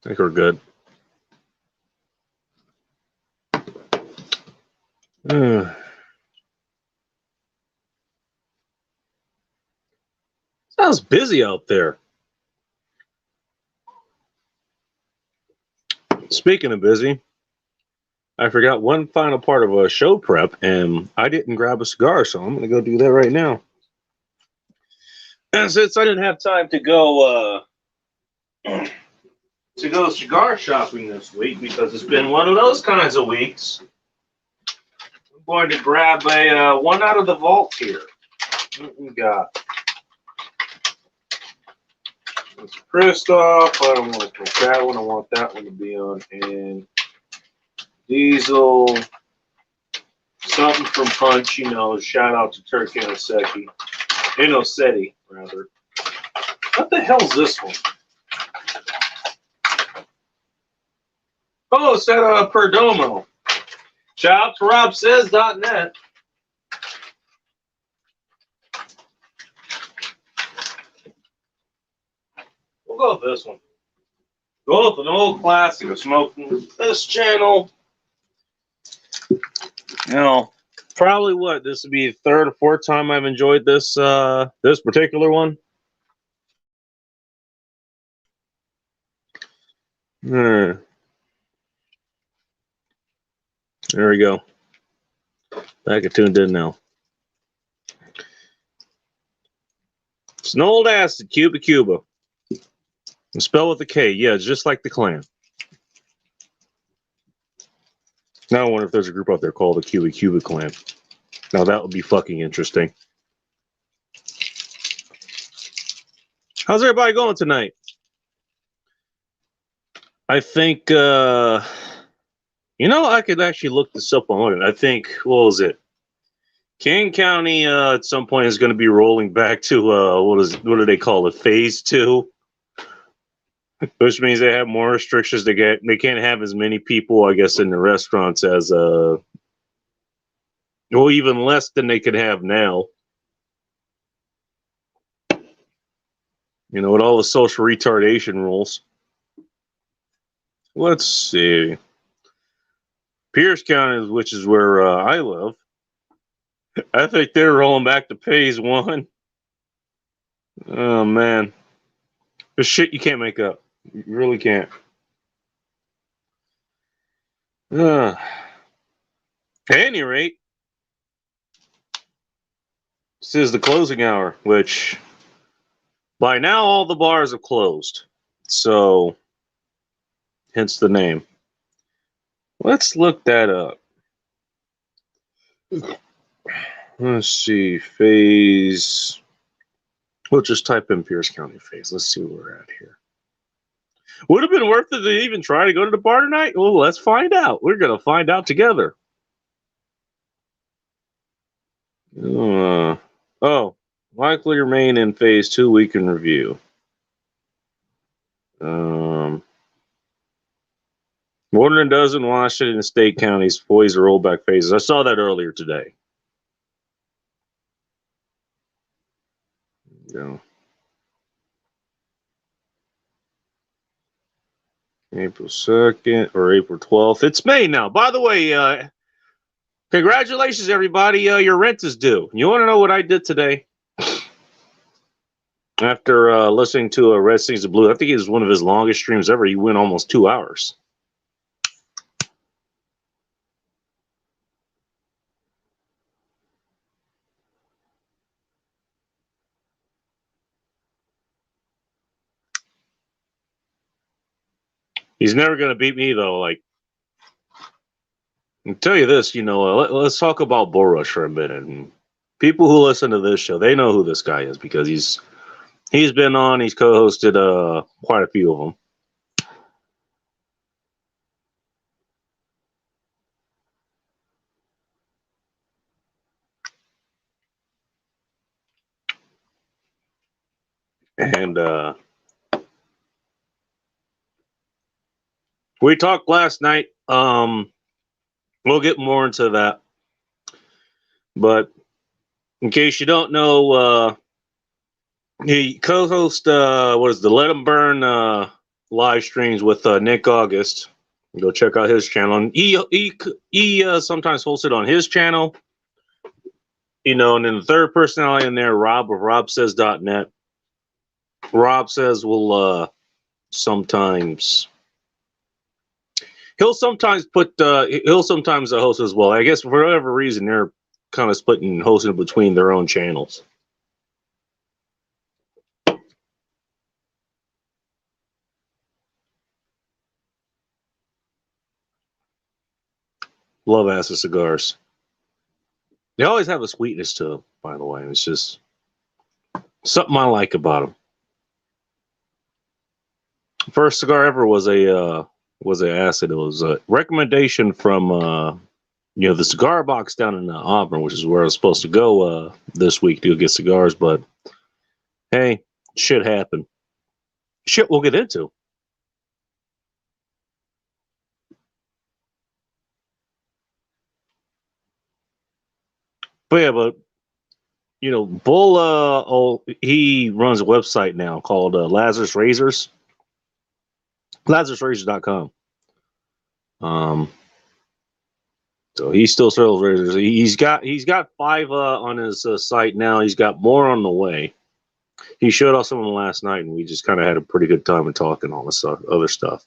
I think we're good. Sounds busy out there. Speaking of busy, I forgot one final part of a show prep, and I didn't grab a cigar, so I'm going to go do that right now. And since I didn't have time to go cigar shopping this week, because it's been one of those kinds of weeks, I'm going to grab a one out of the vault here. What we got? It's Christoph. I don't want to pick that one. I want that one to be on. And Diesel. Something from Punch, you know. Shout out to Turk Inosetti, rather. What the hell's this one? Oh, it's that Perdomo. Shout out to RobSays.net. We'll go with this one. Go with an old classic of smoking this channel. You know, probably what, this would be the third or fourth time I've enjoyed this this particular one. There we go. Back at tuned in now. It's an old acid, Cuba. Spelled with a K. Yeah, just like the clan. Now I wonder if there's a group out there called the Cuba clan. Now that would be fucking interesting. How's everybody going tonight? I think, you know, I could actually look this up on it. I think, what was it? King County at some point is going to be rolling back to, what do they call it? Phase 2. Which means they have more restrictions. They can't have as many people, I guess, in the restaurants as well, even less than they could have now. You know, with all the social retardation rules. Let's see. Pierce County, which is where I live, I think they're rolling back to phase 1. Oh man, there's shit you can't make up. You really can't. At any rate, this is the closing hour, which by now all the bars have closed. So, hence the name. Let's look that up. Let's see, phase. We'll just type in Pierce County phase. Let's see where we're at here. Would have been worth it to even try to go to the bar tonight? Well, let's find out. We're going to find out together. Oh, likely remain in phase 2 week in review. More than a dozen Washington and state counties poised to roll back phases. I saw that earlier today. Yeah. April 2nd or April 12th. It's May now. By the way, congratulations, everybody. Your rent is due. You want to know what I did today? After listening to Red Sings of Blue, I think it was one of his longest streams ever. He went almost 2 hours. He's never going to beat me, though. Like, I'll tell you this, you know, let's talk about Bull Rush for a minute. And people who listen to this show, they know who this guy is because he's been on, he's co-hosted quite a few of them. And we talked last night. We'll get more into that. But in case you don't know, he co-hosts what is the Let 'Em Burn live streams with Nick August. Go check out his channel. And he sometimes hosts it on his channel. You know, and then the third personality in there, Rob of RobSays.net. Rob Says will sometimes he'll sometimes host as well. I guess for whatever reason they're kind of splitting hosting between their own channels. Love acid cigars. They always have a sweetness to them, by the way. It's just something I like about them. First cigar ever was an acid. It was a recommendation from the cigar box down in Auburn, which is where I was supposed to go this week to go get cigars. But hey, shit happened. Shit we'll get into. But yeah, Bull, he runs a website now called Lazarus Razors. LazarusRazors.com. So he still sells razors. He's got 5 on his site now. He's got more on the way. He showed off some of them last night, and we just kind of had a pretty good time and talking all this other stuff.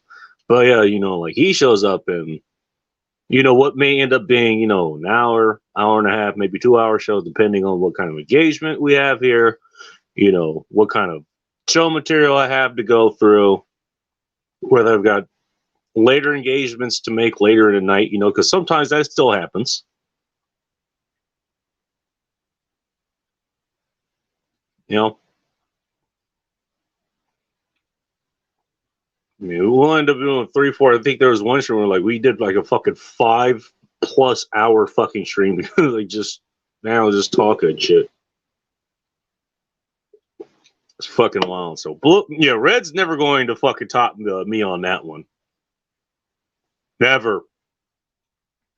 But yeah, like he shows up and what may end up being an hour and a half, maybe 2-hour show, depending on what kind of engagement we have here. What kind of show material I have to go through. Whether I've got later engagements to make later in the night, because sometimes that still happens. I mean, we'll end up doing 3, 4. I think there was one stream where we did like a fucking 5+ hour fucking stream, just talking shit. It's fucking wild. So Red's never going to fucking top me on that one. Never.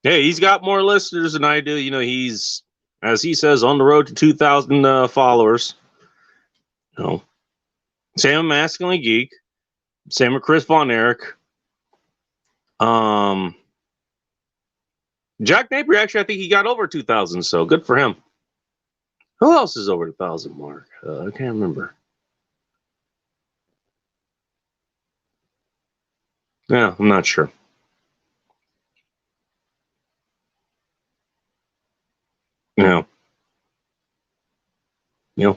Hey, he's got more listeners than I do. He's, as he says, on the road to 2,000 followers. Same with Masculine Geek. Same with Chris Von Erich. Jack Napier, actually, I think he got over 2,000, so good for him. Who else is over the 1,000 mark? I can't remember. Yeah, I'm not sure.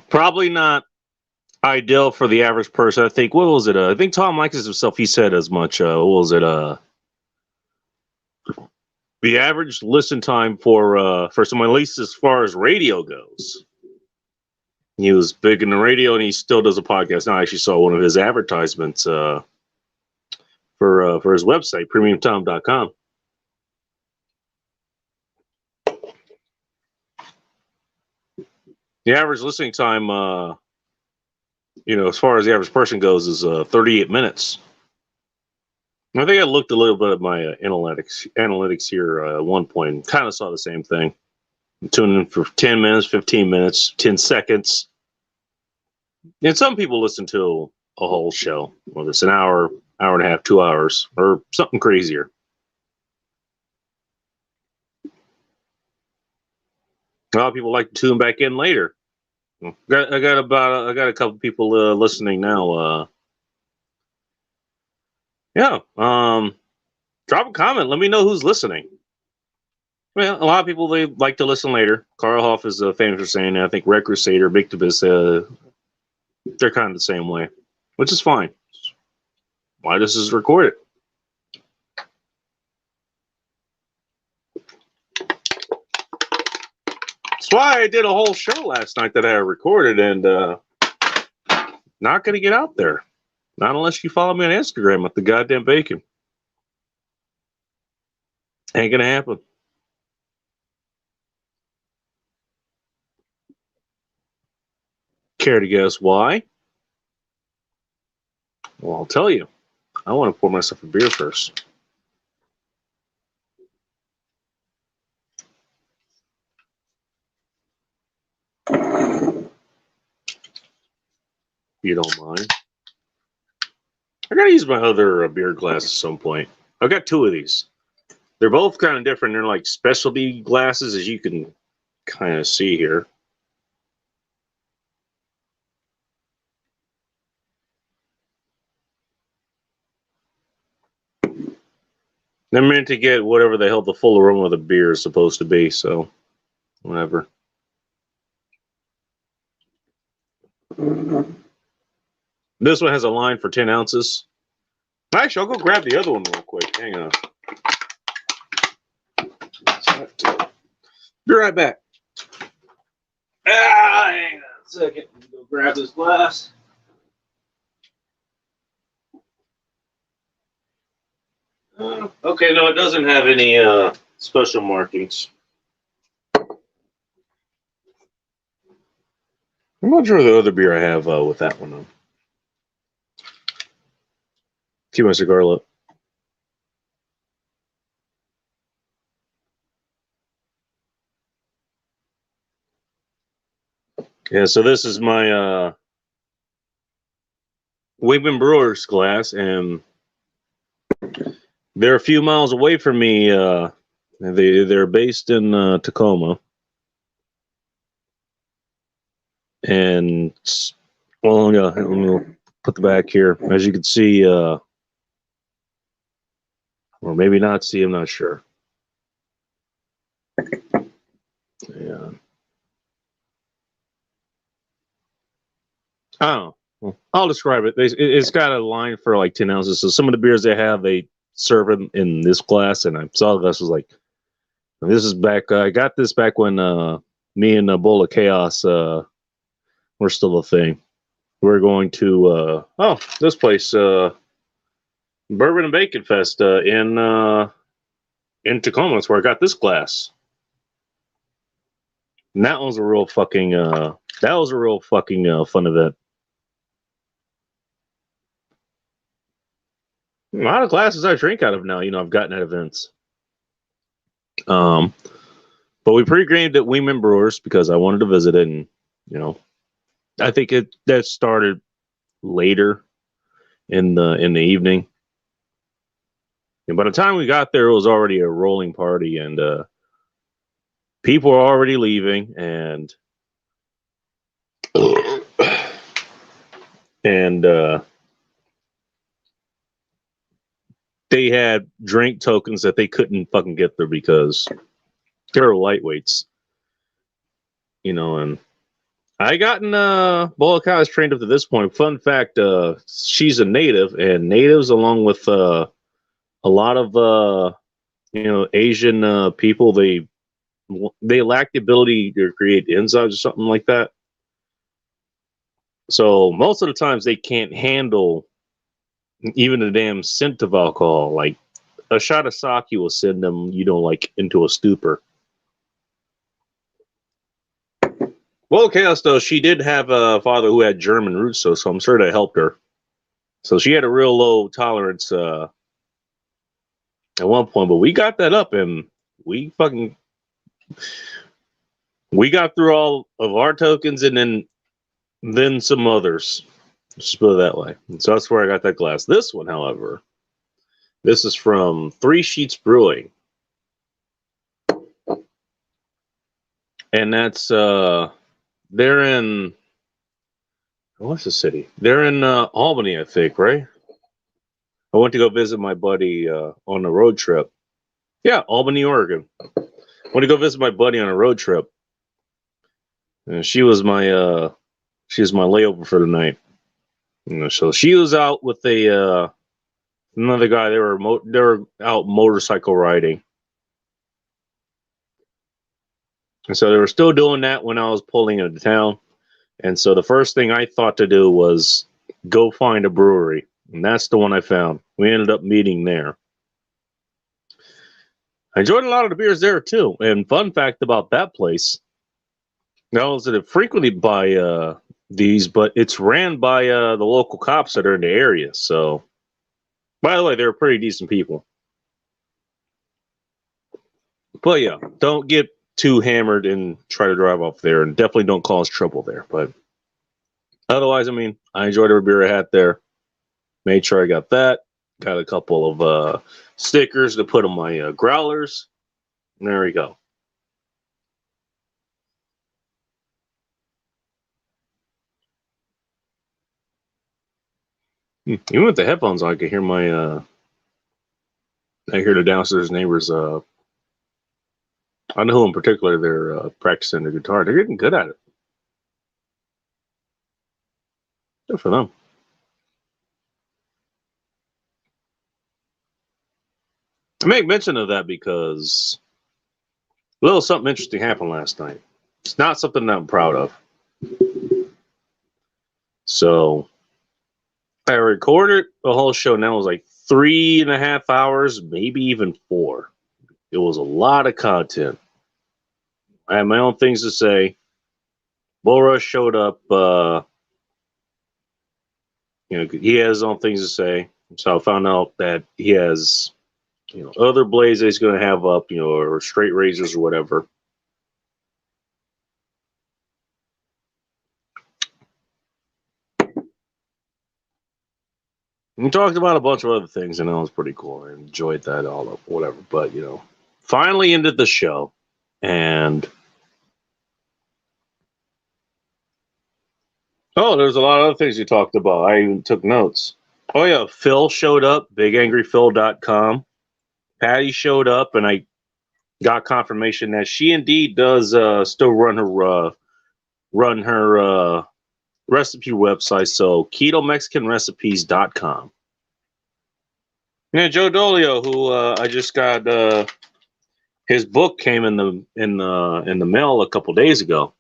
Probably not ideal for the average person. I think, what was it? I think Tom Likes himself, he said as much. What was it? The average listen time for someone, at least as far as radio goes. He was big in the radio, and he still does a podcast now. I actually saw one of his advertisements for his website, premiumtom.com. The average listening time, as far as the average person goes, is 38 minutes. I think I looked a little bit at my analytics here at one point and kind of saw the same thing. Tune in for 10 minutes, 15 minutes, 10 seconds. And some people listen to a whole show, whether it's an hour, hour and a half, 2 hours, or something crazier. A lot of people like to tune back in later. I got a couple people listening now. Drop a comment. Let me know who's listening. Well, a lot of people, they like to listen later. Carl Hoff is famous for saying that. I think Red Crusader, Victibus, they're kind of the same way, which is fine. Why this is recorded. That's why I did a whole show last night that I recorded and not going to get out there. Not unless you follow me on Instagram at the goddamn bacon. Ain't going to happen. Care to guess why? Well, I'll tell you. I want to pour myself a beer first. You don't mind. I gotta use my other beer glass at some point. I've got two of these. They're both kind of different. They're like specialty glasses, as you can kind of see here. They're meant to get whatever the hell the full aroma of the beer is supposed to be, so whatever. This one has a line for 10 ounces. Actually, I'll go grab the other one real quick. Hang on. Be right back. Hang on a second. Go grab this glass. Okay, no, it doesn't have any special markings. I'm not sure the other beer I have with that one on. Keep my cigar lit. Yeah, so this is my Wigman Brewers glass, and they're a few miles away from me. They're based in Tacoma, and well, yeah, let me put the back here. As you can see, or maybe not see, I'm not sure. Yeah. I don't know. I'll describe it. It's got a line for like 10 ounces. So some of the beers they have, they serve in this glass, and I saw this was like, this is back. I got this back when me and Bowl of Chaos were still a thing. We're going to this place, Bourbon and Bacon Fest in Tacoma. That's where I got this glass. And that was a real fucking fun event. A lot of glasses I drink out of now, I've gotten at events. But we pre-gamed at Wingman Brewers because I wanted to visit it, and I think that started later in the evening. And by the time we got there, it was already a rolling party, and people were already leaving, and they had drink tokens that they couldn't fucking get there because they were lightweights, and I gotten Bolaka's trained up to this point. Fun fact, she's a native, and natives, along with a lot of Asian people, they lack the ability to create enzymes or something like that. So most of the times they can't handle even the damn scent of alcohol. Like a shot of sake will send them, like into a stupor. Well, Chaos, though, she did have a father who had German roots, so I'm sure that helped her. So she had a real low tolerance at one point, but we got that up, and we got through all of our tokens, and then some others. Just put it that way. And so that's where I got that glass. This one, however, this is from Three Sheets Brewing, and that's they're in, what's the city? They're in Albany, I think, right? I went to go visit my buddy on a road trip. Yeah, Albany, Oregon. I went to go visit my buddy on a road trip, and she was my layover for the night. So she was out with another guy. They were out motorcycle riding, and so they were still doing that when I was pulling into town. And so the first thing I thought to do was go find a brewery, and that's the one I found. We ended up meeting there. I enjoyed a lot of the beers there too. And fun fact about that place, I was frequently by these, but it's ran by the local cops that are in the area. So, by the way, they're pretty decent people. But yeah, don't get too hammered and try to drive off there, and definitely don't cause trouble there. But otherwise, I enjoyed every beer I had there. Made sure I got that. Got a couple of stickers to put on my growlers. And there we go. Even with the headphones on, I can hear I hear the downstairs neighbors. I know who in particular they're practicing the guitar. They're getting good at it. Good for them. I make mention of that because a little something interesting happened last night. It's not something that I'm proud of. So I recorded the whole show. Now it was like 3.5 hours, maybe even 4. It was a lot of content. I had my own things to say. Bull Rush showed up. He has his own things to say. So I found out that he has, other blades that he's going to have up, or straight razors or whatever. We talked about a bunch of other things, and that was pretty cool. I enjoyed that all up, whatever. But, finally ended the show. And, there's a lot of other things you talked about. I even took notes. Oh, yeah, Phil showed up, bigangryphil.com. Patty showed up, and I got confirmation that she indeed does still run her recipe website. So KetoMexicanRecipes.com. Yeah, Joe Dolio, who I just got his book came in the mail a couple days ago.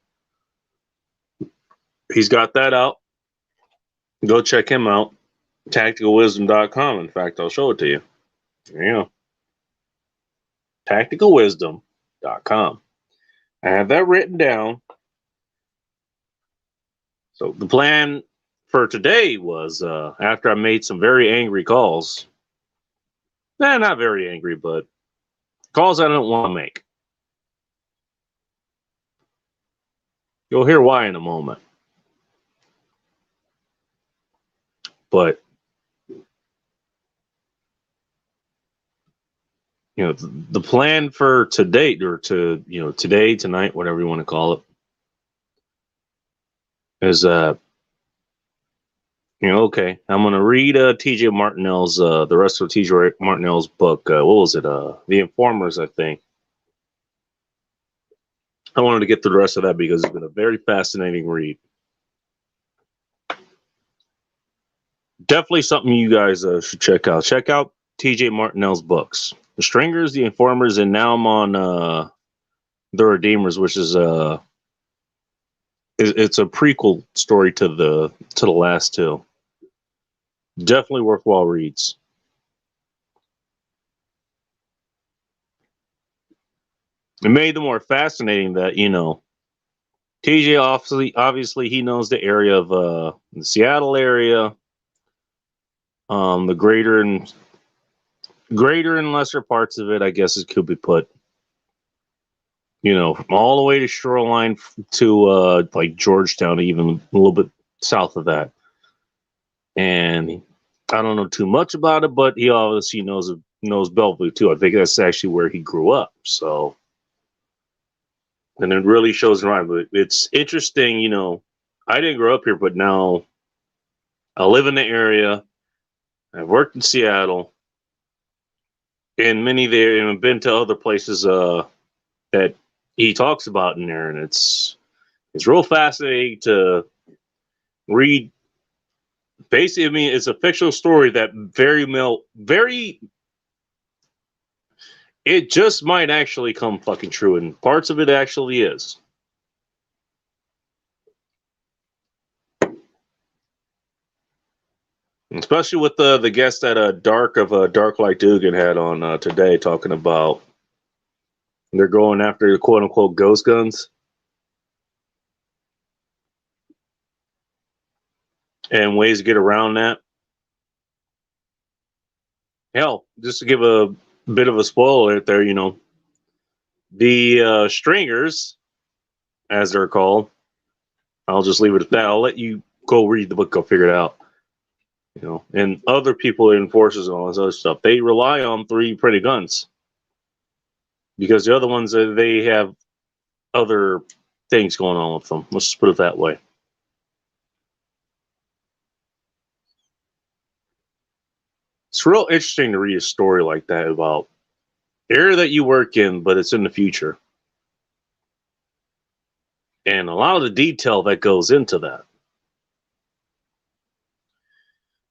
He's got that out. Go check him out. TacticalWisdom.com. In fact, I'll show it to you. There you go. TacticalWisdom.com. I have that written down. So the plan for today was after I made some very angry calls. Not very angry, but calls I don't want to make. You'll hear why in a moment. But the plan for today, or today, tonight, whatever you want to call it, is okay, I'm gonna read TJ Martinell's the rest of TJ Martinell's book. What was it? The Informers, I think. I wanted to get through the rest of that because it's been a very fascinating read. Definitely something you guys should check out. Check out TJ Martinell's books, The Stringers, The Informers, and now I'm on The Redeemers, which is it's a prequel story to the last two. Definitely worthwhile reads. It made them more fascinating that TJ obviously he knows the area of the Seattle area, the greater and lesser parts of it, I guess it could be put. From all the way to Shoreline to like Georgetown, even a little bit south of that. And I don't know too much about it, but he obviously knows Bellevue too. I think that's actually where he grew up. So, and it really shows right. But it's interesting, I didn't grow up here, but now I live in the area. I've worked in Seattle, and many there, and I've been to other places that he talks about in there, and it's real fascinating to read. Basically, I mean, it's a fictional story that it just might actually come fucking true, and parts of it actually is. Especially with the guest that Dark Light Dugan had on today, talking about they're going after the quote unquote ghost guns. And ways to get around that. Hell, just to give a bit of a spoiler out there, the Stringers, as they're called, I'll just leave it at that. I'll let you go read the book, go figure it out. You know, and other people, enforcers and all this other stuff, they rely on 3D printed guns because the other ones, they have other things going on with them. Let's just put it that way. It's real interesting to read a story like that about area that you work in, but it's in the future. And a lot of the detail that goes into that.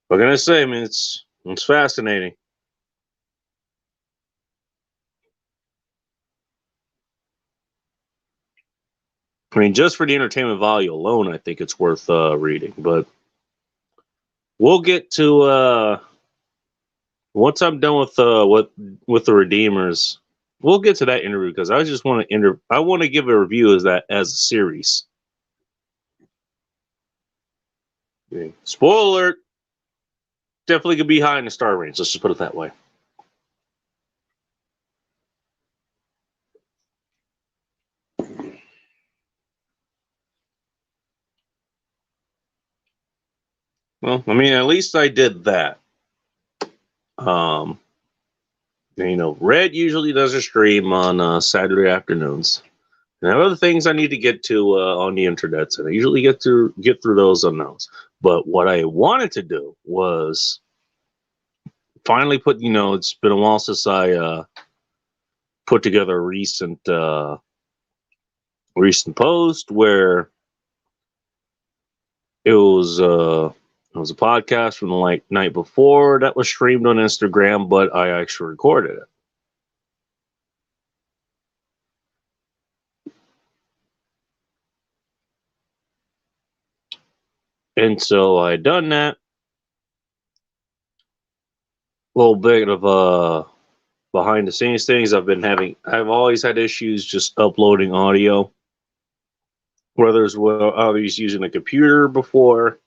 What can I say? I mean, it's fascinating. I mean, just for the entertainment value alone, I think it's worth reading. But we'll get to once I'm done with the Redeemers. We'll get to that interview because I just want to I want to give a review as a series. Okay. Spoiler alert! Definitely could be high in the star range. Let's just put it that way. Well, I mean, at least I did that. You know, Red usually does a stream on Saturday afternoons. And I have other things I need to get to on the internet, and I usually get through those on those. But what I wanted to do was finally put, you know, it's been a while since I put together a recent post where it was a podcast from the night before that was streamed on Instagram, but I actually recorded it. And so I done that. A little bit of behind the scenes things. I've always had issues just uploading audio. Whether it's I was using a computer before,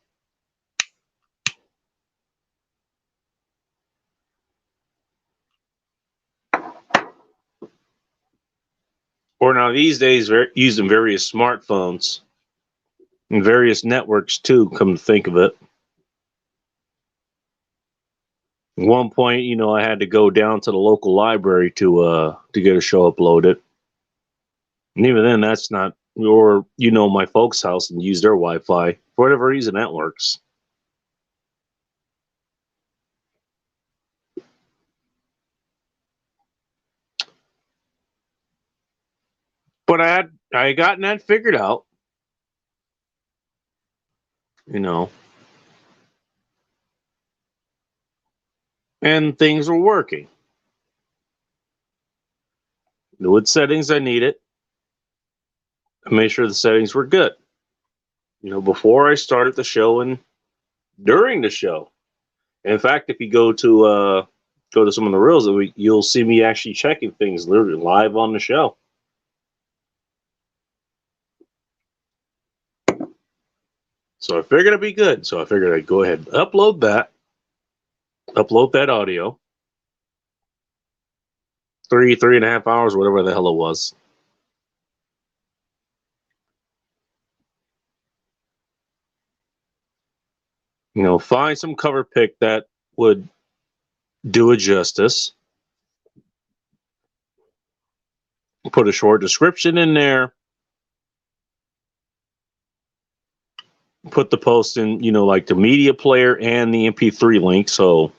or now these days using various smartphones and various networks too, come to think of it. At one point, you know, I had to go down to the local library to get a show uploaded. And even then, that's not, or, you know, my folks' house and use their Wi-Fi. For whatever reason, that works. But I had gotten that figured out. You know. And things were working. Knew what settings I needed. I made sure the settings were good. You know, before I started the show and during the show. In fact, if you go to some of the reels, you'll see me actually checking things literally live on the show. So I figured it'd be good. So I figured I'd go ahead and upload that audio. 3.5 hours, whatever the hell it was. You know, find some cover pick that would do it justice. Put a short description in there. Put the post in, you know, like the media player and the MP3 link, so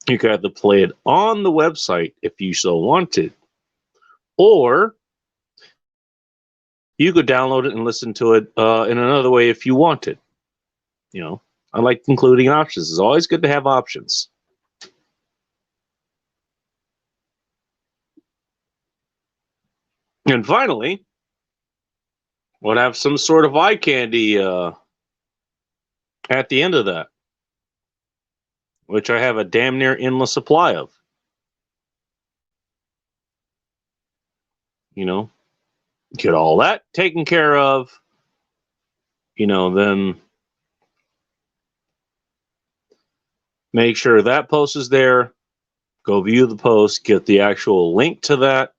you could have to play it on the website if you so wanted. Or you could download it and listen to it in another way if you wanted. You know, I like including options. It's always good to have options. And finally, we'll have some sort of eye candy at the end of that, which I have a damn near endless supply of. You know, get all that taken care of. You know, then make sure that post is there. Go view the post, get the actual link to that.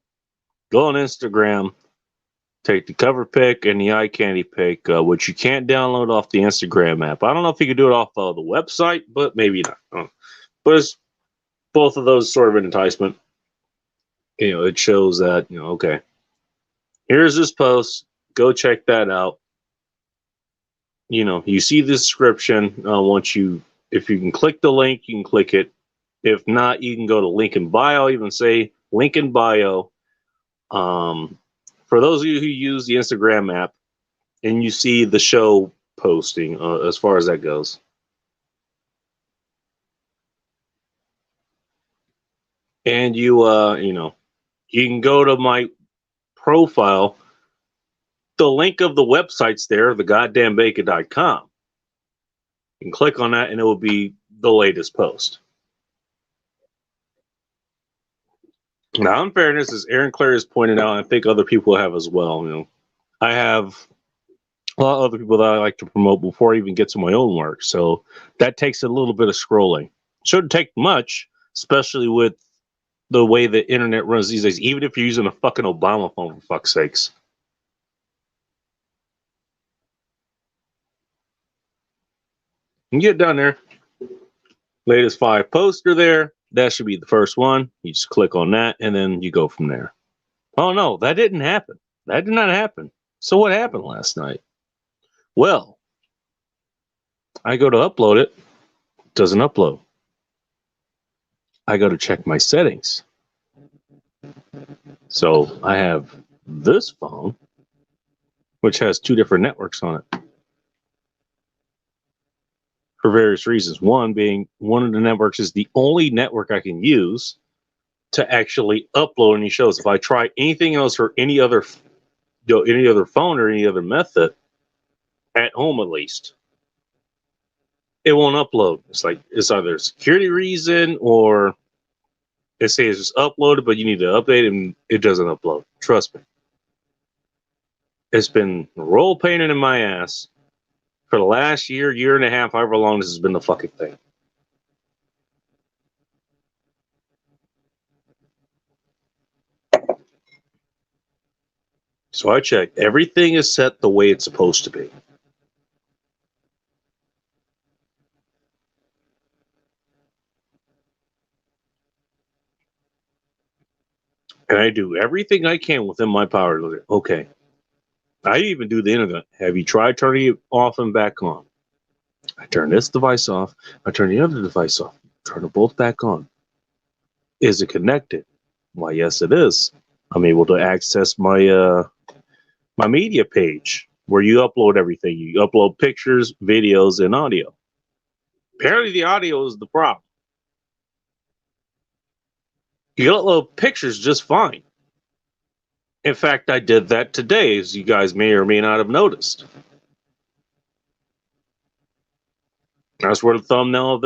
Go on Instagram, take the cover pic and the eye candy pic, which you can't download off the Instagram app. I don't know if you can do it off the website, but maybe not. But it's both of those sort of an enticement. It shows that, okay, here's this post. Go check that out. You see the description. If you can click the link, you can click it. If not, you can go to link in bio. Even say link in bio. For those of you who use the Instagram app and you see the show posting, as far as that goes. And you can go to my profile. The link of the website's there, thegoddamnbacon.com. You can click on that and it will be the latest post. Now, in fairness, as Aaron Clare has pointed out, and I think other people have as well, I have a lot of other people that I like to promote before I even get to my own work. So that takes a little bit of scrolling. Shouldn't take much, especially with the way the internet runs these days, even if you're using a fucking Obama phone, for fuck's sakes. You get down there. Latest 5 posts are there. That should be the first one. You just click on that, and then you go from there. Oh, no, that didn't happen. That did not happen. So what happened last night? Well, I go to upload it. It doesn't upload. I go to check my settings. So I have this phone, which has 2 different networks on it. For various reasons. One being, one of the networks is the only network I can use to actually upload any shows. If I try anything else or any other phone or any other method, at home at least, it won't upload. It's either a security reason or it says it's uploaded, but you need to update it and it doesn't upload. Trust me. It's been a roll pain in my ass for the last year and a half, however long this has been the fucking thing. So I checked. Everything is set the way it's supposed to be. And I do everything I can within my power. Okay. I even do the internet. Have you tried turning it off and back on? I turn this device off. I turn the other device off. Turn them both back on. Is it connected? Why, yes, it is. I'm able to access my my media page where you upload everything. You upload pictures, videos, and audio. Apparently, the audio is the problem. You upload pictures just fine. In fact, I did that today, as you guys may or may not have noticed. That's where the thumbnail of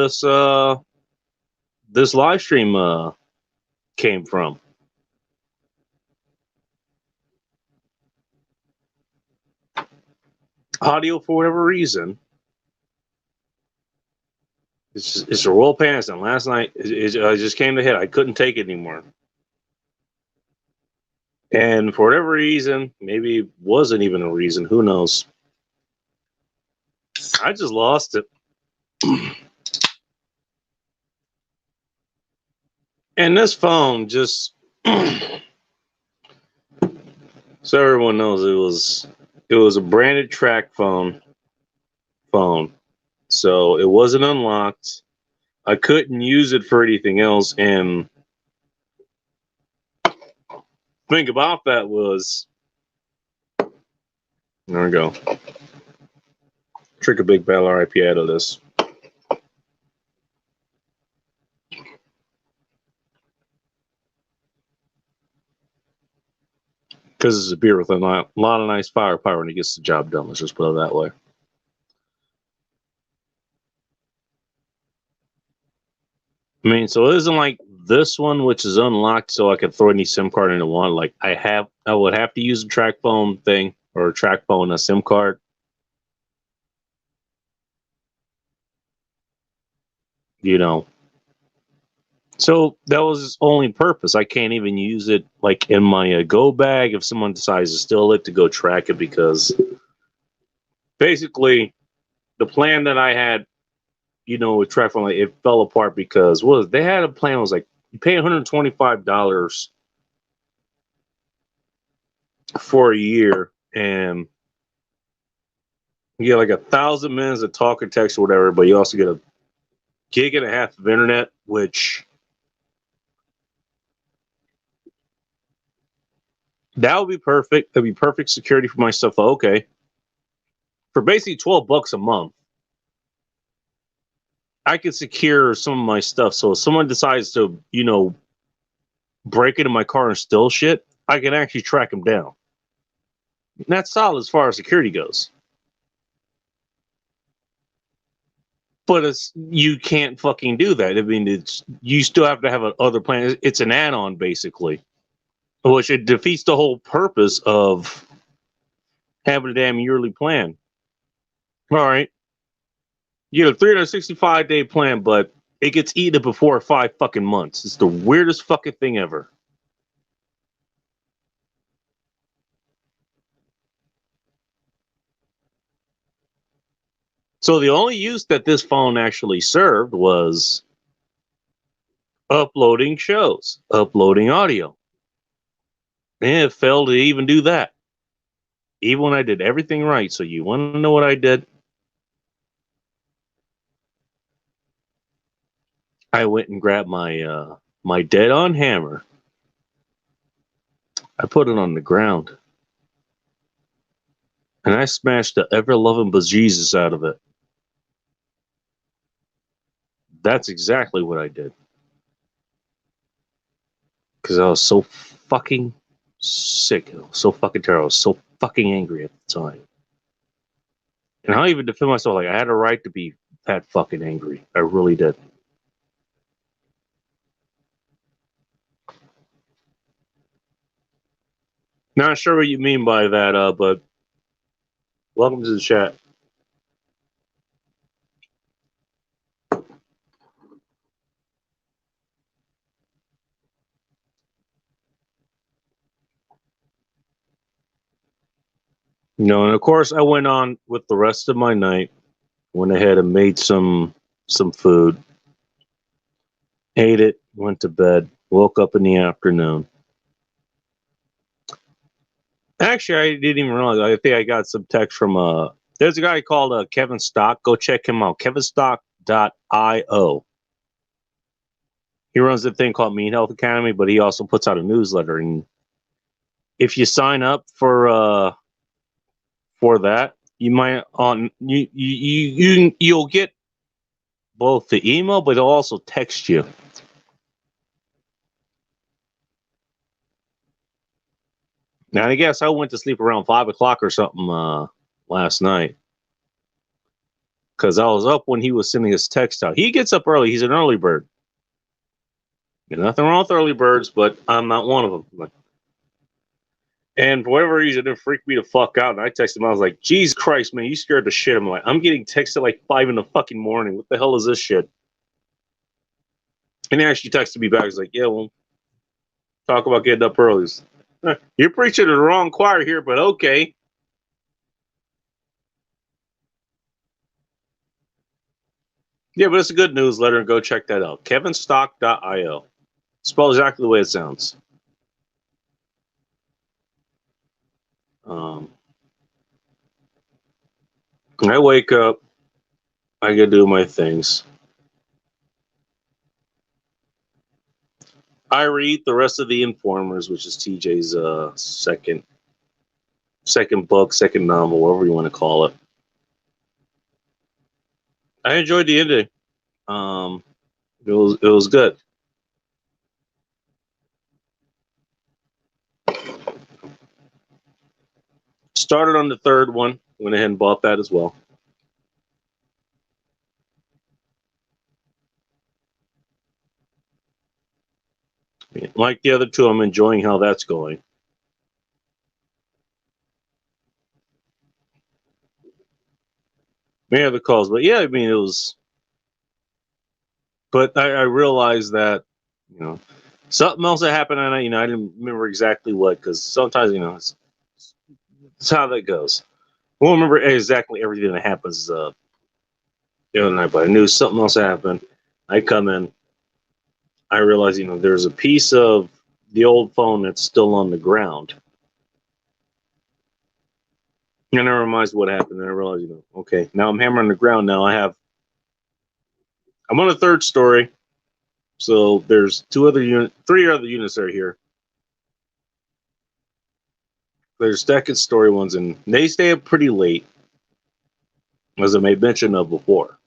this live stream came from. Audio, for whatever reason, it's a roll pants. And last night, I just came to hit. I couldn't take it anymore. And for whatever reason, maybe it wasn't even a reason. Who knows? I just lost it. And this phone just so everyone knows, it was a branded track phone. So it wasn't unlocked. I couldn't use it for anything else. And thing about that was, there we go. Trick a big battle RIP out of this. Because it's a beer with a lot of nice firepower and it gets the job done. Let's just put it that way. I mean, so it isn't like this one, which is unlocked, so I could throw any SIM card into one. Like I would have to use a track phone thing or a track phone, a SIM card. So that was its only purpose. I can't even use it like in my Go bag if someone decides to steal it to go track it, because basically the plan that I had, with track phone, like, it fell apart because they had a plan that was like you pay $125 for a year and you get like 1,000 minutes of talk or text or whatever, but you also get a gig and a half of internet, which that would be perfect. That'd be perfect security for my stuff. Okay, for basically $12 a month, I could secure some of my stuff. So if someone decides to, break into my car and steal shit, I can actually track them down. And that's solid as far as security goes. But you can't fucking do that. I mean, you still have to have other plan. It's an add-on basically, which it defeats the whole purpose of having a damn yearly plan. All right, you get a 365-day plan, but it gets eaten before 5 fucking months. It's the weirdest fucking thing ever. So the only use that this phone actually served was uploading shows, uploading audio. And it failed to even do that, even when I did everything right. So you want to know what I did? I went and grabbed my dead-on hammer. I put it on the ground, and I smashed the ever-loving bejesus out of it. That's exactly what I did. Because I was so fucking sick. I was so fucking terrible. I was so fucking angry at the time. And I even defend myself, like I had a right to be that fucking angry. I really did. Not sure what you mean by that, but welcome to the chat. And of course I went on with the rest of my night. Went ahead and made some food, ate it, went to bed, woke up in the afternoon. Actually, I didn't even realize. I think I got some text from there's a guy called Kevin Stock. Go check him out. KevinStock.io. He runs a thing called Mean Health Academy, but he also puts out a newsletter. And if you sign up for that, you might you'll get both the email, but it'll also text you. Now, I guess I went to sleep around 5 o'clock or something last night because I was up when he was sending his text out. He gets up early. He's an early bird. There's nothing wrong with early birds, but I'm not one of them. And for whatever reason, it freaked me the fuck out. And I texted him. I was like, "Jesus Christ, man, you scared the shit." I'm like, I'm getting texted like 5 in the fucking morning. What the hell is this shit? And he actually texted me back. He's like, "Yeah, well, talk about getting up early." You're preaching to the wrong choir here, but okay. Yeah, but it's a good newsletter, and go check that out. KevinStock.io. Spelled exactly the way it sounds. I wake up, I gotta do my things. I read the rest of the Informers, which is TJ's second book, second novel, whatever you want to call it. I enjoyed the ending. It was good. Started on the third one. Went ahead and bought that as well. Like the other two, I'm enjoying how that's going. Many other calls, but yeah, I mean it was. But I realized that You know, something else that happened, and I didn't remember exactly what, because sometimes it's how that goes. I won't remember exactly everything that happens the other night, but I knew something else happened. I come in, I realize there's a piece of the old phone that's still on the ground. And I realized what happened. And I realized, okay, now I'm hammering the ground. Now I'm on the third story. So there's three other units that are here. There's second story ones, and they stay up pretty late, as I made mention of before.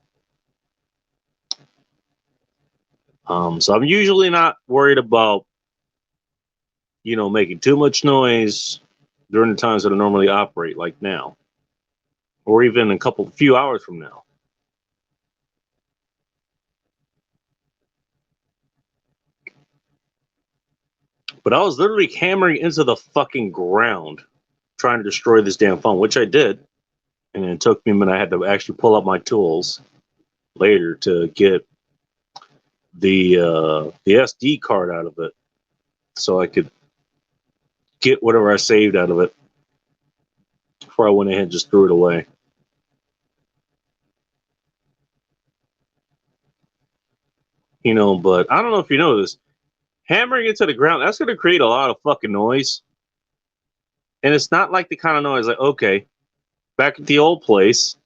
So I'm usually not worried about, making too much noise during the times that I normally operate, like now, or even a few hours from now. But I was literally hammering into the fucking ground trying to destroy this damn phone, which I did. And it took me a minute. I had to actually pull up my tools later to get the SD card out of it, so I could get whatever I saved out of it before I went ahead and just threw it away. But I don't know if you know this. Hammering into the ground, that's going to create a lot of fucking noise. And it's not like the kind of noise like, okay, back at the old place,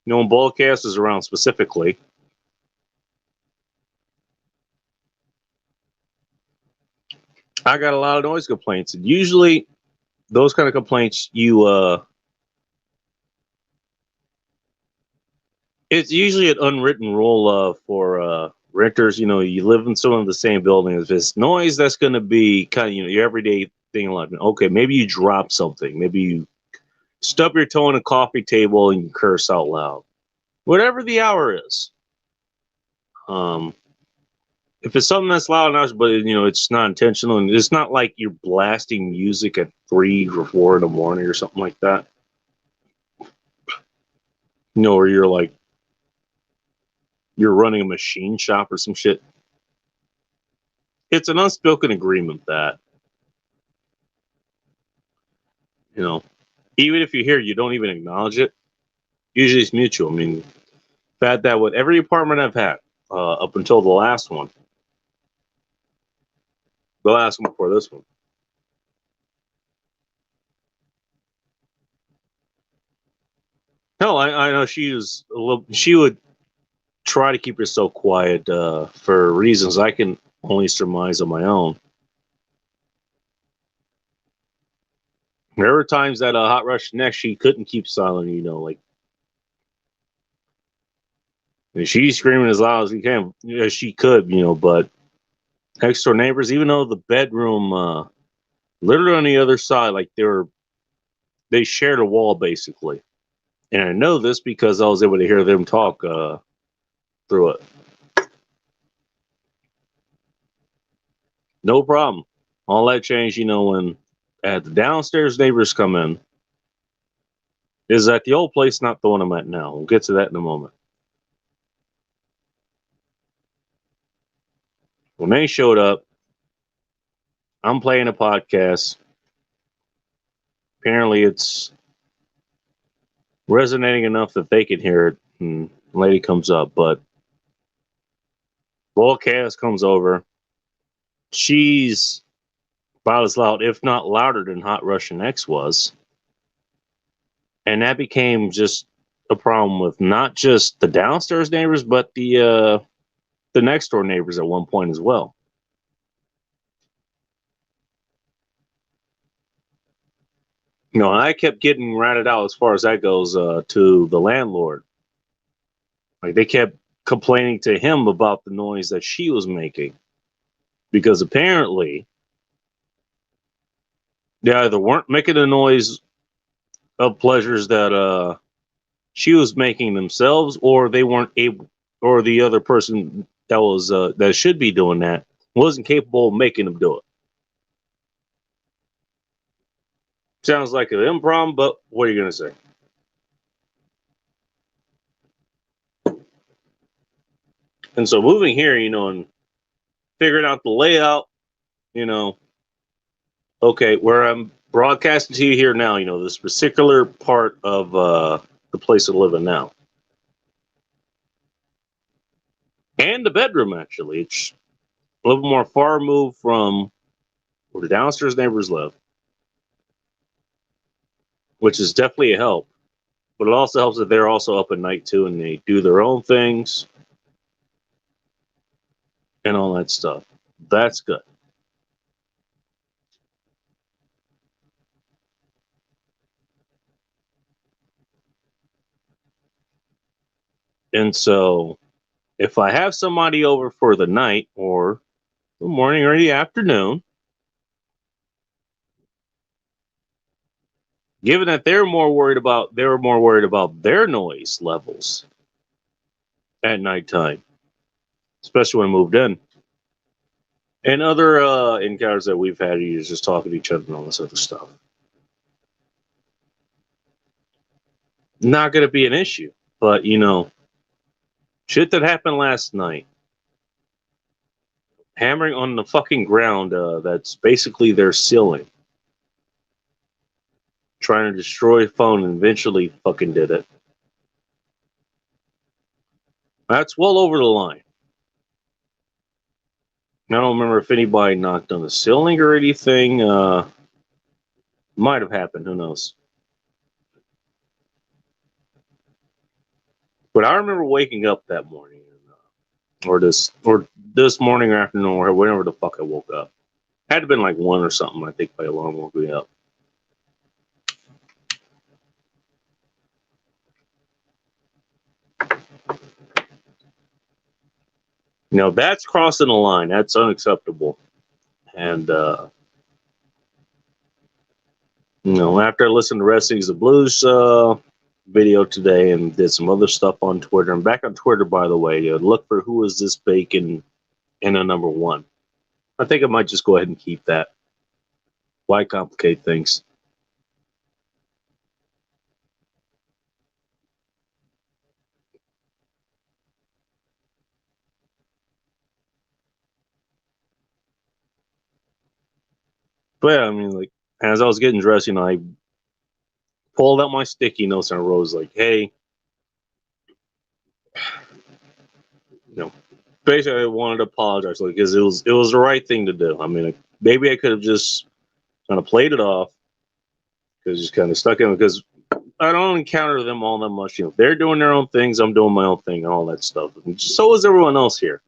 when Ballcast is around specifically, I got a lot of noise complaints. And usually those kind of complaints, it's usually an unwritten rule for renters. You live in some of the same building. If it's noise, that's going to be kind of your everyday thing. Like, okay, maybe you drop something, maybe you stub your toe on a coffee table and you curse out loud, whatever the hour is. If it's something that's loud enough, but it's not intentional, and it's not like you're blasting music at 3 or 4 in the morning or something like that. Or you're running a machine shop or some shit. It's an unspoken agreement that even if you hear, you don't even acknowledge it. Usually it's mutual. I mean, I've had that with every apartment I've had up until the last one before this one. Hell, I know she would try to keep herself quiet for reasons I can only surmise on my own. There were times that Hot Rush Next, she couldn't keep silent, like, and she's screaming as loud as she could, but next door neighbors, even though the bedroom, literally on the other side, like they shared a wall basically. And I know this because I was able to hear them talk through it. No problem. All that changed, when the downstairs neighbors come in. Is at the old place, not the one I'm at now. We'll get to that in a moment. When they showed up, I'm playing a podcast. Apparently, it's resonating enough that they can hear it. And the lady comes up, but Volcast comes over. She's about as loud, if not louder, than Hot Russian X was. And that became just a problem with not just the downstairs neighbors, but the next door neighbors at one point as well. I kept getting ratted out as far as that goes to the landlord. Like, they kept complaining to him about the noise that she was making, because apparently they either weren't making the noise of pleasures that she was making themselves, or they weren't able, or the other person that should be doing that wasn't capable of making them do it. Sounds like an improv, but what are you gonna say? And so moving here, and figuring out the layout, you know, okay, where I'm broadcasting to you here now, you know, this particular part of the place I live in now. And the bedroom, actually. It's a little more far removed from where the downstairs neighbors live, which is definitely a help. But it also helps that they're also up at night too, and they do their own things and all that stuff. That's good. And so, if I have somebody over for the night or the morning or the afternoon, given that they were more worried about their noise levels at nighttime, especially when I moved in. And other encounters that we've had, you just talking to each other and all this other stuff. Not going to be an issue. But, you know, shit that happened last night, hammering on the fucking ground that's basically their ceiling, trying to destroy a phone, and eventually fucking did it. That's well over the line. I don't remember if anybody knocked on the ceiling or anything. Might have happened. Who knows? But I remember waking up that morning, or this morning or afternoon, or whenever the fuck I woke up. Had to have been like 1 or something. I think my alarm woke me up. You know, that's crossing the line. That's unacceptable. And you know, after I listened to Wrestling's the Blues video today and did some other stuff on Twitter. I'm back on Twitter, by the way. Look for Who Is This Bacon in a number 1. I think I might just go ahead and keep that. Why complicate things? But yeah, I mean, like, as I was getting dressed, you know, I pulled out my sticky notes and I wrote like, hey, you know, basically I wanted to apologize because it was the right thing to do. I mean, maybe I could have just kind of played it off because just kind of stuck in because I don't encounter them all that much. You know, they're doing their own things, I'm doing my own thing, and all that stuff. And so is everyone else here.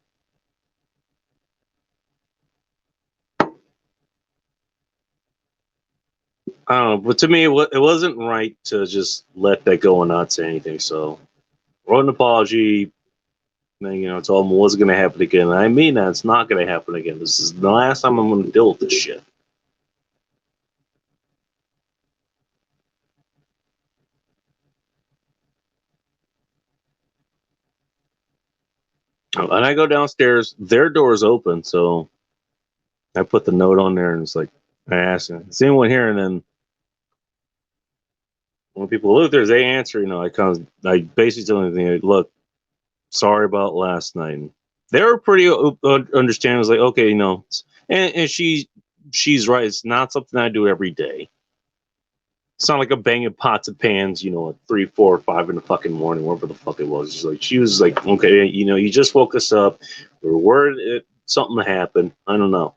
I don't know, but to me, it wasn't right to just let that go and not say anything. So, wrote an apology. And, you know, told them it wasn't going to happen again. And I mean that it's not going to happen again. This is the last time I'm going to deal with this shit. And I go downstairs, their door's open, so I put the note on there and it's like, I asked them, is anyone here? And then when people look there, they answer, you know, I basically tell them, like, look, sorry about last night. And they were pretty understanding. It was like, okay, you know, and she's right. It's not something I do every day. It's not like a banging pots and pans, you know, at 3, 4, 5 in the fucking morning, whatever the fuck it was. Like she was like, okay, you know, you just woke us up. We were worried something happened. I don't know.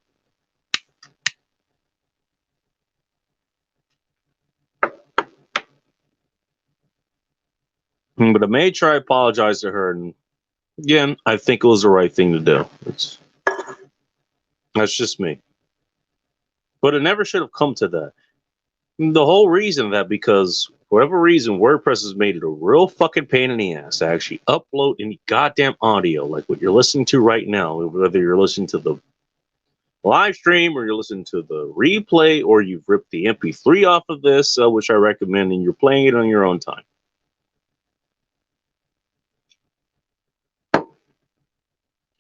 But I made sure I apologized to her, and again, I think it was the right thing to do. That's just me. But it never should have come to that. The whole reason of that, because for whatever reason, WordPress has made it a real fucking pain in the ass to actually upload any goddamn audio, like what you're listening to right now, whether you're listening to the live stream or you're listening to the replay or you've ripped the MP3 off of this, which I recommend, and you're playing it on your own time.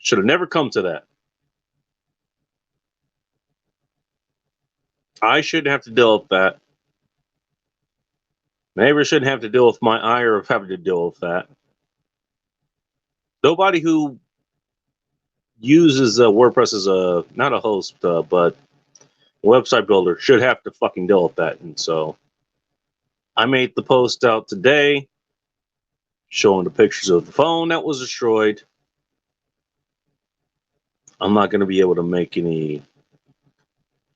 Should have never come to that. I shouldn't have to deal with that. Neighbors shouldn't have to deal with my ire of having to deal with that. Nobody who uses WordPress as a not a host, but website builder should have to fucking deal with that. And so I made the post out today showing the pictures of the phone that was destroyed. I'm not going to be able to make any.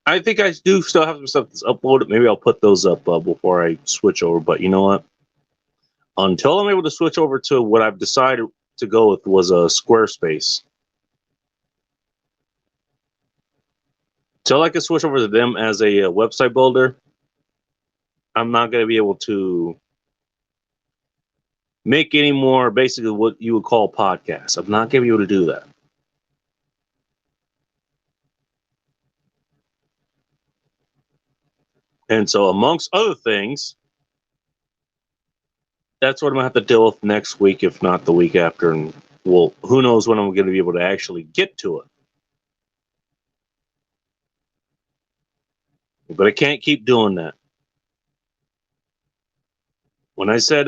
I think I do still have some stuff that's uploaded. Maybe I'll put those up before I switch over. But you know what? Until I'm able to switch over to what I've decided to go with was a Squarespace. Until I can switch over to them as a website builder, I'm not going to be able to make any more basically what you would call podcasts. I'm not going to be able to do that. And so, amongst other things, that's what I'm going to have to deal with next week, if not the week after. And, well, who knows when I'm going to be able to actually get to it. But I can't keep doing that. When I said,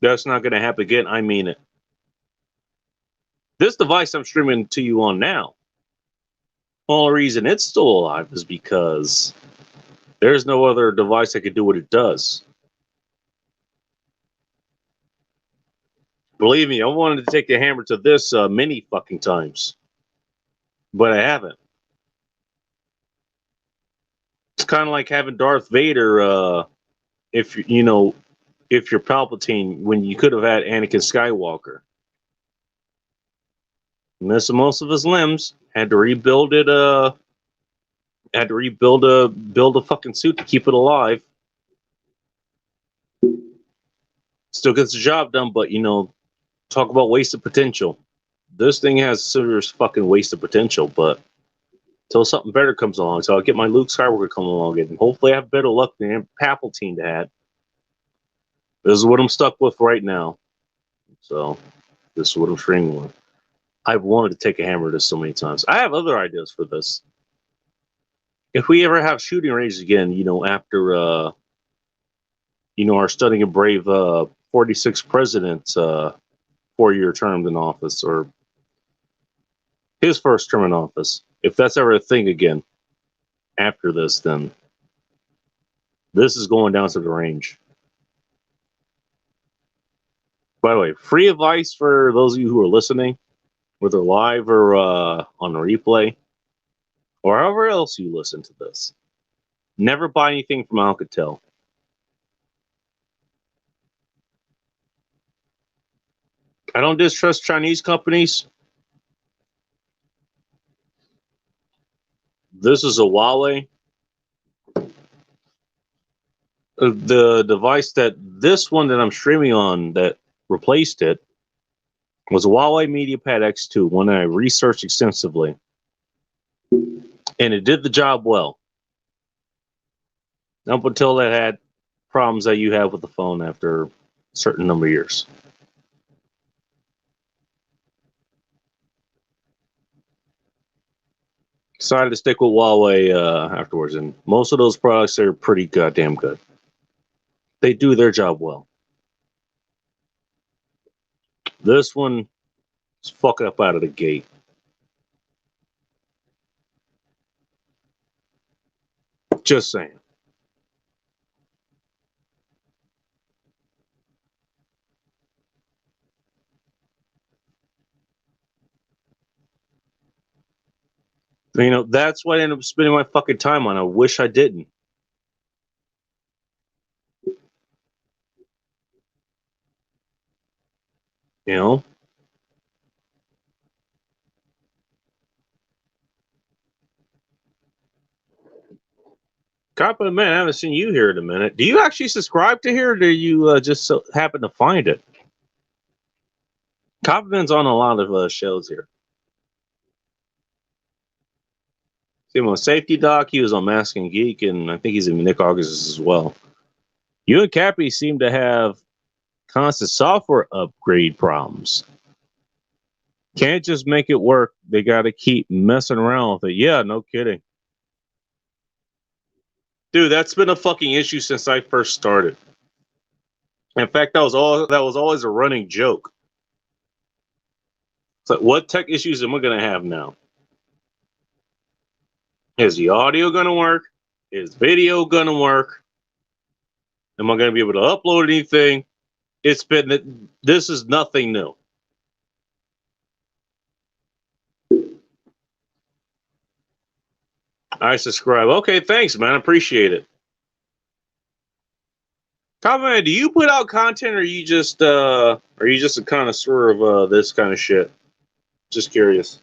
that's not going to happen again, I mean it. This device I'm streaming to you on now, the only reason it's still alive is because there's no other device that can do what it does. Believe me, I wanted to take the hammer to this many fucking times, but I haven't. It's kind of like having Darth Vader, if you're Palpatine, when you could have had Anakin Skywalker. Missing most of his limbs, had to rebuild it. Build a fucking suit to keep it alive. Still gets the job done, but talk about wasted potential. This thing has serious fucking wasted potential, but until something better comes along, so I'll get my Luke Skywalker come along, and hopefully I have better luck than Palpatine had. This is what I'm stuck with right now. So this is what I'm streaming with. I've wanted to take a hammer to this so many times. I have other ideas for this. If we ever have shooting ranges again, after our stunning and brave 46th president's 4-year term in office, or his first term in office, if that's ever a thing again after this, then this is going down to the range. By the way, free advice for those of you who are listening, whether live or on replay, or however else you listen to this. Never buy anything from Alcatel. I don't distrust Chinese companies. This is a Huawei. The device this one that I'm streaming on that replaced it was a Huawei MediaPad X2, one that I researched extensively. And it did the job well. Up until it had problems that you have with the phone after a certain number of years. Decided to stick with Huawei afterwards, and most of those products are pretty goddamn good. They do their job well. This one is fucking up out of the gate. Just saying. That's what I ended up spending my fucking time on. I wish I didn't. Copper, man, I haven't seen you here in a minute. Do you actually subscribe to here, or do you just happen to find it? Copperman's on a lot of shows here. See him on Safety Doc. He was on Mask and Geek, and I think he's in Nick August as well. You and Cappy seem to have constant software upgrade problems. Can't just make it work. They got to keep messing around with it. Yeah, no kidding. Dude, that's been a fucking issue since I first started. In fact, that was always a running joke. So what tech issues am I going to have now? Is the audio going to work? Is video going to work? Am I going to be able to upload anything? This is nothing new. I subscribe. Okay, thanks, man. I appreciate it. Comment, do you put out content, or are you just a connoisseur of this kind of shit? Just curious.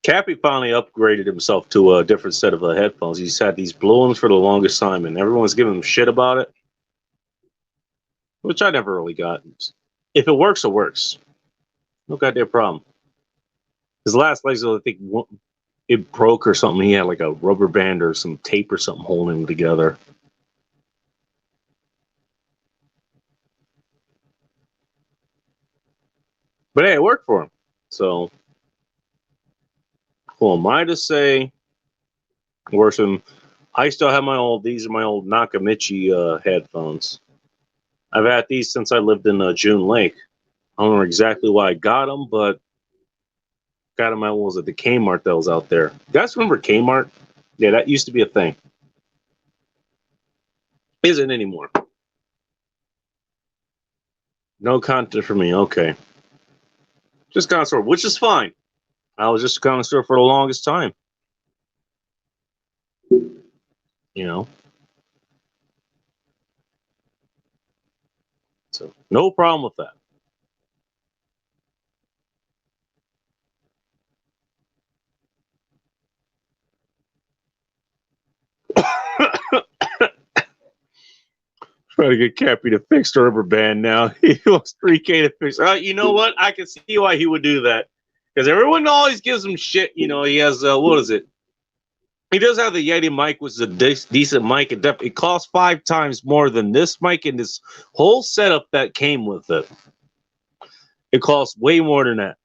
Cappy finally upgraded himself to a different set of headphones. He's had these blue ones for the longest time, and everyone's giving him shit about it, which I never really got. If it works, it works. No goddamn problem. His last legs, I think it broke or something. He had like a rubber band or some tape or something holding them together. But hey, it worked for him. So, who am I to say? Worse than, I still have these are my old Nakamichi headphones. I've had these since I lived in June Lake. I don't know exactly why I got them, but got them at, what was it, the Kmart that was out there. You guys remember Kmart? Yeah, that used to be a thing. Isn't anymore. No content for me. Okay. Just connoisseur, which is fine. I was just a connoisseur for the longest time. You know? So, no problem with that. Trying to get Cappy to fix the rubber band now. He wants 3K to fix. You know what? I can see why he would do that. Because everyone always gives him shit. You know, he has, what is it? He does have the Yeti mic, which is a decent mic. It costs 5 times more than this mic and this whole setup that came with it. It costs way more than that.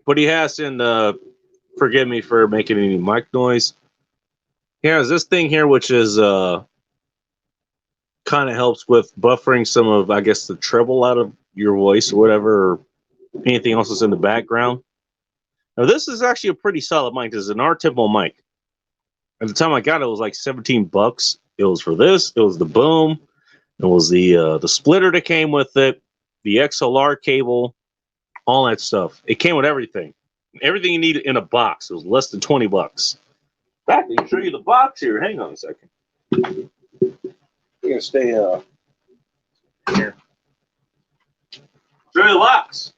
But he has, and forgive me for making any mic noise. He has this thing here, which is kind of helps with buffering some of, I guess, the treble out of your voice or whatever, or anything else that's in the background. Now, this is actually a pretty solid mic. This is an R-Tempo mic. At the time I got it, it was like $17. It was for this. It was the boom. It was the splitter that came with it, the XLR cable, all that stuff. It came with everything. Everything you needed in a box. It was less than $20. In fact, I can show you the box here. Hang on a second. You're gonna stay here. Show you the box.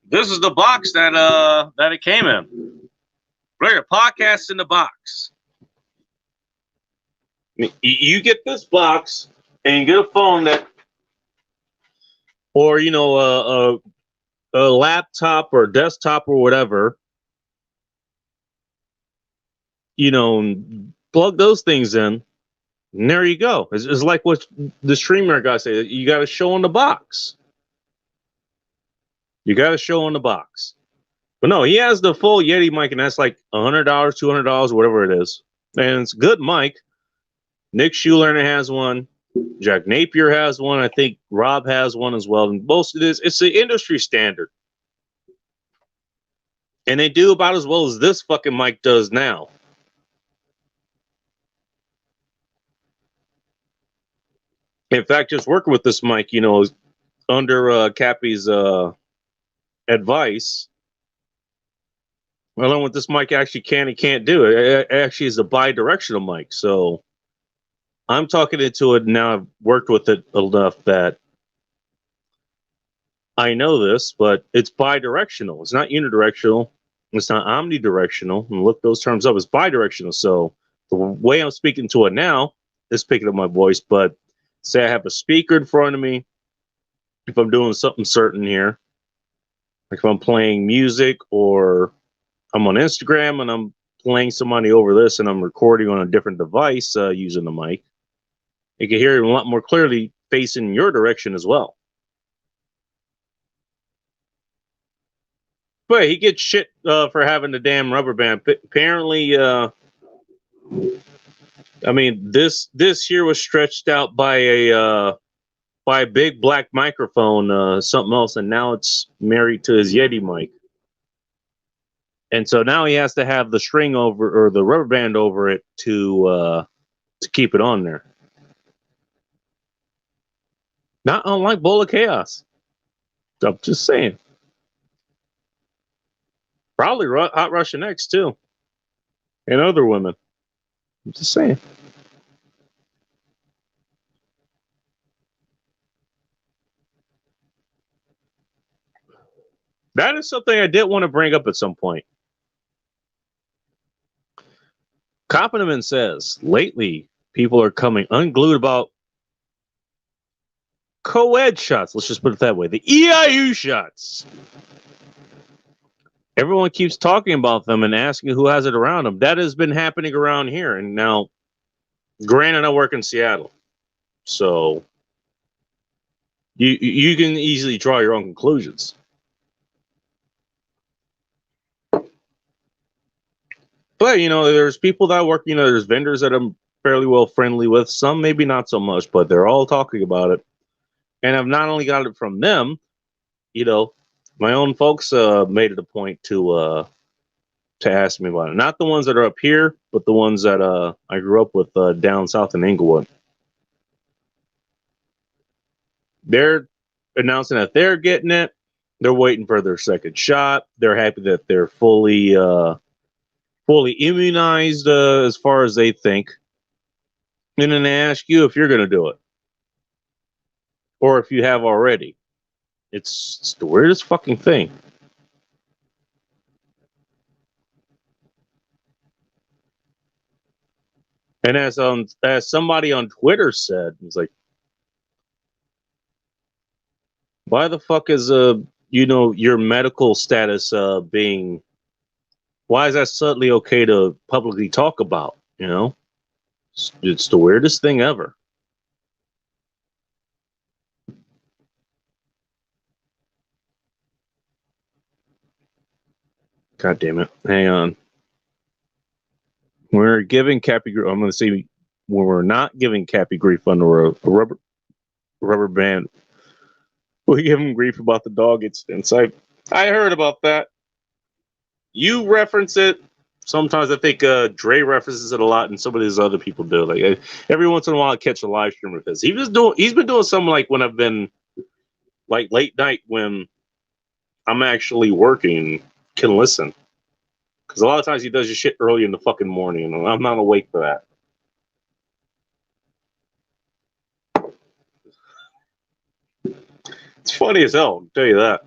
This is the box that it came in. Right, a podcast in the box. You get this box and you get a phone that, or you know, a laptop or a desktop or whatever. You know, plug those things in, and there you go. It's like what the streamer guy said. You got to show in the box. You got to show in the box. But no, he has the full Yeti mic, and that's like $100, $200, whatever it is. And it's a good mic. Nick Schulerner has one. Jack Napier has one. I think Rob has one as well. And most of this, it's the industry standard. And they do about as well as this fucking mic does now. In fact, just working with this mic, you know, under Cappy's advice, I learned what this mic actually can and can't do. It actually is a bi-directional mic. So I'm talking into it now. I've worked with it enough that I know this, but it's bi-directional. It's not unidirectional. It's not omnidirectional. And look those terms up. It's bi-directional. So the way I'm speaking to it now is picking up my voice. But say I have a speaker in front of me, if I'm doing something certain here, like if I'm playing music or I'm on Instagram and I'm playing somebody over this and I'm recording on a different device using the mic, you can hear it a lot more clearly facing your direction as well. But he gets shit for having the damn rubber band. Apparently, I mean, this here was stretched out by a big black microphone, something else, and now it's married to his Yeti mic. And so now he has to have the string over or the rubber band over it to keep it on there. Not unlike Bowl of Chaos. I'm just saying. Probably Hot Russian X too, and other women. I'm just saying. That is something I did want to bring up at some point. Koppenman says lately people are coming unglued about co-ed shots. Let's just put it that way. The EIU shots. Everyone keeps talking about them and asking who has it around them. That has been happening around here. And now, granted, I work in Seattle. So you can easily draw your own conclusions. But, you know, there's people that work, you know, there's vendors that I'm fairly well friendly with. Some maybe not so much, but they're all talking about it. And I've not only got it from them, you know, my own folks made it a point to ask me about it. Not the ones that are up here, but the ones that I grew up with down south in Inglewood. They're announcing that they're getting it. They're waiting for their second shot. They're happy that they're fully immunized as far as they think. And then they ask you if you're going to do it. Or if you have already. It's the weirdest fucking thing. And as somebody on Twitter said, it's like, why the fuck is you know, your medical status being, why is that suddenly okay to publicly talk about? You know, it's the weirdest thing ever. God damn it! Hang on. We're giving Cappy grief. I'm going to say when we're not giving Cappy grief under a rubber band, we give him grief about the dog incidents. I heard about that. You reference it. Sometimes I think Dre references it a lot, and some of these other people do. Like every once in a while, I catch a live stream of his. He's been doing something like when I've been like late night when I'm actually working, can listen. Because a lot of times he does your shit early in the fucking morning, and I'm not awake for that. It's funny as hell, I'll tell you that.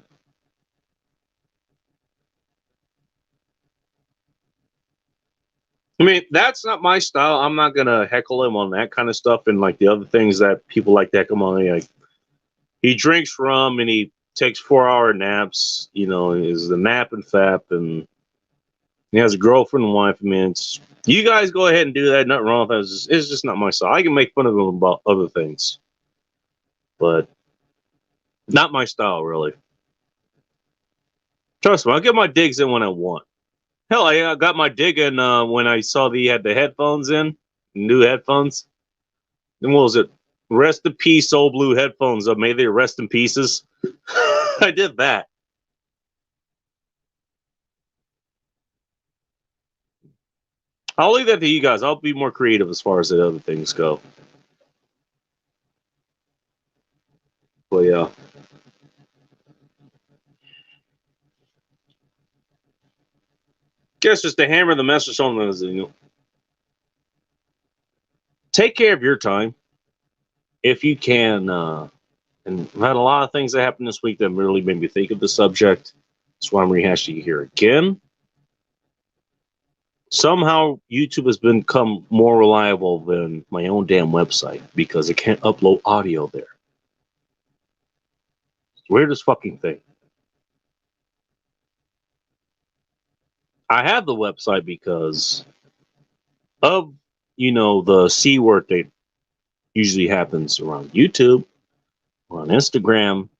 I mean, that's not my style. I'm not gonna heckle him on that kind of stuff and like the other things that people like that come on. Like he drinks rum and he takes 4-hour naps. You know, is the nap and fap, and he has a girlfriend and wife. I mean, you guys go ahead and do that. Nothing wrong with that. It's just not my style. I can make fun of him about other things, but not my style, really. Trust me, I'll get my digs in when I want. Hell, I got my dig in when I saw that he had the headphones in, new headphones. And what was it? Rest in peace, old blue headphones. May they rest in pieces. I did that. I'll leave that to you guys. I'll be more creative as far as the other things go. But yeah. Guess just to hammer the message on those, you know, take care of your time if you can. And I've had a lot of things that happened this week that really made me think of the subject. That's why I'm rehashing it here again. Somehow YouTube has become more reliable than my own damn website because it can't upload audio there. It's the weirdest fucking thing. I have the website because of, you know, the C word that usually happens around YouTube, or on Instagram,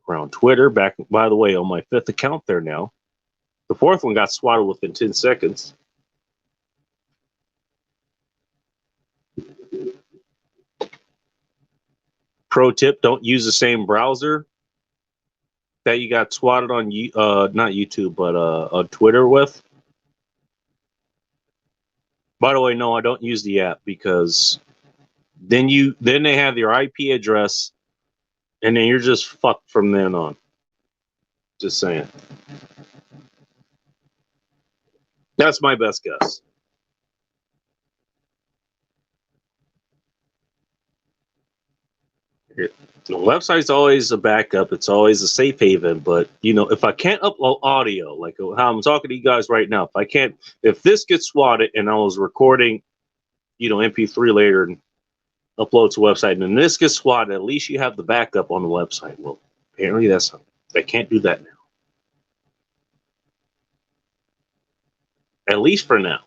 around Twitter. Back, by the way, on my 5th account there now. The fourth one got swatted within 10 seconds. Pro tip, don't use the same browser that you got swatted on, not YouTube, but on Twitter with. By the way, no, I don't use the app because then they have your IP address, and then you're just fucked from then on. Just saying. That's my best guess. The website's always a backup. It's always a safe haven. But, if I can't upload audio, like how I'm talking to you guys right now, if this gets swatted and I was recording, MP3 later and upload to a website, and then this gets swatted, at least you have the backup on the website. Well, apparently they can't do that now. At least for now.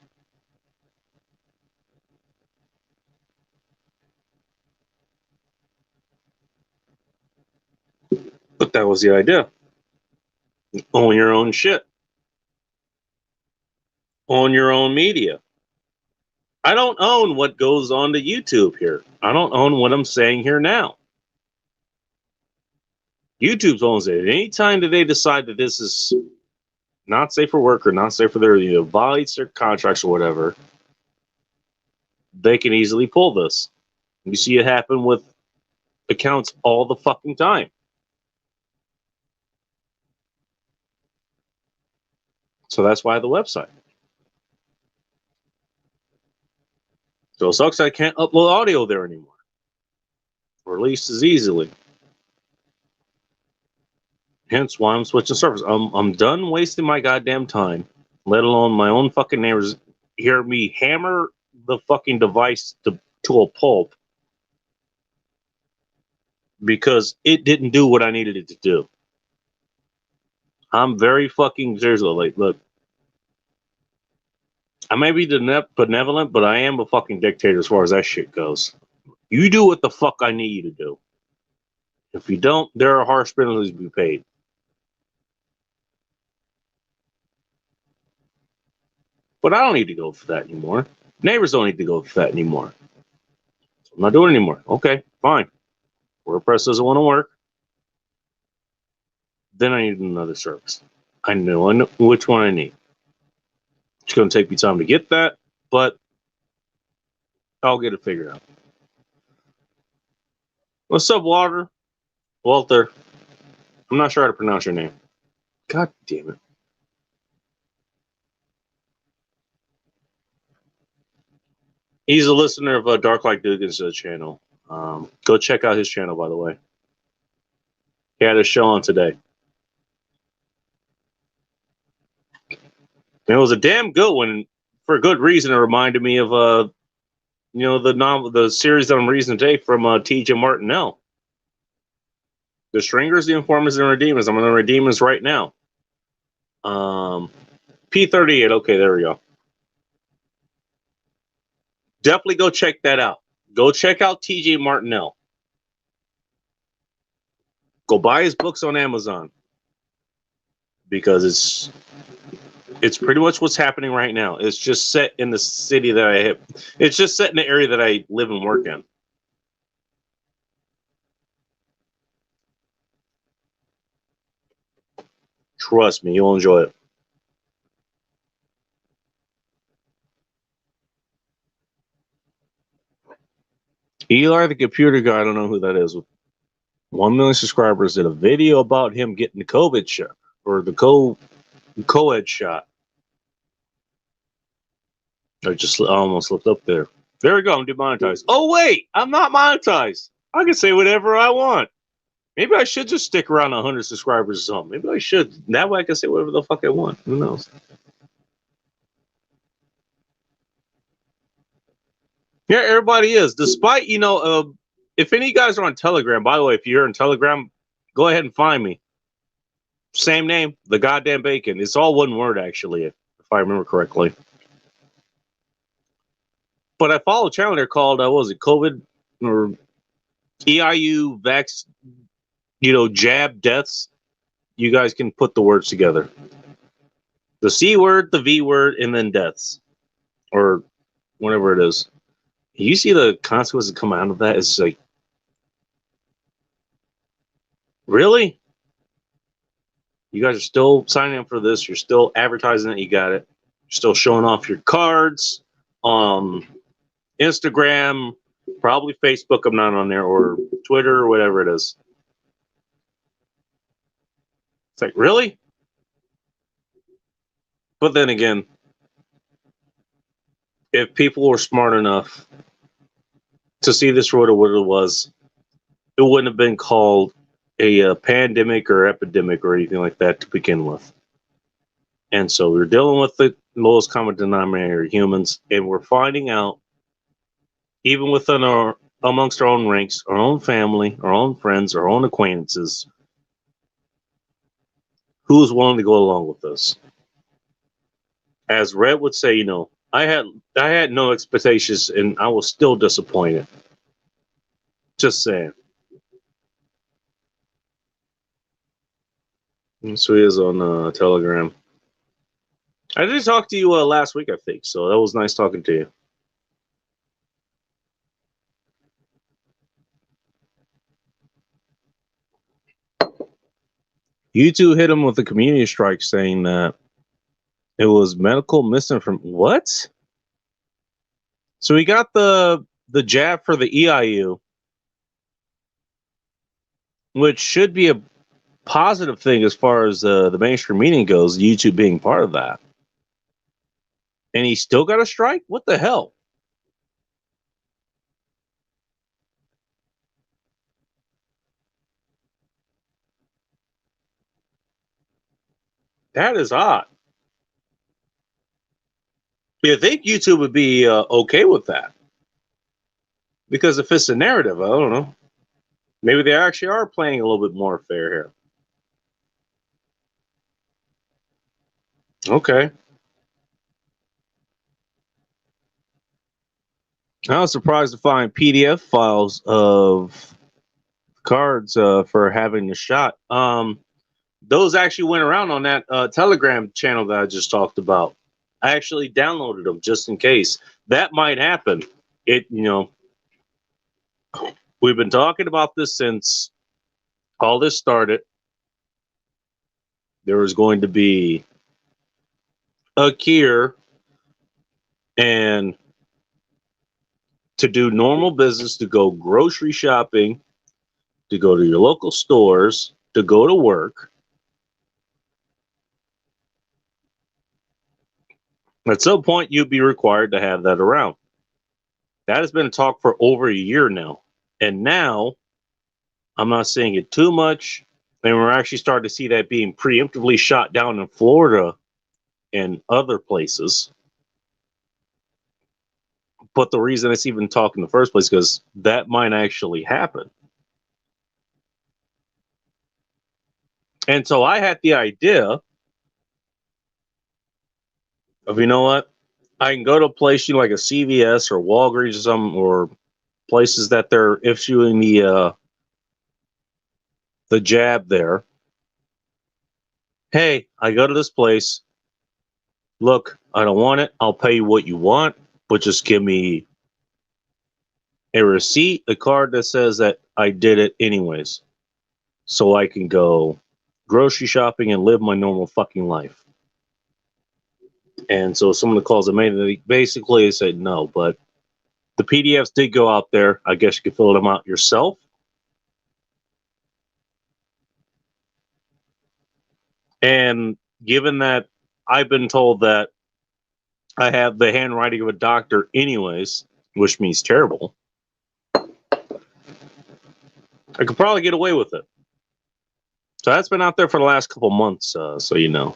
But that was the idea. Own your own shit. Own your own media. I don't own what goes on to YouTube here. I don't own what I'm saying here now. YouTube owns it. Anytime that they decide that this is not safe for work or not safe for their, violates their contracts or whatever, they can easily pull this. You see it happen with accounts all the fucking time. So that's why the website. So it sucks I can't upload audio there anymore. Or at least as easily. Hence why I'm switching servers. I'm done wasting my goddamn time, let alone my own fucking neighbors hear me hammer the fucking device to a pulp because it didn't do what I needed it to do. I'm very fucking seriously like, look, I may be benevolent, but I am a fucking dictator as far as that shit goes. You do what the fuck I need you to do. If you don't, there are harsh penalties to be paid. But I don't need to go for that anymore. Neighbors don't need to go for that anymore. So I'm not doing it anymore. Okay, fine. WordPress doesn't want to work. Then I need another service. I know which one I need. It's going to take me time to get that, but I'll get it figured out. What's up, Walter? I'm not sure how to pronounce your name. God damn it. He's a listener of Dark Like Dugan's channel. Go check out his channel, by the way. He had a show on today. And it was a damn good one for a good reason. It reminded me of the series that I'm reading today from T.J. Martinell. The Stringers, the Informers, and Redeemers. I'm on the Redeemers right now. P38. Okay, there we go. Definitely go check that out. Go check out T.J. Martinell. Go buy his books on Amazon because it's pretty much what's happening right now. It's just set in the city that I hit. It's just set in the area that I live and work in. Trust me, you'll enjoy it. Eli, the computer guy, I don't know who that is. With 1 million subscribers, did a video about him getting the COVID shot or the co-ed shot. I almost looked up there. There we go. I'm demonetized. Oh wait, I'm not monetized. I can say whatever I want. Maybe I should just stick around 100 subscribers or something. Maybe I should. That way I can say whatever the fuck I want. Who knows? Yeah, everybody is. Despite, if any of you guys are on Telegram, by the way, if you're on Telegram, go ahead and find me. Same name, The Goddamn Bacon. It's all one word, actually, if I remember correctly. But I follow a channel there called, what was it, COVID or EIU Vax, jab deaths. You guys can put the words together. The C word, the V word, and then deaths. Or whatever it is. You see the consequences that come out of that? It's like, really? You guys are still signing up for this. You're still advertising that you got it. You're still showing off your cards on Instagram, probably Facebook. I'm not on there, or Twitter, or whatever it is. It's like, really? But then again, if people were smart enough to see this for what it was, it wouldn't have been called a pandemic or epidemic or anything like that to begin with. And so we're dealing with the lowest common denominator, humans, and we're finding out, even within amongst our own ranks, our own family, our own friends, our own acquaintances, who's willing to go along with this. As Red would say, I had no expectations, and I was still disappointed. Just saying. So he is on Telegram. I did talk to you last week, I think, so that was nice talking to you. YouTube hit him with a community strike saying that it was medical misinformation. What? So he got the jab for the EIU, which should be a positive thing as far as the mainstream media goes, YouTube being part of that. And he still got a strike? What the hell? That is odd. You think YouTube would be okay with that? Because if it's a narrative, I don't know. Maybe they actually are playing a little bit more fair here. Okay. I was surprised to find PDF files of cards for having the shot. Those actually went around on that Telegram channel that I just talked about. I actually downloaded them just in case. That might happen. We've been talking about this since all this started. There was going to be a cure and to do normal business, to go grocery shopping, to go to your local stores, to go to work. At some point, you'd be required to have that around. That has been talked for over a year now. And now, I'm not seeing it too much. And we're actually starting to see that being preemptively shot down in Florida and other places. But the reason it's even talked in the first place, because that might actually happen. And so I had the idea of, you know what? I can go to a place, like a CVS or Walgreens or something, or places that they're issuing the jab there. Hey, I go to this place. Look, I don't want it. I'll pay you what you want, but just give me a receipt, a card that says that I did it anyways, so I can go grocery shopping and live my normal fucking life. And so some of the calls I made, basically they said no, but the PDFs did go out there. I guess you could fill them out yourself. And given that I've been told that I have the handwriting of a doctor anyways, which means terrible, I could probably get away with it. So that's been out there for the last couple months, so you know.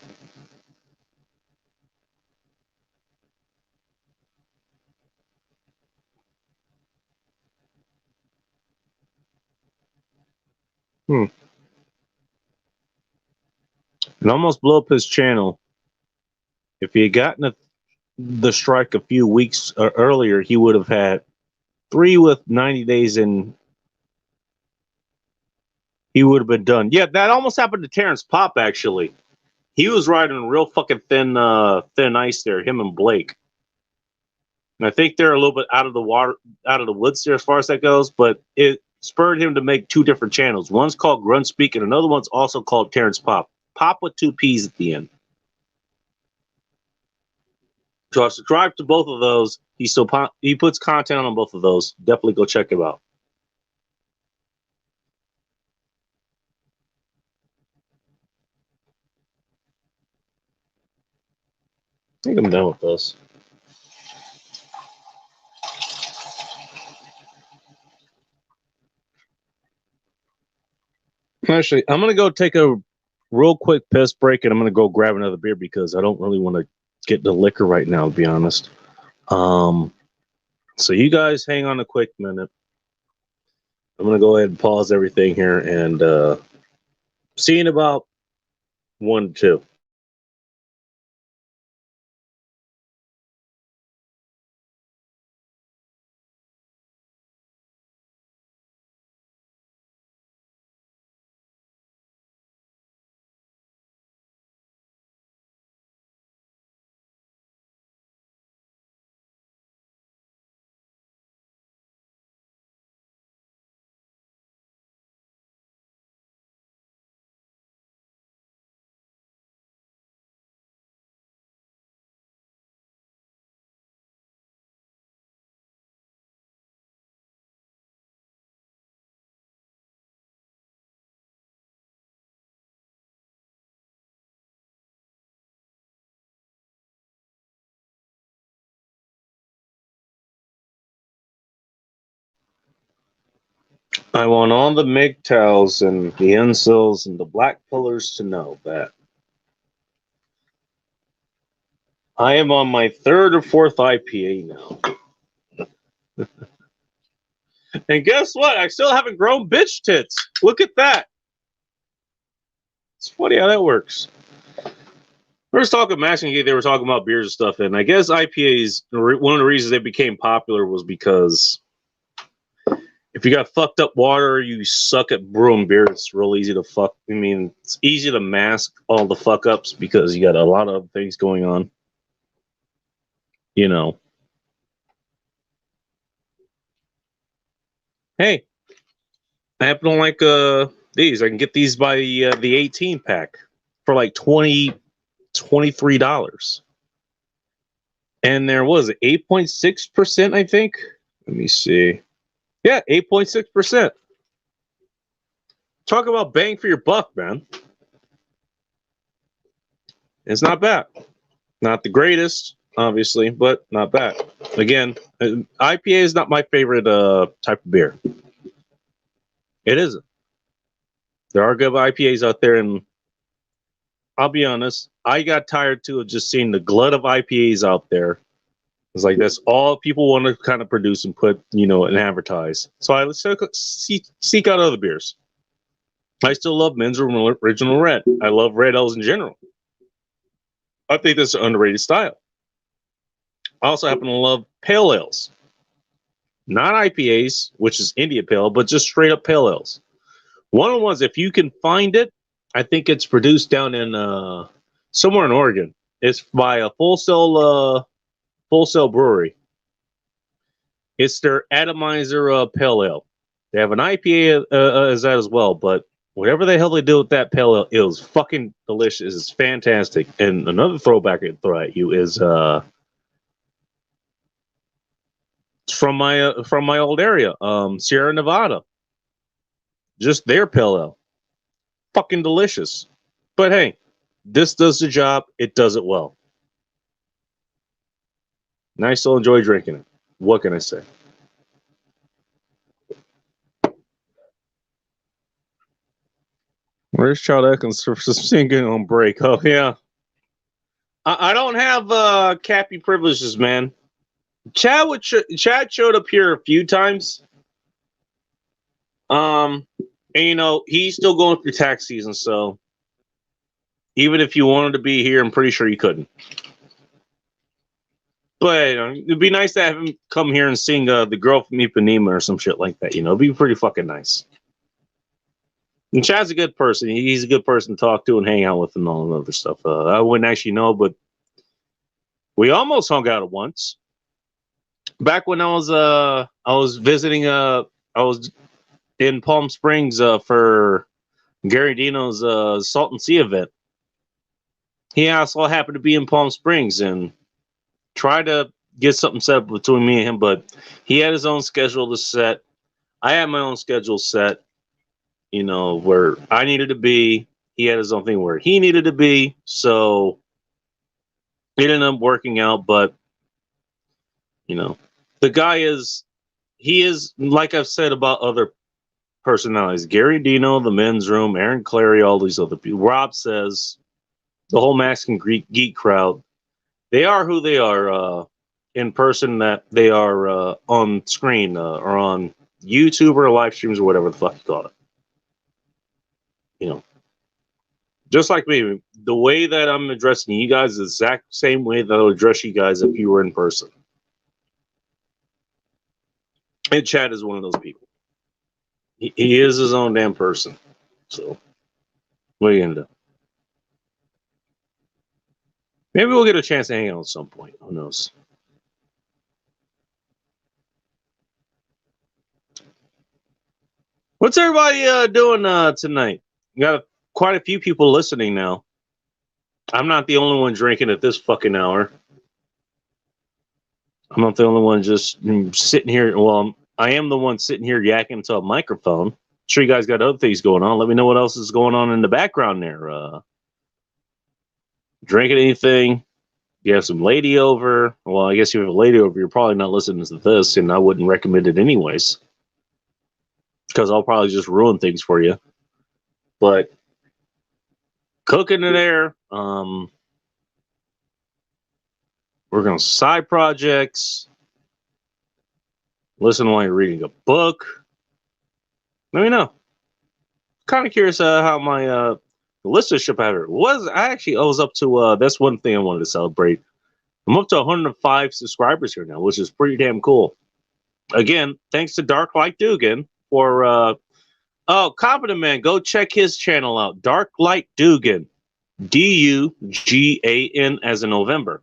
It almost blew up his channel. If he had gotten the strike a few weeks earlier, he would have had 3 with 90 days and he would have been done. Yeah, that almost happened to Terrence Pop, actually. He was riding real fucking thin ice there, him and Blake. And I think they're a little bit out of the water, out of the woods there as far as that goes, but it spurred him to make two different channels. One's called Grunt Speak, and another one's also called Terrence Pop. Pop with two P's at the end. So I subscribe to both of those. He puts content on both of those. Definitely go check him out. I think I'm done with this. Actually, I'm going to go take a real quick piss break, and I'm going to go grab another beer because I don't really want to get the liquor right now, to be honest. So you guys hang on a quick minute. I'm going to go ahead and pause everything here and see you in about 1 to 2. I want all the MGTOWs and the incels and the black pillars to know that I am on my 3rd or 4th IPA now. And guess what? I still haven't grown bitch tits. Look at that. It's funny how that works. We were talking Masking Gate, they were talking about beers and stuff, and I guess IPAs, one of the reasons they became popular was because if you got fucked up water, you suck at brewing beer, it's real easy to fuck. I mean, it's easy to mask all the fuck ups because you got a lot of things going on. You know. Hey, I happen to like these. I can get these by the 18 pack for like $23. And there was 8.6%, I think. Let me see. Yeah, 8.6%. Talk about bang for your buck, man. It's not bad. Not the greatest, obviously, but not bad. Again, IPA is not my favorite type of beer. It isn't. There are good IPAs out there, and I'll be honest, I got tired too of just seeing the glut of IPAs out there. It's like that's all people want to kind of produce and put, and advertise. So I seek out other beers. I still love Men's Original Red. I love red ales in general. I think that's an underrated style. I also happen to love pale ales. Not IPAs, which is India Pale, but just straight up pale ales. One of the ones, if you can find it, I think it's produced down in somewhere in Oregon. It's by a Full Sail brewery. It's their atomizer pale ale. They have an IPA as that as well, but whatever the hell they do with that pale ale, it was fucking delicious. It's fantastic. And another throwback I can throw at you is from my old area, Sierra Nevada. Just their pale ale, fucking delicious. But hey, this does the job. It does it well. And I still enjoy drinking it. What can I say? Where's Child Atkins for singing on break? Oh yeah, I don't have Cappy privileges, man. Chad showed up here a few times. And he's still going through tax season, so even if you wanted to be here, I'm pretty sure you couldn't. But it'd be nice to have him come here and sing "The Girl from Ipanema" or some shit like that. It'd be pretty fucking nice. And Chad's a good person. He's a good person to talk to and hang out with and all that other stuff. I wouldn't actually know, but we almost hung out at once. Back when I was visiting I was in Palm Springs for Gary Dino's Salton Sea event. He also happened to be in Palm Springs and tried to get something set up between me and him, but he had his own schedule to set. I had my own schedule set, you know, where I needed to be. He had his own thing where he needed to be. So it ended up working out, but you know, the guy is he is like I've said about other personalities. Gary Dino, the men's room, Aaron Clary, all these other people. Rob says the whole Mexican Greek geek crowd. They are who they are in person. That they are on screen or on YouTube or live streams or whatever the fuck you call it. You know, just like me, the way that I'm addressing you guys is the exact same way that I would address you guys if you were in person. And Chad is one of those people. He is his own damn person. So, what are you going to do? Maybe we'll get a chance to hang out at some point. Who knows? What's everybody doing tonight? You got quite a few people listening now. I'm not the only one drinking at this fucking hour. I'm not the only one just sitting here. Well, I am the one sitting here yakking to a microphone. I'm sure you guys got other things going on. Let me know what else is going on in the background there. Drinking anything? You have some lady over? Well, I guess you have a lady over. You're probably not listening to this, and I wouldn't recommend it anyways, because I'll probably just ruin things for you. But cooking in there. We're going to side projects. Listen while you're reading a book. Let me know. Kind of curious how my listenership ever was. I was up to that's one thing I wanted to celebrate. I'm up to 105 subscribers here now, which is pretty damn cool. Again, thanks to Dark Light Dugan for Competent Man. Go check his channel out. Dark Light Dugan. Dugan as in November.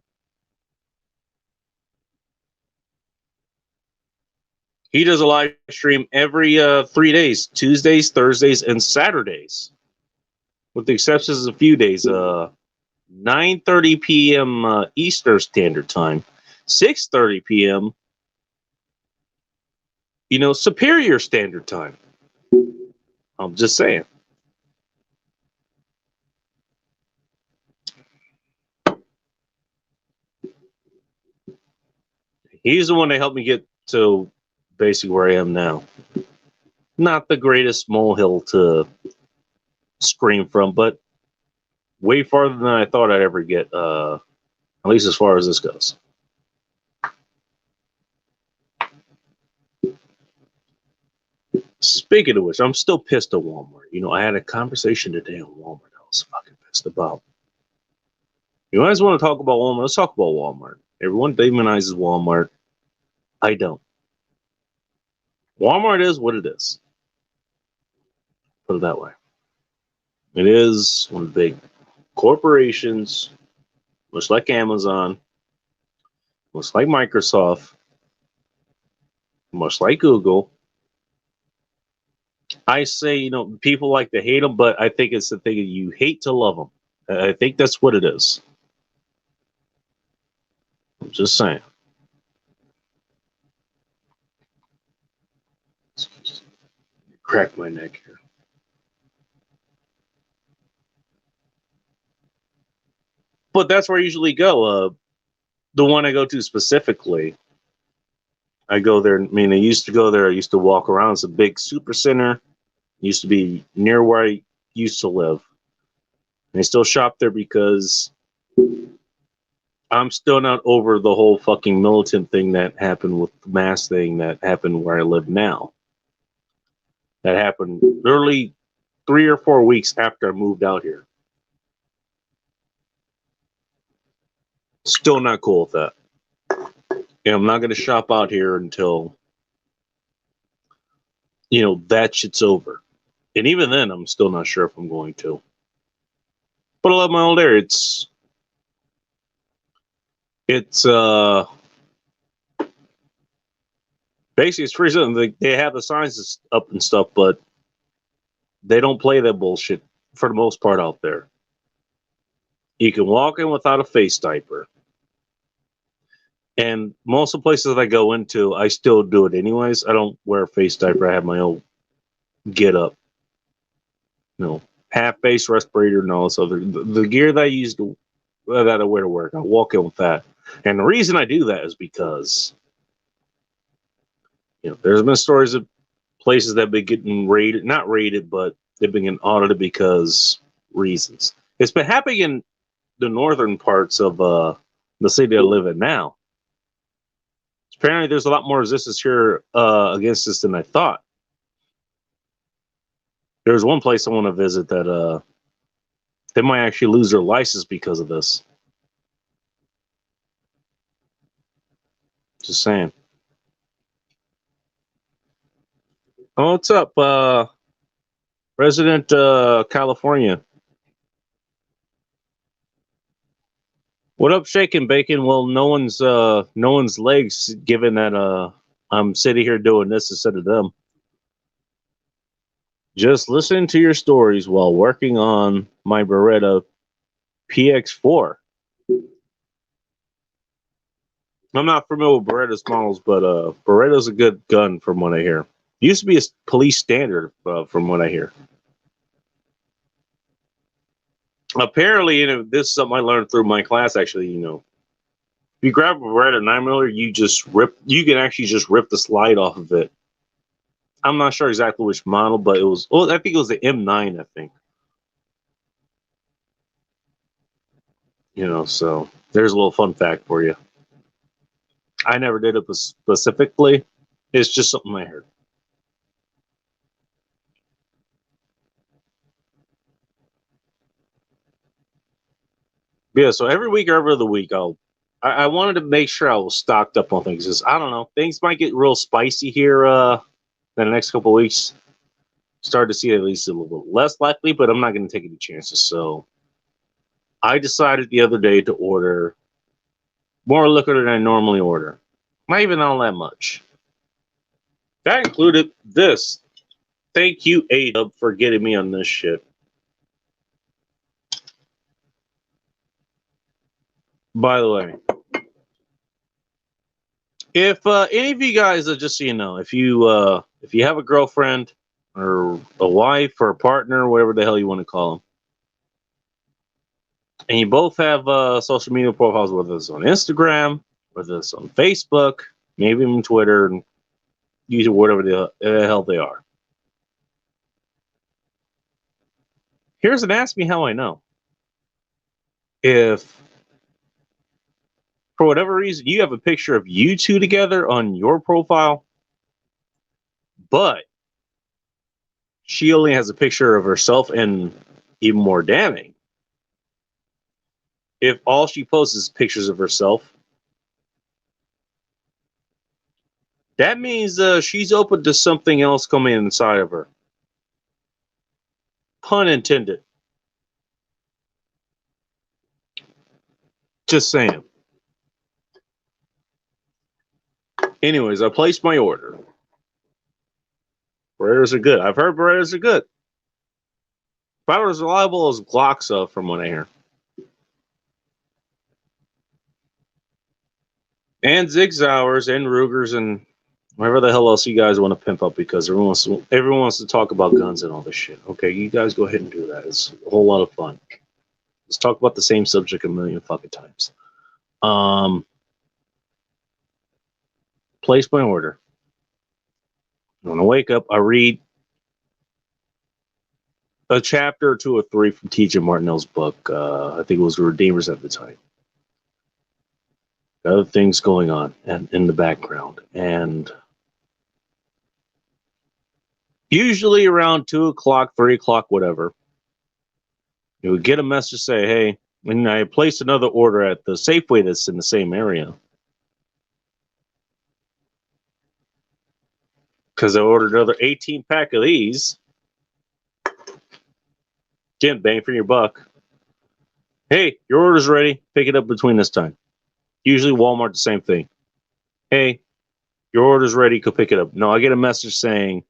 He does a live stream every 3 days, Tuesdays, Thursdays, and Saturdays, with the exceptions of a few days. 9:30 p.m. Eastern Standard Time, 6:30 p.m. Superior Standard Time. I'm just saying. He's the one that helped me get to basically where I am now. Not the greatest molehill to scream from, but way farther than I thought I'd ever get, at least as far as this goes. Speaking of which, I'm still pissed at Walmart. I had a conversation today on Walmart I was fucking pissed about. You guys want to talk about Walmart? Let's talk about Walmart. Everyone demonizes Walmart. I don't. Walmart is what it is. Put it that way. It is one of the big corporations, much like Amazon, much like Microsoft, much like Google. I say, people like to hate them, but I think it's the thing you hate to love them. I think that's what it is. I'm just saying. Crack my neck here. But that's where I usually go. The one I go to specifically, I go there. I mean, I used to go there. I used to walk around. It's a big super center. It used to be near where I used to live. And I still shop there because I'm still not over the whole fucking militant thing that happened with the mass thing that happened where I live now. That happened literally 3 or 4 weeks after I moved out here. Still not cool with that. And I'm not going to shop out here until, that shit's over. And even then, I'm still not sure if I'm going to. But I love my old area. It's basically it's free zone. They have the signs up and stuff, but they don't play that bullshit for the most part out there. You can walk in without a face diaper. And most of the places that I go into, I still do it anyways. I don't wear a face diaper. I have my own get up, half face respirator and all this other the gear that I use that I wear to work. I walk in with that. And the reason I do that is because there's been stories of places that have been getting raided, not raided, but they've been getting audited because reasons. It's been happening in the northern parts of the city I live in now. Apparently, there's a lot more resistance here against this than I thought. There's one place I want to visit that they might actually lose their license because of this. Just saying. Oh, what's up, Resident California? What up, shaking bacon? Well, no one's legs, given that I'm sitting here doing this instead of them. Just listening to your stories while working on my Beretta PX4. I'm not familiar with Beretta's models, but Beretta's a good gun from what I hear. Used to be a police standard from what I hear. Apparently, this is something I learned through my class. Actually, if you grab a Beretta 9mm, you can actually just rip the slide off of it. I'm not sure exactly which model, but I think it was the M9, I think. So there's a little fun fact for you. I never did it specifically. It's just something I heard. Yeah, so every week or every other week, I wanted to make sure I was stocked up on things. Because I don't know, things might get real spicy here in the next couple of weeks. Start to see at least a little bit less likely, but I'm not going to take any chances. So I decided the other day to order more liquor than I normally order. Not even all that much. That included this. Thank you, A-Dub, for getting me on this shit. By the way, if any of you guys, just so you know, if you have a girlfriend or a wife or a partner, whatever the hell you want to call them, and you both have social media profiles, whether it's on Instagram, whether it's on Facebook, maybe even Twitter, and YouTube, whatever the hell they are. Here's an ask me how I know. If for whatever reason you have a picture of you two together on your profile, but she only has a picture of herself, and even more damning, if all she posts is pictures of herself, that means she's open to something else coming inside of her. Pun intended. Just saying. Anyways, I placed my order. Berettas are good. I've heard Berettas are good. About as reliable as Glocks are, from what I hear. And Zig Zauers and Rugers and whatever the hell else you guys want to pimp up, because everyone wants to talk about guns and all this shit. Okay, you guys go ahead and do that. It's a whole lot of fun. Let's talk about the same subject a million fucking times. Place my order. When I wake up, I read a chapter or 2 or 3 from T.J. Martinell's book. I think it was Redeemers at the time. Other things going on in the background. And usually around 2 o'clock, 3 o'clock, whatever, you would get a message say, hey, and I placed another order at the Safeway that's in the same area. Because I ordered another 18-pack of these. Get bang for your buck. Hey, your order's ready. Pick it up between this time. Usually Walmart, the same thing. Hey, your order's ready. Go pick it up. No, I get a message saying,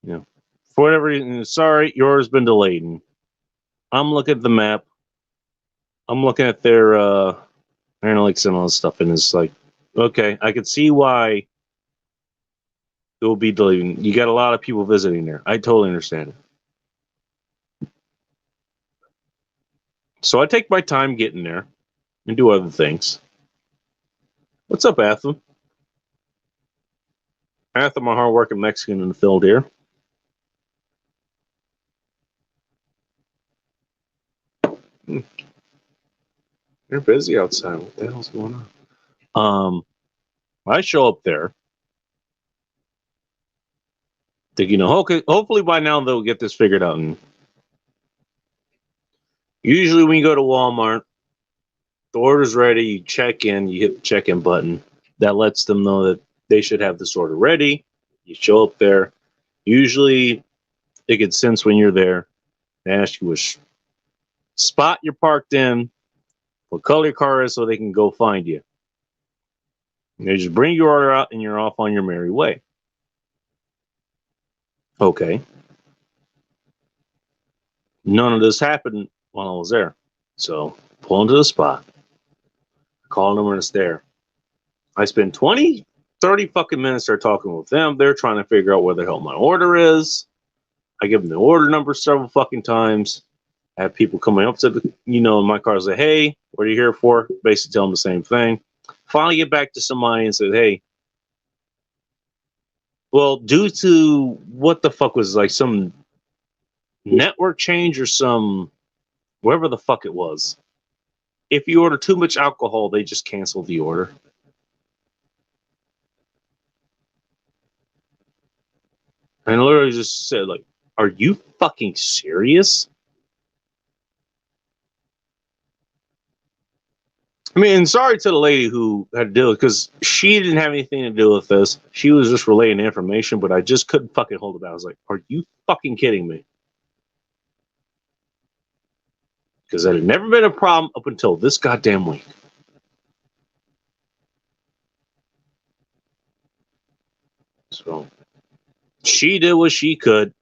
for whatever reason, sorry, your order's been delayed. And I'm looking at the map. I'm looking at their analytics and all this stuff, and it's like, okay, I can see why it will be delayed. You got a lot of people visiting there. I totally understand it. So I take my time getting there and do other things. What's up, Atham? Atham, a hardworking Mexican in the field here. You're busy outside. What the hell's going on? I show up there. Think, okay, hopefully by now they'll get this figured out. And usually when you go to Walmart, the order's ready, you check in, you hit the check-in button. That lets them know that they should have this order ready. You show up there. Usually they can sense when you're there. They ask you which spot you're parked in, what color your car is, so they can go find you. And they just bring your order out and you're off on your merry way. Okay. None of this happened while I was there. So pull into the spot. Call them when it's there. I spend 20, 30 fucking minutes there talking with them. They're trying to figure out where the hell my order is. I give them the order number several fucking times. I have people coming up to the, in my car and say, hey, what are you here for? Basically tell them the same thing. Finally get back to somebody and say, hey, well, due to what the fuck was like some network change or some whatever the fuck it was. If you order too much alcohol, they just cancel the order. And I literally just said, like, are you fucking serious? I mean, sorry to the lady who had to deal with it, because she didn't have anything to do with this. She was just relaying information, but I just couldn't fucking hold it back. I was like, are you fucking kidding me? Because that had never been a problem up until this goddamn week. So she did what she could.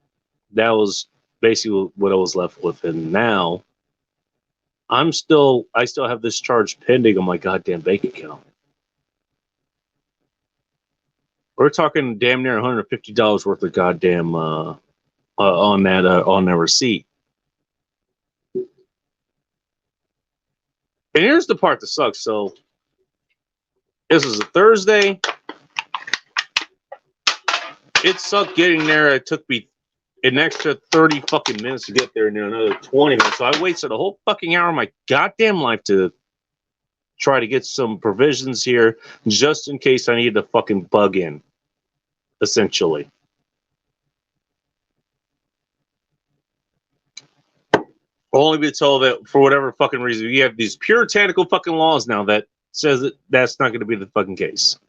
That was basically what I was left with. And now I still have this charge pending on my goddamn bank account. We're talking damn near $150 worth of goddamn on that receipt. And here's the part that sucks. So this is a Thursday. It sucked getting there. It took me an extra 30 fucking minutes to get there and then another 20 minutes. So I wasted a whole fucking hour of my goddamn life to try to get some provisions here just in case I needed to fucking bug in, essentially. Only be told that for whatever fucking reason, you have these puritanical fucking laws now that says that that's not going to be the fucking case.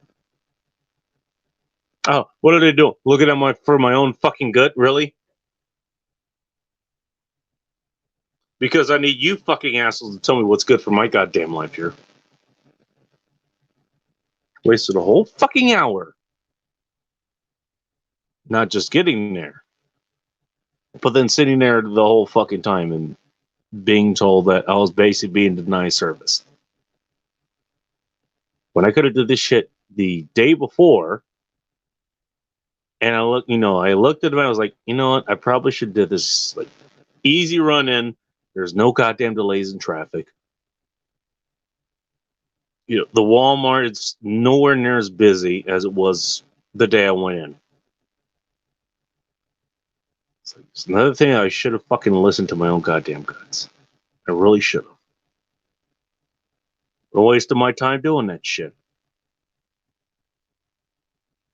Oh, what are they doing? Looking at for my own fucking gut, really? Because I need you fucking assholes to tell me what's good for my goddamn life here. Wasted a whole fucking hour. Not just getting there, but then sitting there the whole fucking time and being told that I was basically being denied service. When I could have did this shit the day before, and I looked at them and I was like, you know what? I probably should do this like easy run in. There's no goddamn delays in traffic. The Walmart is nowhere near as busy as it was the day I went in. It's another thing I should have fucking listened to my own goddamn guts. I really should have. I wasted my time doing that shit.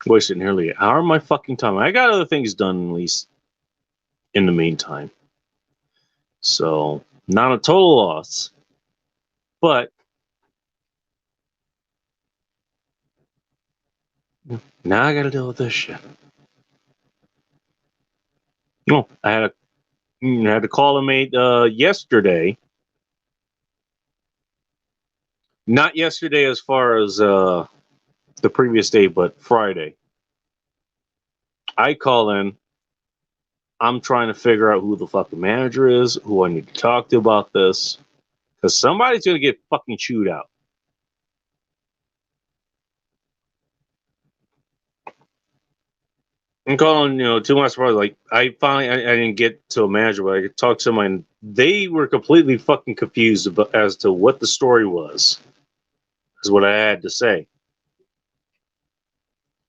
Wasted nearly an hour of my fucking time. I got other things done at least in the meantime. So, not a total loss. But now I gotta deal with this shit. I had I had to call a mate yesterday. Not yesterday as far as the previous day, but Friday. I call in. I'm trying to figure out who the fucking manager is, who I need to talk to about this, because somebody's gonna get fucking chewed out. I'm calling, to my surprise, like I finally I didn't get to a manager, but I could talk to someone. And they were completely fucking confused about, as to what the story was. Is what I had to say.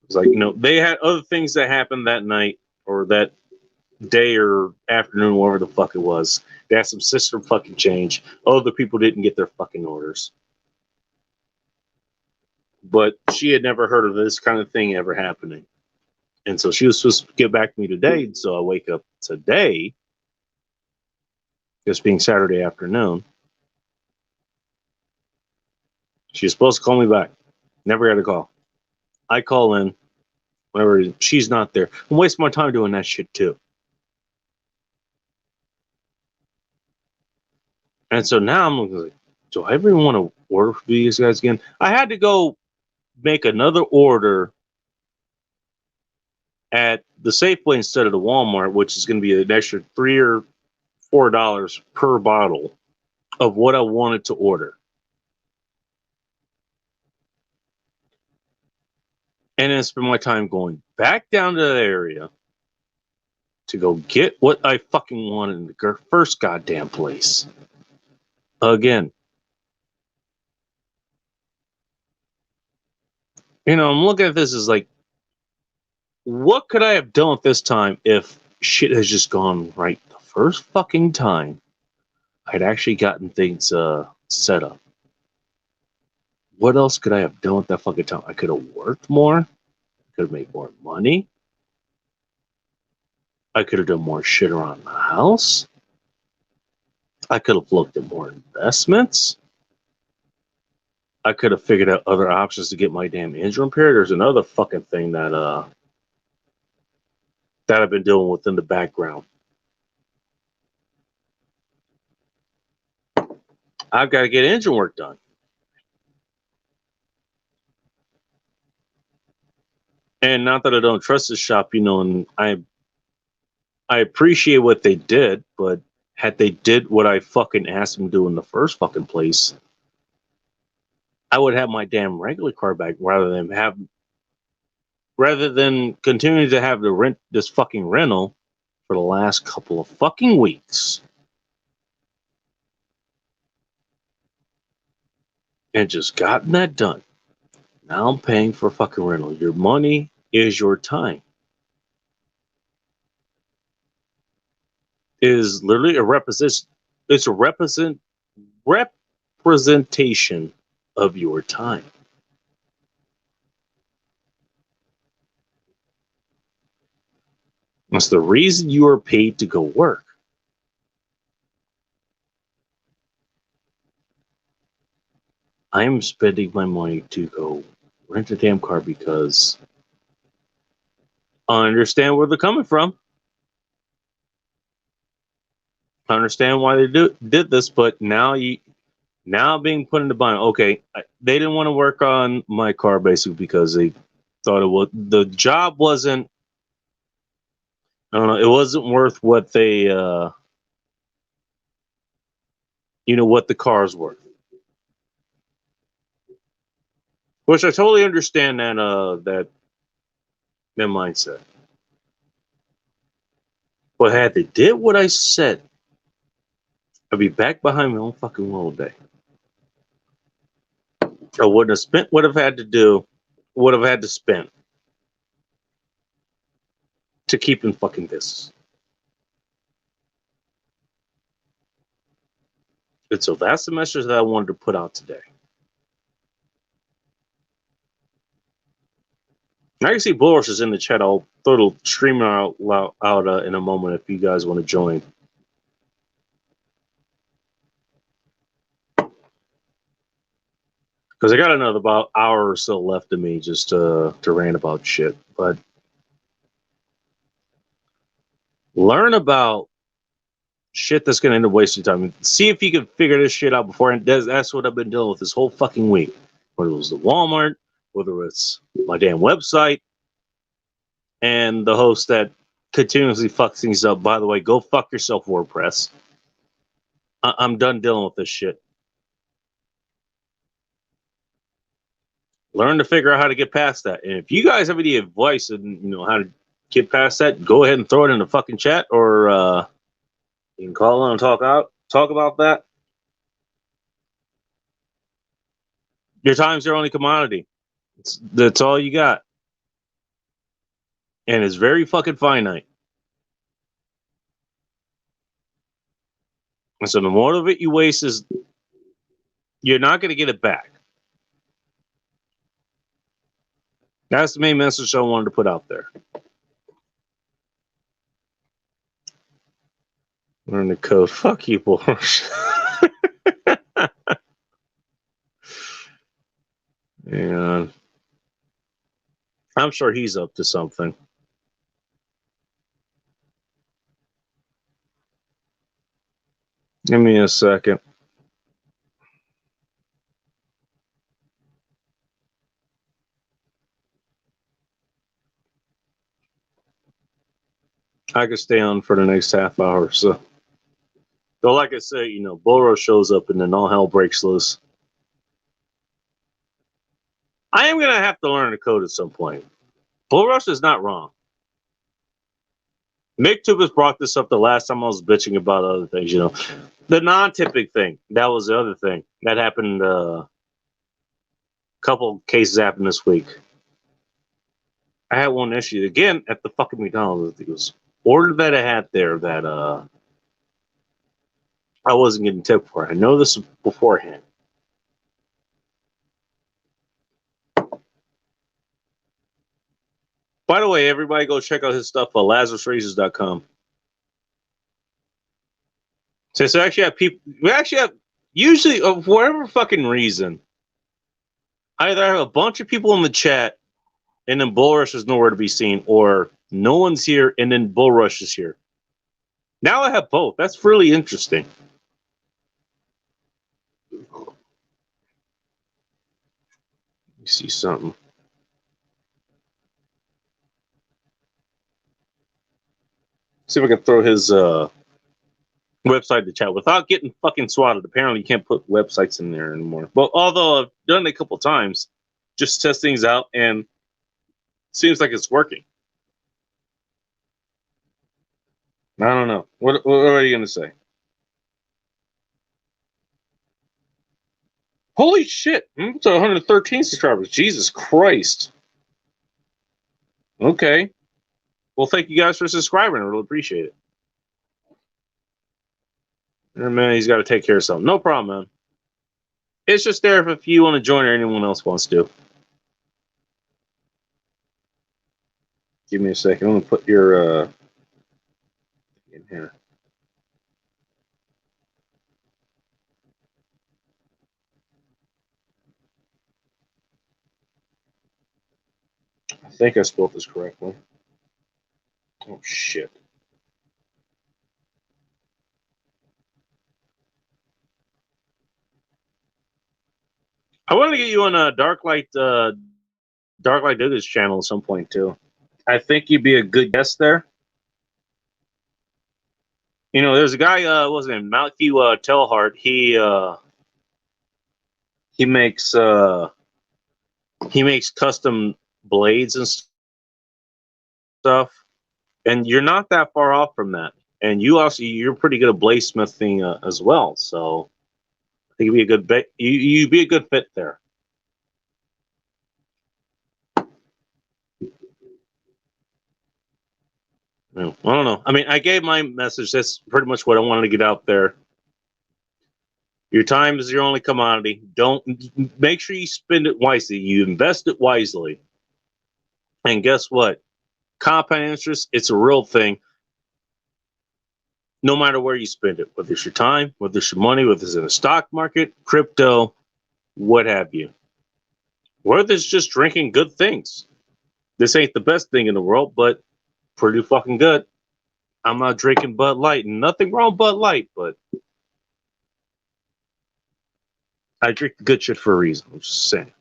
It's like, they had other things that happened that night or that day or afternoon, whatever the fuck it was. They had some system fucking change. Other people didn't get their fucking orders. But she had never heard of this kind of thing ever happening. And so she was supposed to get back to me today. So I wake up today, this being Saturday afternoon. She's supposed to call me back. Never got a call. I call in. Whenever she's not there. I'm wasting my time doing that shit too. And so now I'm like, do I ever want to order for these guys again? I had to go make another order at the Safeway instead of the Walmart, which is going to be an extra $3 or $4 per bottle of what I wanted to order. And then spend my time going back down to that area to go get what I fucking wanted in the first goddamn place. Again. I'm looking at this as like, what could I have done with this time if shit has just gone right the first fucking time I'd actually gotten things set up? What else could I have done with that fucking time? I could have worked more. Could have made more money. I could have done more shit around the house. I could have looked at more investments. I could have figured out other options to get my damn engine repaired. There's another fucking thing that I've been doing within the background. I've got to get engine work done. And not that I don't trust the shop, and I appreciate what they did, but had they did what I fucking asked them to do in the first fucking place, I would have my damn regular car back rather than continuing to have to rent this fucking rental for the last couple of fucking weeks. And just gotten that done. Now I'm paying for a fucking rental. Your money is your time. It is literally it's a representation of your time. That's the reason you are paid to go work. I'm spending my money to go rent a damn car because I understand where they're coming from. I understand why they did this, but now being put in the bind. Okay, they didn't want to work on my car basically because they thought the job wasn't. I don't know. It wasn't worth what they, what the car's worth. Which I totally understand that mindset. But had they did what I said, I'd be back behind my own fucking wall today. I wouldn't have spent what I've had to do, what I've had to spend to keep in fucking business. And so that's the message that I wanted to put out today. I can see Bulrush is in the chat. I'll throw the stream out in a moment if you guys want to join. Because I got another about hour or so left of me just to rant about shit. But learn about shit that's gonna end up wasting time. See if you can figure this shit out beforehand. That's what I've been dealing with this whole fucking week. Whether it was the Walmart, whether it's my damn website, and the host that continuously fucks things up. By the way, go fuck yourself, WordPress. I'm done dealing with this shit. Learn to figure out how to get past that. And if you guys have any advice on how to get past that, go ahead and throw it in the fucking chat, or you can call on and talk about that. Your time's your only commodity. That's all you got. And it's very fucking finite. And so the more of it you waste is you're not going to get it back. That's the main message I wanted to put out there. Learn the code. Fuck you, Boris. And I'm sure he's up to something. Give me a second. I could stay on for the next half hour. So, like I said, Boros shows up and then all hell breaks loose. I am going to have to learn the code at some point. Boros is not wrong. MakeTube has brought this up the last time I was bitching about other things, The non-tipping thing, that was the other thing. That happened, a couple cases happened this week. I had one issue, again, at the fucking McDonald's. It was order that I had there that I wasn't getting tipped for. I know this beforehand. By the way, everybody go check out his stuff at LazarusRazors.com. So actually have people, we actually have, usually, for whatever fucking reason, either I have a bunch of people in the chat and then Bull Rush is nowhere to be seen, or no one's here and then Bull Rush is here. Now I have both. That's really interesting. Let me see something. See if I can throw his website in the chat without getting fucking swatted. Apparently you can't put websites in there anymore. But although I've done it a couple times, just to test things out, and it seems like it's working. I don't know. What are you going to say? Holy shit. It's 113 subscribers. Jesus Christ. Okay. Well, thank you guys for subscribing. I really appreciate it. And man, he's got to take care of something. No problem, man. It's just there if you want to join or anyone else wants to. Give me a second. I'm going to put your in here. I think I spelled this correctly. Oh, shit. I want to get you on a Darklight Dugas channel at some point, too. I think you'd be a good guest there. There's a guy, what's his name? Matthew Telhart. He makes custom blades and stuff, and you're not that far off from that. And you're pretty good at bladesmithing as well. So I think you'd be a good bet. You'd be a good fit there. I don't know. I mean, I gave my message. That's pretty much what I wanted to get out there. Your time is your only commodity. Make sure you spend it wisely. You invest it wisely. And guess what? Compound interest, it's a real thing. No matter where you spend it, whether it's your time, whether it's your money, whether it's in the stock market, crypto, what have you. Whether it's just drinking good things. This ain't the best thing in the world, but pretty fucking good. I'm not drinking Bud Light. Nothing wrong with Bud Light, but I drink the good shit for a reason. I'm just saying.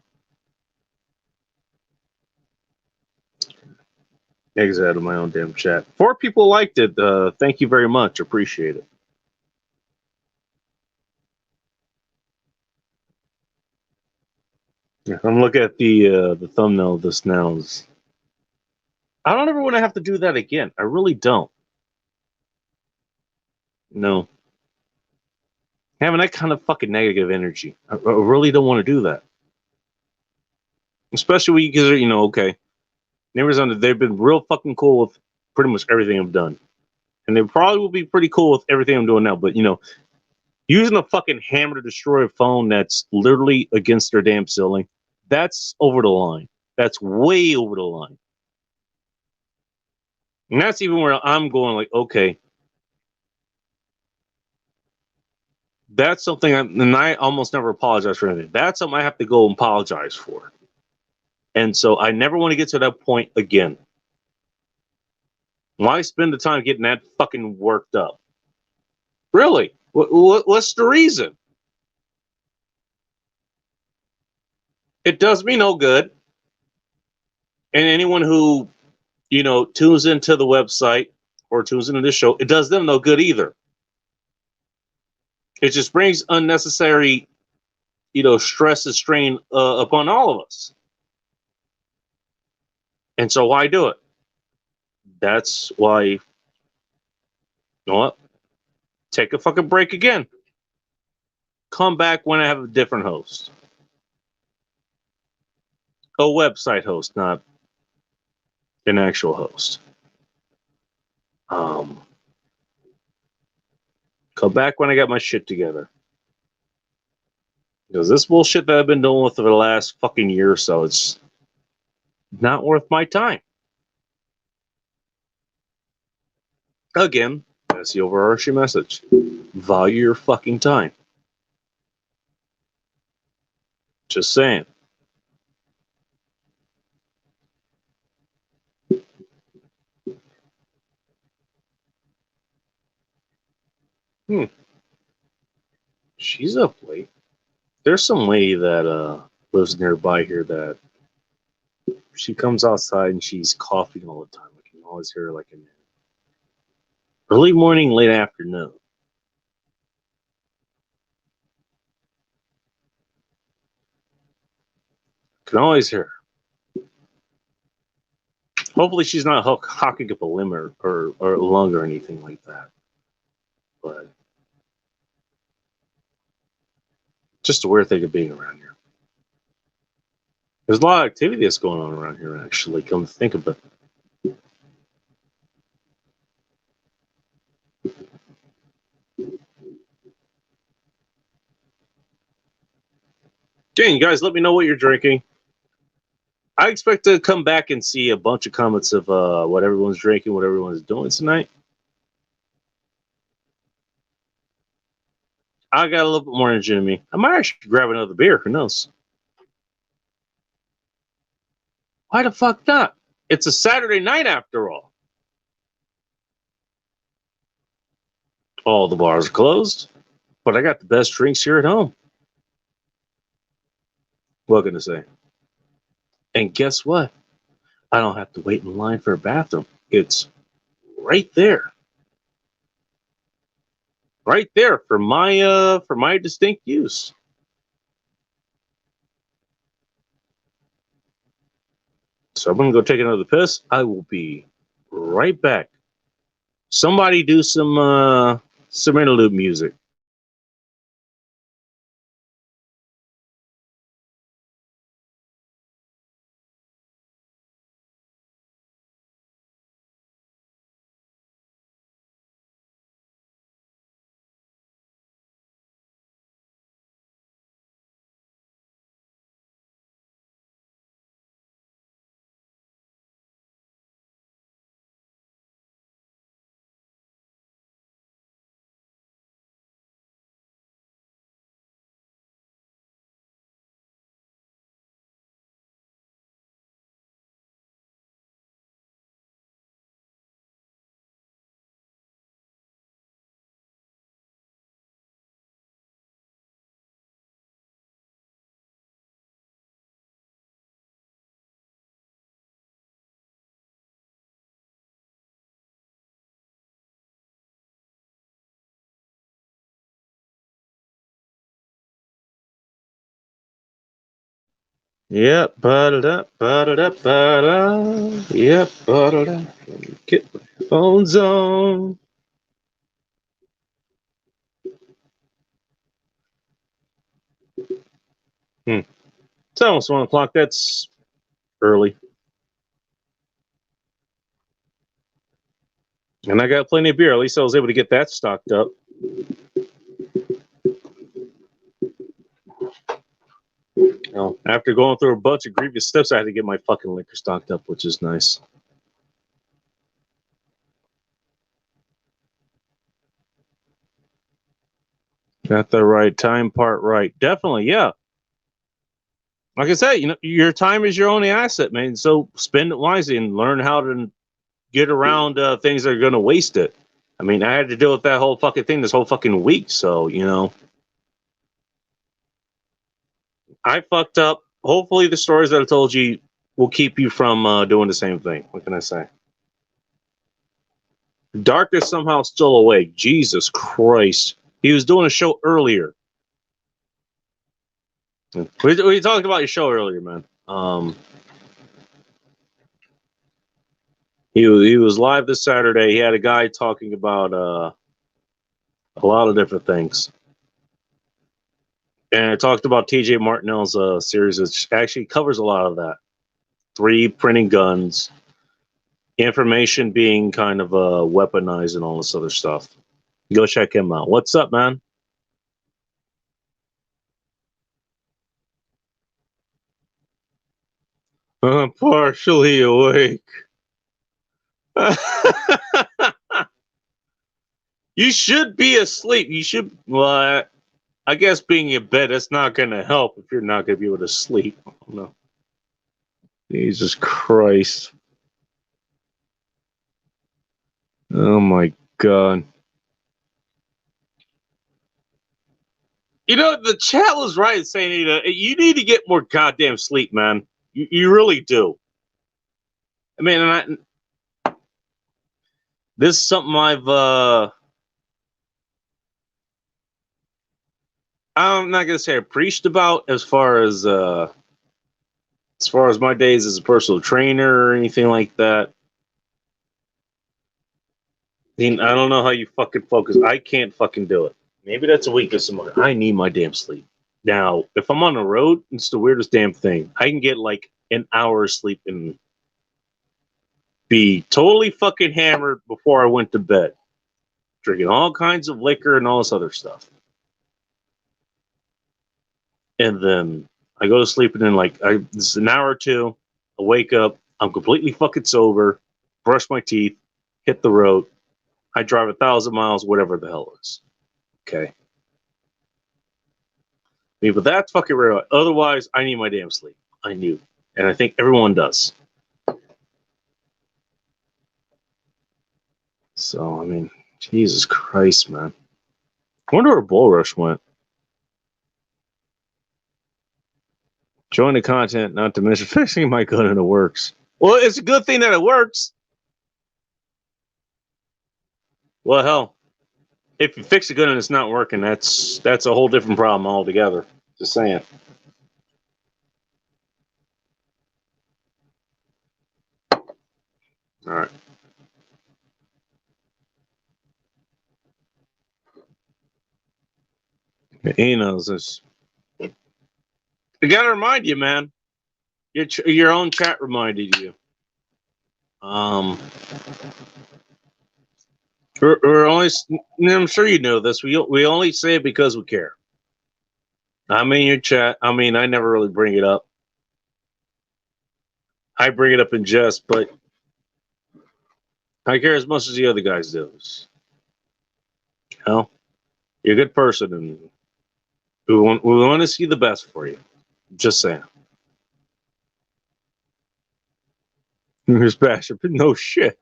Exit out of my own damn chat. 4 people liked it. Thank you very much. Appreciate it. Yeah, I'm looking at the thumbnail of this now. I don't ever want to have to do that again. I really don't. No. Having that kind of fucking negative energy. I really don't want to do that. Especially because, okay. Neighbors under, they've been real fucking cool with pretty much everything I've done. And they probably will be pretty cool with everything I'm doing now. But, using a fucking hammer to destroy a phone that's literally against their damn ceiling, that's over the line. That's way over the line. And that's even where I'm going, like, okay, that's something, and I almost never apologize for anything. That's something I have to go and apologize for. And so I never want to get to that point again. Why spend the time getting that fucking worked up? Really? What's the reason? It does me no good. And anyone who, tunes into the website or tunes into this show, it does them no good either. It just brings unnecessary, stress and strain upon all of us. And so why do it? That's why, you know what? Take a fucking break again. Come back when I have a different host. A website host, not an actual host. Come back when I got my shit together. Because this bullshit that I've been dealing with for the last fucking year or so, it's not worth my time. Again, that's the overarching message. Value your fucking time. Just saying. She's up late. There's some lady that lives nearby here that she comes outside and she's coughing all the time. I can always hear her like in early morning, late afternoon. Can always hear her. Hopefully she's not hocking up a limb or a lung or anything like that. But just a weird thing of being around here. There's a lot of activity that's going on around here, actually, come to think of it. Dang, guys, let me know what you're drinking. I expect to come back and see a bunch of comments of what everyone's drinking, what everyone's doing tonight. I got a little bit more energy in me. I might actually grab another beer. Who knows? Why the fuck not? It's a Saturday night after all. All the bars are closed, but I got the best drinks here at home. What can I say? And guess what? I don't have to wait in line for a bathroom. It's right there. Right there for my distinct use. So I'm gonna go take another piss. I will be right back. Somebody do some interlude music. Yep, ba-da-da, ba-da-da, ba-da. Yep, ba-da-da. Get my phones on. It's almost 1 o'clock. That's early. And I got plenty of beer. At least I was able to get that stocked up. After going through a bunch of grievous steps, I had to get my fucking liquor stocked up, which is nice. Got the right time part right. Definitely, yeah. Like I said, your time is your only asset, man. So spend it wisely and learn how to get around things that are going to waste it. I mean, I had to deal with that whole fucking thing this whole fucking week. So, I fucked up. Hopefully, the stories that I told you will keep you from doing the same thing. What can I say? Dark is somehow still awake. Jesus Christ. He was doing a show earlier. We talked about your show earlier, man. He was live this Saturday. He had a guy talking about a lot of different things. And I talked about TJ Martinell's series, which actually covers a lot of that. 3 printing guns, information being kind of weaponized, and all this other stuff. Go check him out. What's up, man? I'm partially awake. You should be asleep. You should. Well, I guess being in bed, that's not going to help if you're not going to be able to sleep. No. Jesus Christ. Oh my God. The chat was right saying you need to get more goddamn sleep, man. You really do. I mean, this is something I'm not gonna say I preached about as far as my days as a personal trainer or anything like that. I mean, I don't know how you fucking focus. I can't fucking do it. Maybe that's a weakness of mine. I need my damn sleep. Now, if I'm on the road, it's the weirdest damn thing. I can get like an hour of sleep and be totally fucking hammered before I went to bed, drinking all kinds of liquor and all this other stuff. And then I go to sleep, and then it's an hour or two. I wake up, I'm completely fucking sober, brush my teeth, hit the road. I drive 1,000 miles, whatever the hell it is. Okay. I mean, but that's fucking rare. Otherwise, I need my damn sleep. I knew. And I think everyone does. So, I mean, Jesus Christ, man. I wonder where Bull Rush went. Join the content, not to mention fixing my gun, and it works. Well, it's a good thing that it works. Well, hell, if you fix a gun and it's not working, that's a whole different problem altogether. Just saying. All right. He knows this. I gotta remind you, man. Your own chat reminded you. We're only. I'm sure you know this. We only say it because we care. I mean, your chat. I mean, I never really bring it up. I bring it up in jest, but I care as much as the other guys do. You're a good person, and we want to see the best for you. Just saying. Here's Basham. No shit.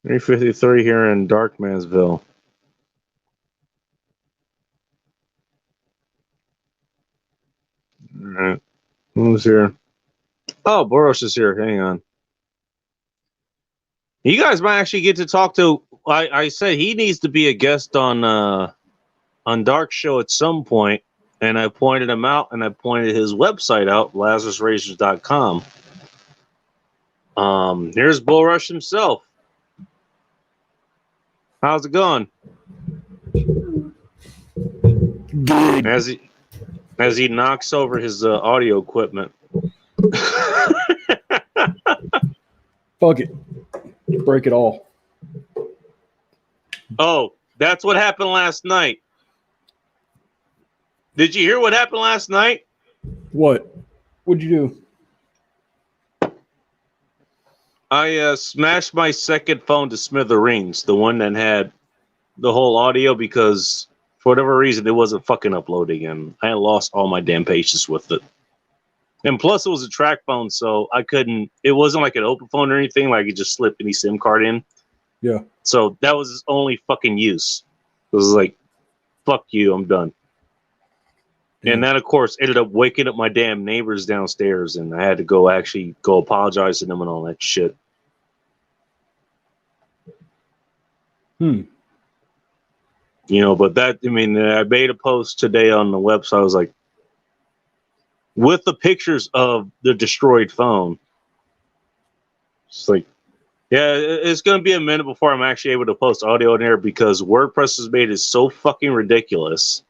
353 here in Darkmansville. All right. Who's here? Oh, Boros is here. Hang on. You guys might actually get to talk to. I said he needs to be a guest on Dark Show at some point, and I pointed him out, and I pointed his website out, LazarusRacers.com. Here's Bull Rush himself. How's it going? Good. As he knocks over his audio equipment. Fuck it. Break it all. Oh, that's what happened last night. Did you hear what happened last night? What? What'd you do? I smashed my second phone to smithereens, the one that had the whole audio, because for whatever reason it wasn't fucking uploading, and I lost all my damn patience with it. And plus, it was a track phone, so I couldn't. It wasn't like an open phone or anything. Like, I could just slip any SIM card in. Yeah. So that was his only fucking use. It was like, fuck you, I'm done. Yeah. And that, of course, ended up waking up my damn neighbors downstairs, and I had to go apologize to them and all that shit. Hmm. You know, but that, I mean, I made a post today on the website. I was like, with the pictures of the destroyed phone. It's like, yeah, it's going to be a minute before I'm actually able to post audio in there, because WordPress has made it so fucking ridiculous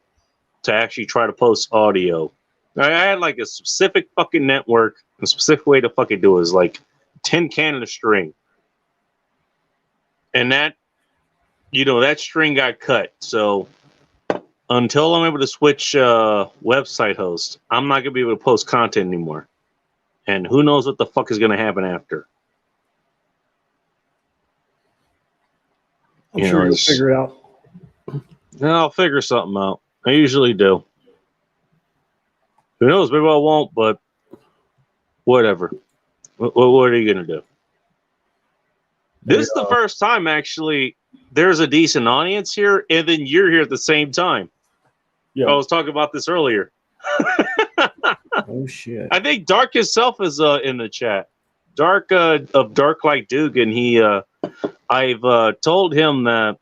to actually try to post audio. I had like a specific fucking network, a specific way to fucking do it is like 10 Canada string. And that, you know, that string got cut. So until I'm able to switch website host, I'm not going to be able to post content anymore. And who knows what the fuck is going to happen after. I'm sure you'll figure it out. I'll figure something out. I usually do. Who knows? Maybe I won't, but whatever. What are you going to do? This is the first time, actually, there's a decent audience here, and then you're here at the same time. Yeah. I was talking about this earlier. Oh, shit. I think Dark himself is in the chat. Dark of Dark Like Duke, and he, I've told him that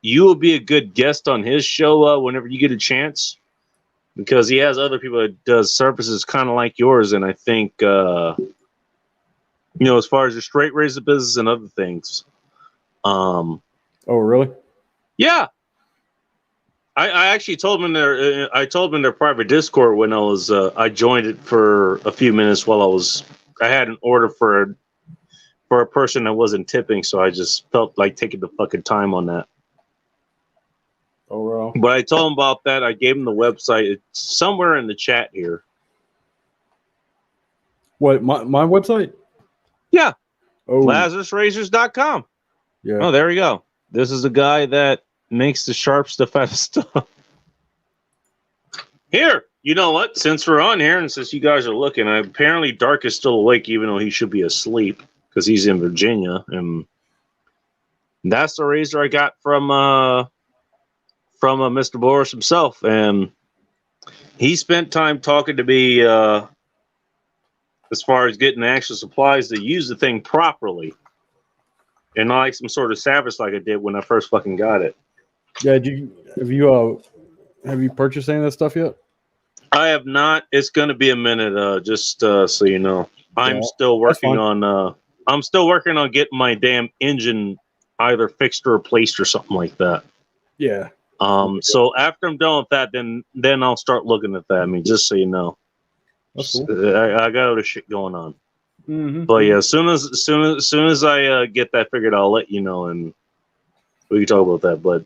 you will be a good guest on his show whenever you get a chance, because he has other people that does services kind of like yours, and I think, you know, as far as the straight razor business and other things. Oh, really? Yeah. I actually told him in their I told him in their private Discord when I was I joined it for a few minutes while I had an order for a person that wasn't tipping, so I just felt like taking the fucking time on that. Oh, wow. But I told him about that. I gave him the website. It's somewhere in the chat here. What, my website? Yeah. Oh. LazarusRazors.com. Yeah. Oh, there we go. This is the guy that makes the sharp stuff out of stuff. Here, you know what? Since we're on here and since you guys are looking, apparently Dark is still awake, even though he should be asleep because he's in Virginia. And that's the razor I got from Mr. Boris himself. And he spent time talking to me as far as getting the actual supplies to use the thing properly. And not like some sort of savage like I did when I first fucking got it. Yeah, have you purchased any of that stuff yet? I have not. It's going to be a minute. Just so you know, I'm still working on. I'm still working on getting my damn engine either fixed or replaced or something like that. Yeah. So after I'm done with that, then I'll start looking at that. I mean, just so you know, that's cool. I got other shit going on. Mm-hmm. But yeah, as soon as I get that figured, I'll let you know, and we can talk about that. But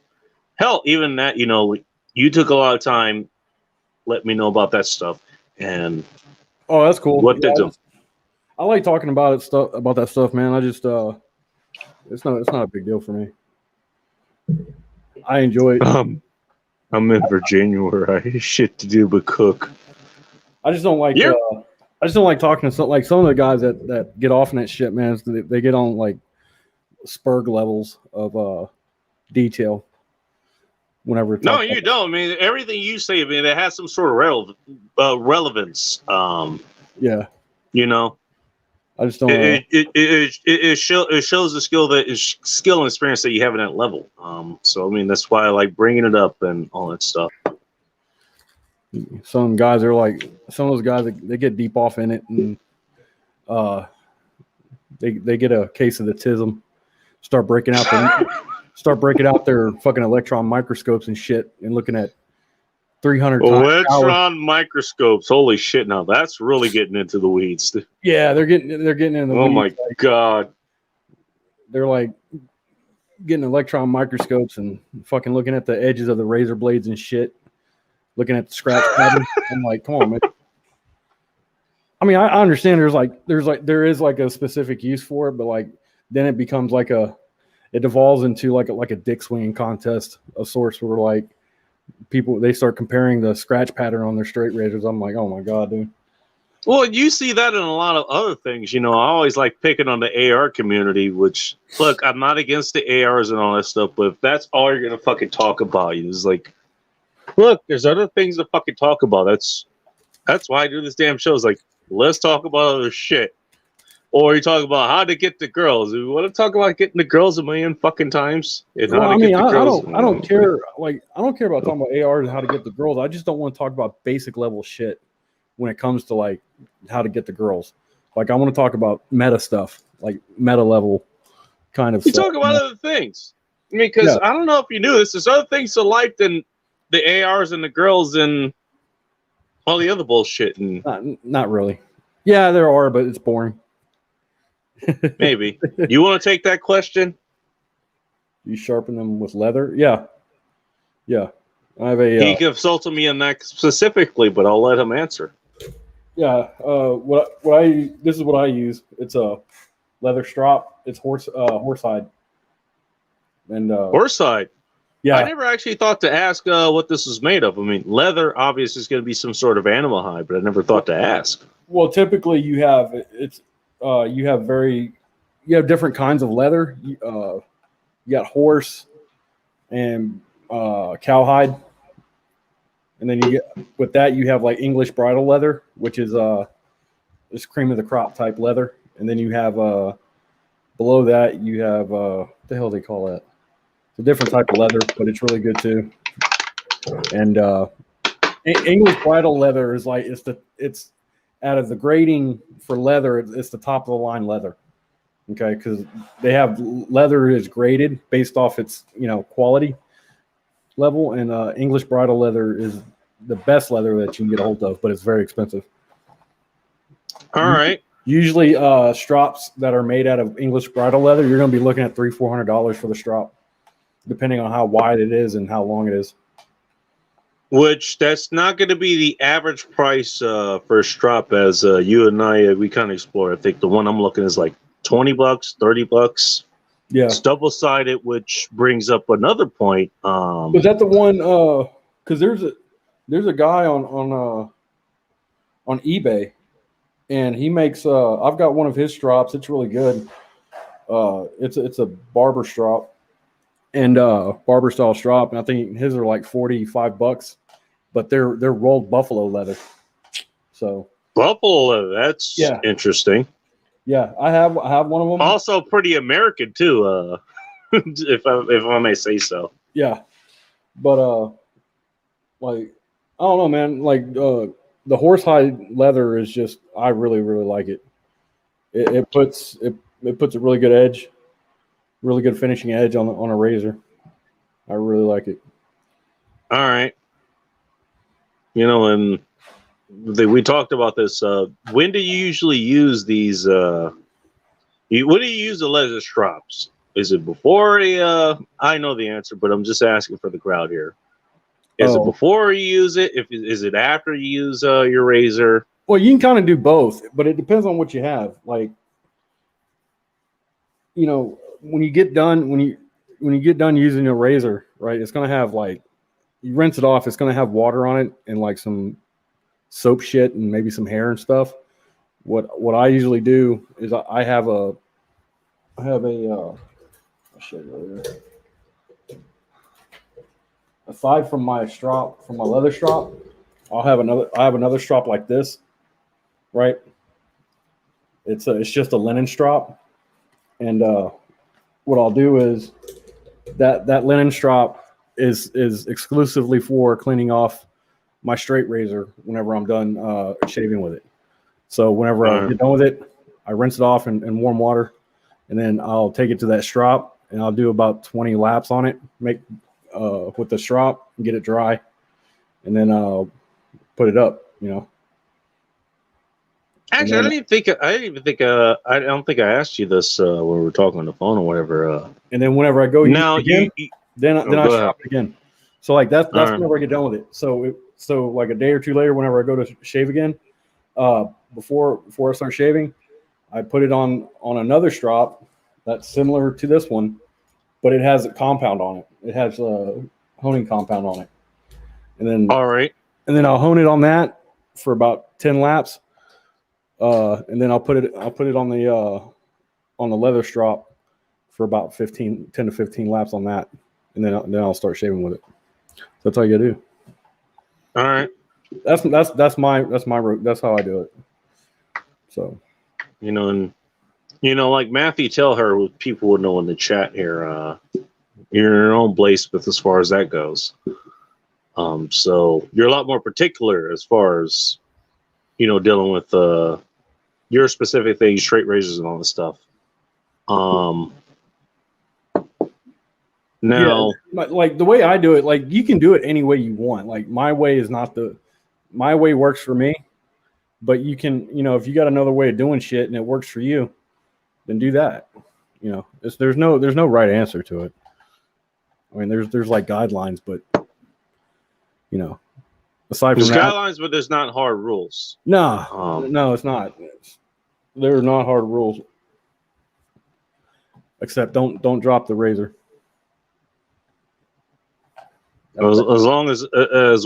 hell, even that, you know, you took a lot of time. Let me know about that stuff, and oh, that's cool. What they do? I like talking about that stuff, man. I just it's not a big deal for me. I enjoy it. I'm in Virginia where I have shit to do but cook. I just don't like. I just don't like talking to some of the guys that get off in that shit, man. They get on like Spurg levels of detail. Whenever no, you don't. I mean, everything you say, I mean, it has some sort of relevance. Yeah, you know, I just don't. It shows the skill and experience that you have in that level. So I mean, that's why I like bringing it up and all that stuff. Some guys are like some of those guys they get deep off in it and they get a case of the tism, start breaking out their fucking electron microscopes and shit and looking at 300 times electron microscopes. Holy shit! Now that's really getting into the weeds. Yeah, they're getting into the oh weeds. My god! They're like getting electron microscopes and fucking looking at the edges of the razor blades and shit, looking at the scratch pattern. I'm like, come on, man. I mean, I understand there is like a specific use for it, but like then it becomes like it devolves into like a dick swinging contest of sorts where like people they start comparing the scratch pattern on their straight razors. I'm like, oh my god, dude. Well, you see that in a lot of other things. I always like picking on the AR community, which, look, I'm not against the ARs and all that stuff, but if that's all you're going to fucking talk about, is like, look, there's other things to fucking talk about. That's why I do this damn show. Is like, let's talk about other shit. Or you talk about how to get the girls. We want to talk about getting the girls a million fucking times. And well, how to get the girls. I don't care. Like, I don't care about talking about ARs and how to get the girls. I just don't want to talk about basic level shit when it comes to like how to get the girls. Like, I want to talk about meta stuff, like meta level kind of you stuff. Talk about other things. I mean, because I don't know if you knew this. There's other things to life than the ARs and the girls and all the other bullshit. And not really. Yeah, there are, but it's boring. Maybe. You want to take that question? You sharpen them with leather? Yeah. I have a. He consulted me on that specifically, but I'll let him answer. Yeah. This is what I use. It's a leather strop. It's horsehide. And horsehide. Yeah. I never actually thought to ask what this is made of. I mean, leather obviously is going to be some sort of animal hide, but I never thought to ask. Well, typically you have different kinds of leather. You got horse and cowhide, and then you have like English bridle leather, which is this cream of the crop type leather, and then you have below that you have what the hell they call that? It's a different type of leather, but it's really good too. And English bridle leather is like it's out of the grading for leather, it's the top of the line leather. Okay, because they have leather is graded based off its quality level, and English bridle leather is the best leather that you can get a hold of, but it's very expensive. All right. Usually, strops that are made out of English bridle leather, you're going to be looking at $300-$400 for the strop, depending on how wide it is and how long it is. Which that's not going to be the average price for a strop, as you and I we kind of explore. I think the one I'm looking is like $20, $30. Yeah, it's double-sided, which brings up another point. Was that the one? Because there's a guy on eBay, and he makes. I've got one of his strops. It's really good. It's a barber strop, and barber style strop, and I think his are like $45, but they're rolled buffalo leather. So buffalo leather, that's interesting. Yeah, I have one of them. Also pretty American too, if I may say so. Yeah, but like I don't know, man. Like the horsehide leather is just I really like it. It puts a really good edge, really good finishing edge on a razor. I really like it. All right, and we talked about this. When do you usually use these? When do you use the leather straps? Is it before I know the answer, but I'm just asking for the crowd here. Is it before you use it? Is it after you use your razor? Well, you can kind of do both, but it depends on what you have. Like, when you get done using your razor, right? It's gonna have like you rinse it off. It's gonna have water on it and like some soap shit and maybe some hair and stuff. What I usually do is I have a I'll show you right here. Aside from my strop, from my leather strop, I have another strop like this, right? It's just a linen strop, and what I'll do is that linen strop is exclusively for cleaning off my straight razor whenever I'm done shaving with it. So whenever I get done with it, I rinse it off in warm water, and then I'll take it to that strop and I'll do about 20 laps on it, make with the strop and get it dry, and then I'll put it up, you know. Actually, I don't think I asked you this when we were talking on the phone or whatever. And then whenever I go now again, then I strop it again. So like that's whenever I get done with it. So like a day or two later, whenever I go to shave again, before I start shaving, I put it on another strop that's similar to this one, but it has a compound on it. It has a honing compound on it. And then and then I'll hone it on that for about 10 laps. And then I'll put it on the leather strop for about 10 to 15 laps on that, and then I'll start shaving with it. So that's all you gotta do. All right. That's how I do it. So, you know, and like Matthew, tell her what people would know in the chat here. You're in your own place with as far as that goes. So you're a lot more particular as far as dealing with your specific things, straight razors and all this stuff. Now, like the way I do it, like you can do it any way you want. Like my way works for me, but you can, if you got another way of doing shit and it works for you, then do that. There's no right answer to it. I mean, there's like guidelines, but aside from there's that, guidelines, but there's not hard rules. No, it's not. There are not hard rules, except don't drop the razor. As long as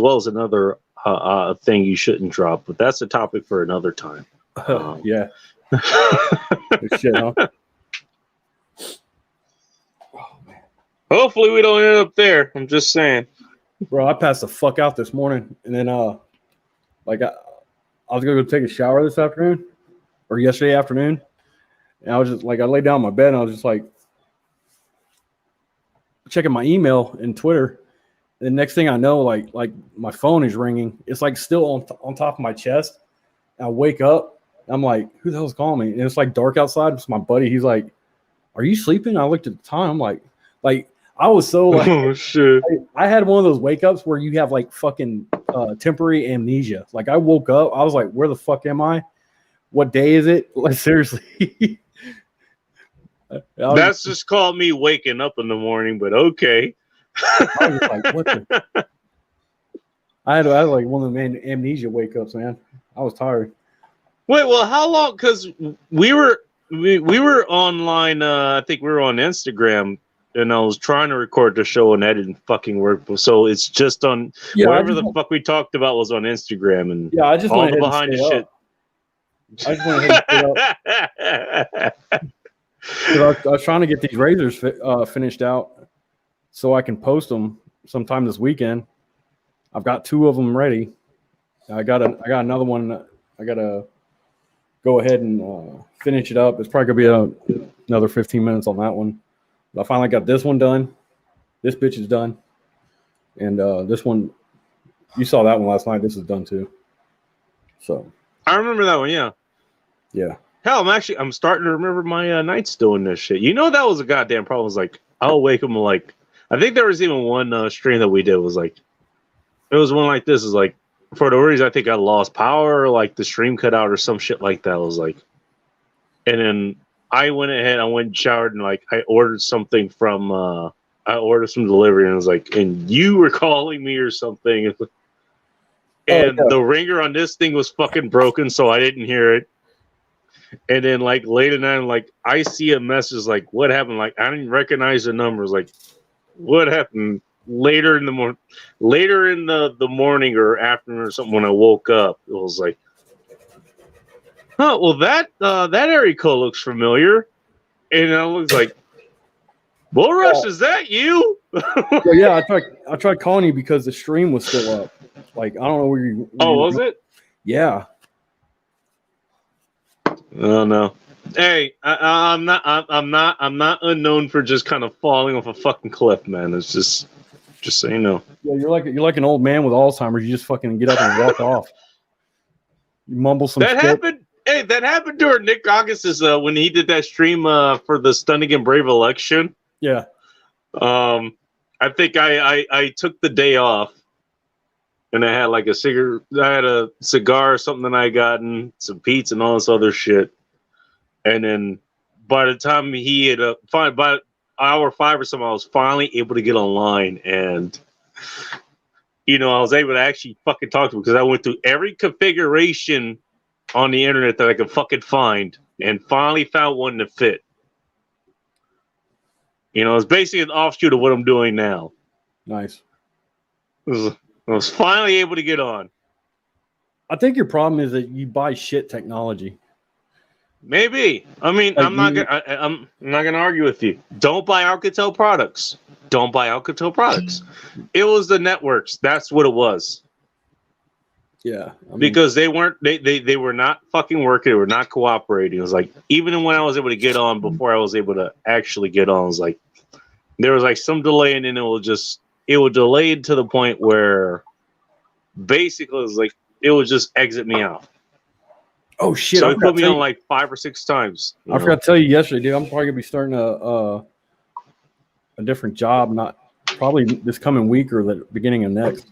well as another thing you shouldn't drop, but that's a topic for another time. Yeah. Shit, huh? Oh, man. Hopefully we don't end up there. I'm just saying. Bro, I passed the fuck out this morning, and then I was gonna go take a shower this afternoon or yesterday afternoon, and I was just like, I laid down in my bed and I was just like checking my email and Twitter. And the next thing I know, like my phone is ringing. It's like still on top of my chest. And I wake up. I'm like, who the hell's calling me? And it's like dark outside. It's my buddy. He's like, "Are you sleeping?" I looked at the time. I'm like I was so like, oh shit. I had one of those wake ups where you have like fucking temporary amnesia. Like I woke up. I was like, where the fuck am I? What day is it? Like seriously. That's just called me waking up in the morning, but okay. I was like, what the? I had like one of the amnesia wake ups, man. I was tired. Wait, well, how long? Because we were online. I think we were on Instagram, and I was trying to record the show, and that didn't fucking work. So it's just on whatever the fuck we talked about was on Instagram, and I just all the behind the shit. I just went ahead and stay up. I was trying to get these razors finished out so I can post them sometime this weekend. I've got 2 of them ready. I got another one. I gotta go ahead and finish it up. It's probably gonna be another 15 minutes on that one. But I finally got this one done. This bitch is done, and this one, you saw that one last night. This is done too. So I remember that one. Yeah. Hell, I'm starting to remember my nights doing this shit. That was a goddamn problem. It was like I'll wake up like I think there was even one stream that we did was like it was one like this is like for the reason I think I lost power or like the stream cut out or some shit like that. I was like, and then I went and showered and like I ordered something from I ordered some delivery and I was like, and you were calling me or something, and the ringer on this thing was fucking broken, so I didn't hear it. And then like late at night, like I see a message like, what happened? Like I didn't recognize the numbers. Like what happened? Later in the morning or afternoon or something when I woke up, it was like, well that area code looks familiar, and I was like, Bull Rush, is that you? Well, yeah, I tried calling you because the stream was still up. Like I don't know where you. Was it? Yeah. Oh no. Hey, I'm not unknown for just kind of falling off a fucking cliff, man. It's just Just so you know. Yeah, you're like an old man with Alzheimer's. You just fucking get up and walk off. You mumble some That shit. happened. Hey, that happened during Nick August's when he did that stream for the Stunning and Brave election. Yeah. I think I took the day off, and I had like a cigarette. I had a cigar or something that I gotten, some pizza and all this other shit. And then by the time he had by hour 5 or something, I was finally able to get online, and I was able to actually fucking talk to him because I went through every configuration on the internet that I could fucking find, and finally found one to fit. It's basically an offshoot of what I'm doing now. Nice. I was finally able to get on. I think your problem is that you buy shit technology. Maybe. I mean, Like I'm not gonna argue with you. Don't buy Alcatel products. Don't buy Alcatel products. It was the networks. That's what it was. Yeah. Because they weren't. They were not fucking working. They were not cooperating. It was like, even when I was able to get on, before I was able to actually get on, it was like there was like some delay, and then it would delay to the point where basically it would just exit me out. Oh shit! So it put me on like 5 or 6 times. I forgot to tell you yesterday, dude. I'm probably gonna be starting a different job, not probably this coming week or the beginning of next.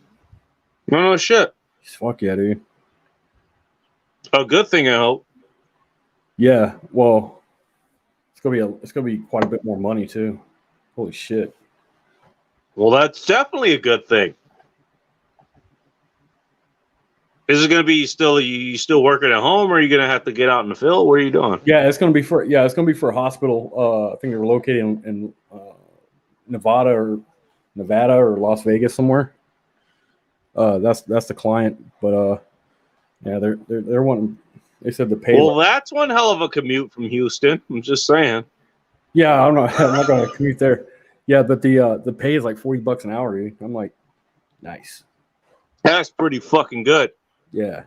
No shit. Fuck yeah, dude. A good thing, I hope. Yeah. Well, it's gonna be quite a bit more money too. Holy shit. Well, that's definitely a good thing. Is it going to be you still working at home, or are you going to have to get out in the field? What are you doing? Yeah, it's going to be for a hospital. I think they're located in Nevada or Las Vegas somewhere. That's the client, but yeah, they're wanting. They said the pay. Well, that's one hell of a commute from Houston. I'm just saying. Yeah, I'm not going to commute there. Yeah, but the pay is like $40 an hour, dude. I'm like, nice. That's pretty fucking good. Yeah.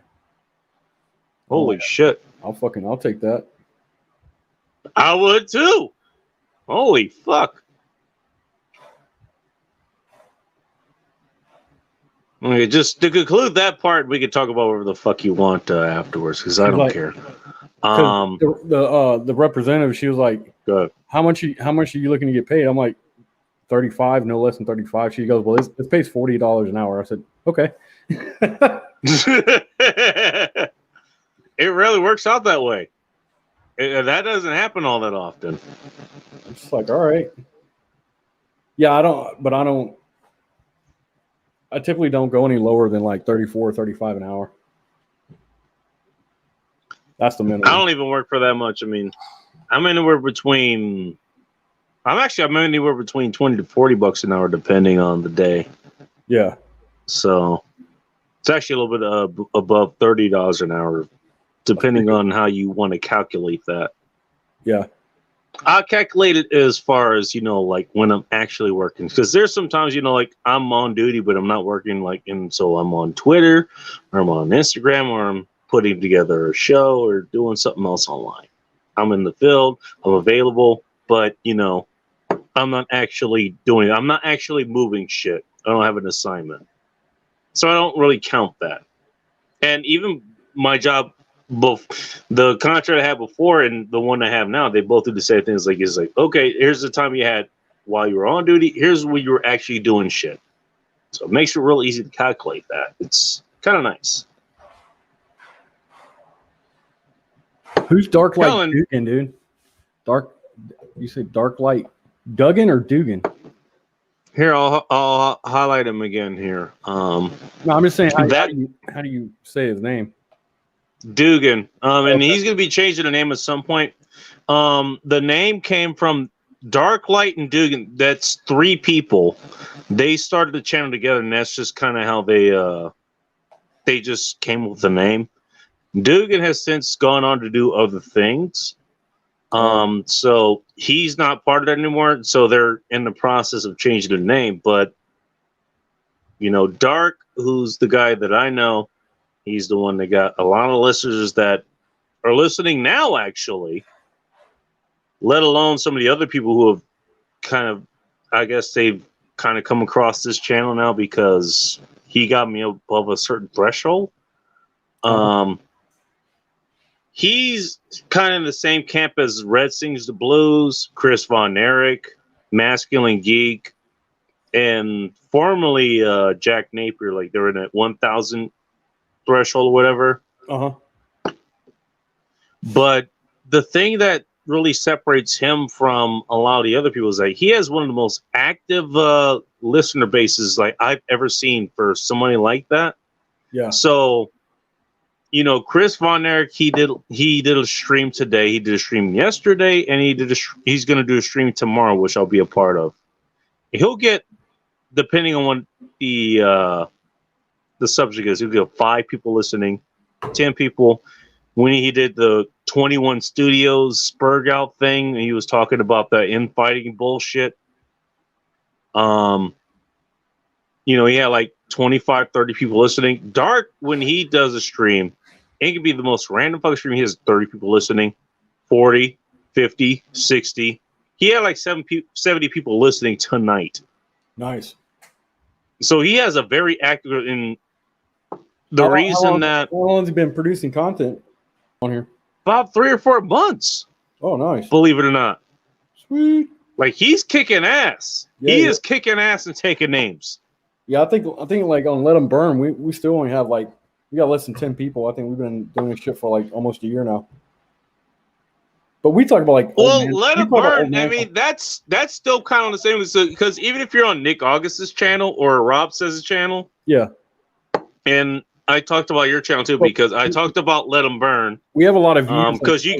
Holy shit. I'll take that. I would too. Holy fuck. Okay, just to conclude that part, we could talk about whatever the fuck you want afterwards, because I don't care. The representative, she was like, good. How much are you looking to get paid? I'm like, 35, no less than 35. She goes, well, this pays $40 an hour. I said, okay. It really works out that way. That doesn't happen all that often. I'm just like, all right. Yeah, I typically don't go any lower than like 34, 35 an hour. That's the minimum. I don't even work for that much. I mean, I'm anywhere between 20 to $40 an hour, depending on the day. Yeah. So it's actually a little bit above $30 an hour, depending on how you want to calculate that. Yeah. I calculate it as far as, like when I'm actually working. Because there's sometimes, like I'm on duty, but I'm not working. And so I'm on Twitter, or I'm on Instagram, or I'm putting together a show or doing something else online. I'm in the field, I'm available, but, I'm not actually doing it. I'm not actually moving shit. I don't have an assignment. So I don't really count that. And even my job, both the contract I had before and the one I have now, they both do the same things. It's like, okay, here's the time you had while you were on duty. Here's when you were actually doing shit. So it makes it real easy to calculate that. It's kind of nice. Who's Dark Light Dugan, dude? You say Dark Light Duggan or Dugan? Here, I'll highlight him again here. No, I'm just saying, how do you say his name? Dugan. And he's going to be changing the name at some point. The name came from Dark Light and Dugan. That's 3 people. They started the channel together, and that's just kind of how they just came with the name. Dugan has since gone on to do other things. So he's not part of that anymore. So they're in the process of changing the name. But, Dark, who's the guy that I know, he's the one that got a lot of listeners that are listening now, actually, let alone some of the other people who have kind of, I guess they've kind of come across this channel now because he got me above a certain threshold. He's kind of in the same camp as Red Sings the Blues, Chris Von Erich, Masculine Geek, and formerly Jack Napier. Like they're in that 1,000 threshold or whatever. But the thing that really separates him from a lot of the other people is that he has one of the most active listener bases like I've ever seen for somebody like that. Yeah. So, you know, Chris Von Erich, he did a stream today. He did a stream yesterday, and he's going to do a stream tomorrow, which I'll be a part of. He'll get, depending on what the subject is, he'll get 5 people listening, 10 people. When he did the 21 Studios Spurg out thing, and he was talking about the infighting bullshit. You know, he had like 25, 30 people listening. Dark, when he does a stream, it can be the most random fucking stream. He has 30 people listening, 40, 50, 60. He had like 70 people listening tonight. Nice. So he has a very active in the how reason that. How long has he been producing content on here? About 3 or 4 months. Oh, nice. Believe it or not. Sweet. Like he's kicking ass. Yeah, he is kicking ass and taking names. Yeah, I think like on Let 'Em Burn, we still only have like we got less than 10 people. I think we've been doing this shit for like almost a year now. But we talk about like Let 'Em Burn. I mean, that's still kind of the same because even if you're on Nick August's channel or Rob Says' channel, yeah. And I talked about your channel too because I talked about Let 'Em Burn. We have a lot of views because you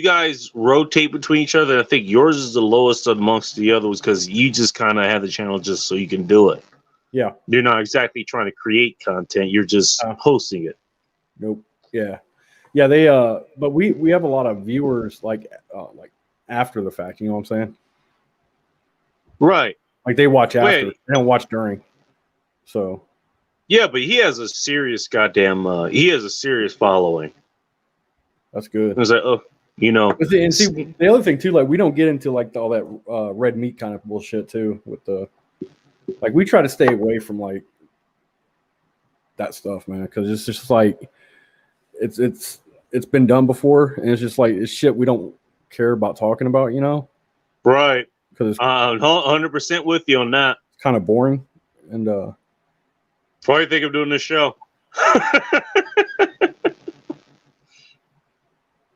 guys rotate between each other. I think yours is the lowest amongst the others because you just kind of have the channel just so you can do it. Yeah, you're not exactly trying to create content. You're just hosting it. Nope. Yeah. They but we have a lot of viewers like after the fact. You know what I'm saying? Right. Like they watch after. They don't watch during. So. Yeah, but he has a serious goddamn. He has a serious following. That's good. It's like, oh, you know. And see, the other thing too, like we don't get into like all that red meat kind of bullshit too. With the, like we try to stay away from like that stuff, man, because it's just like it's been done before, and it's just like it's shit we don't care about talking about, you know? Right. Because 100% with you on that. It's kind of boring, and why do you think I'm doing this show?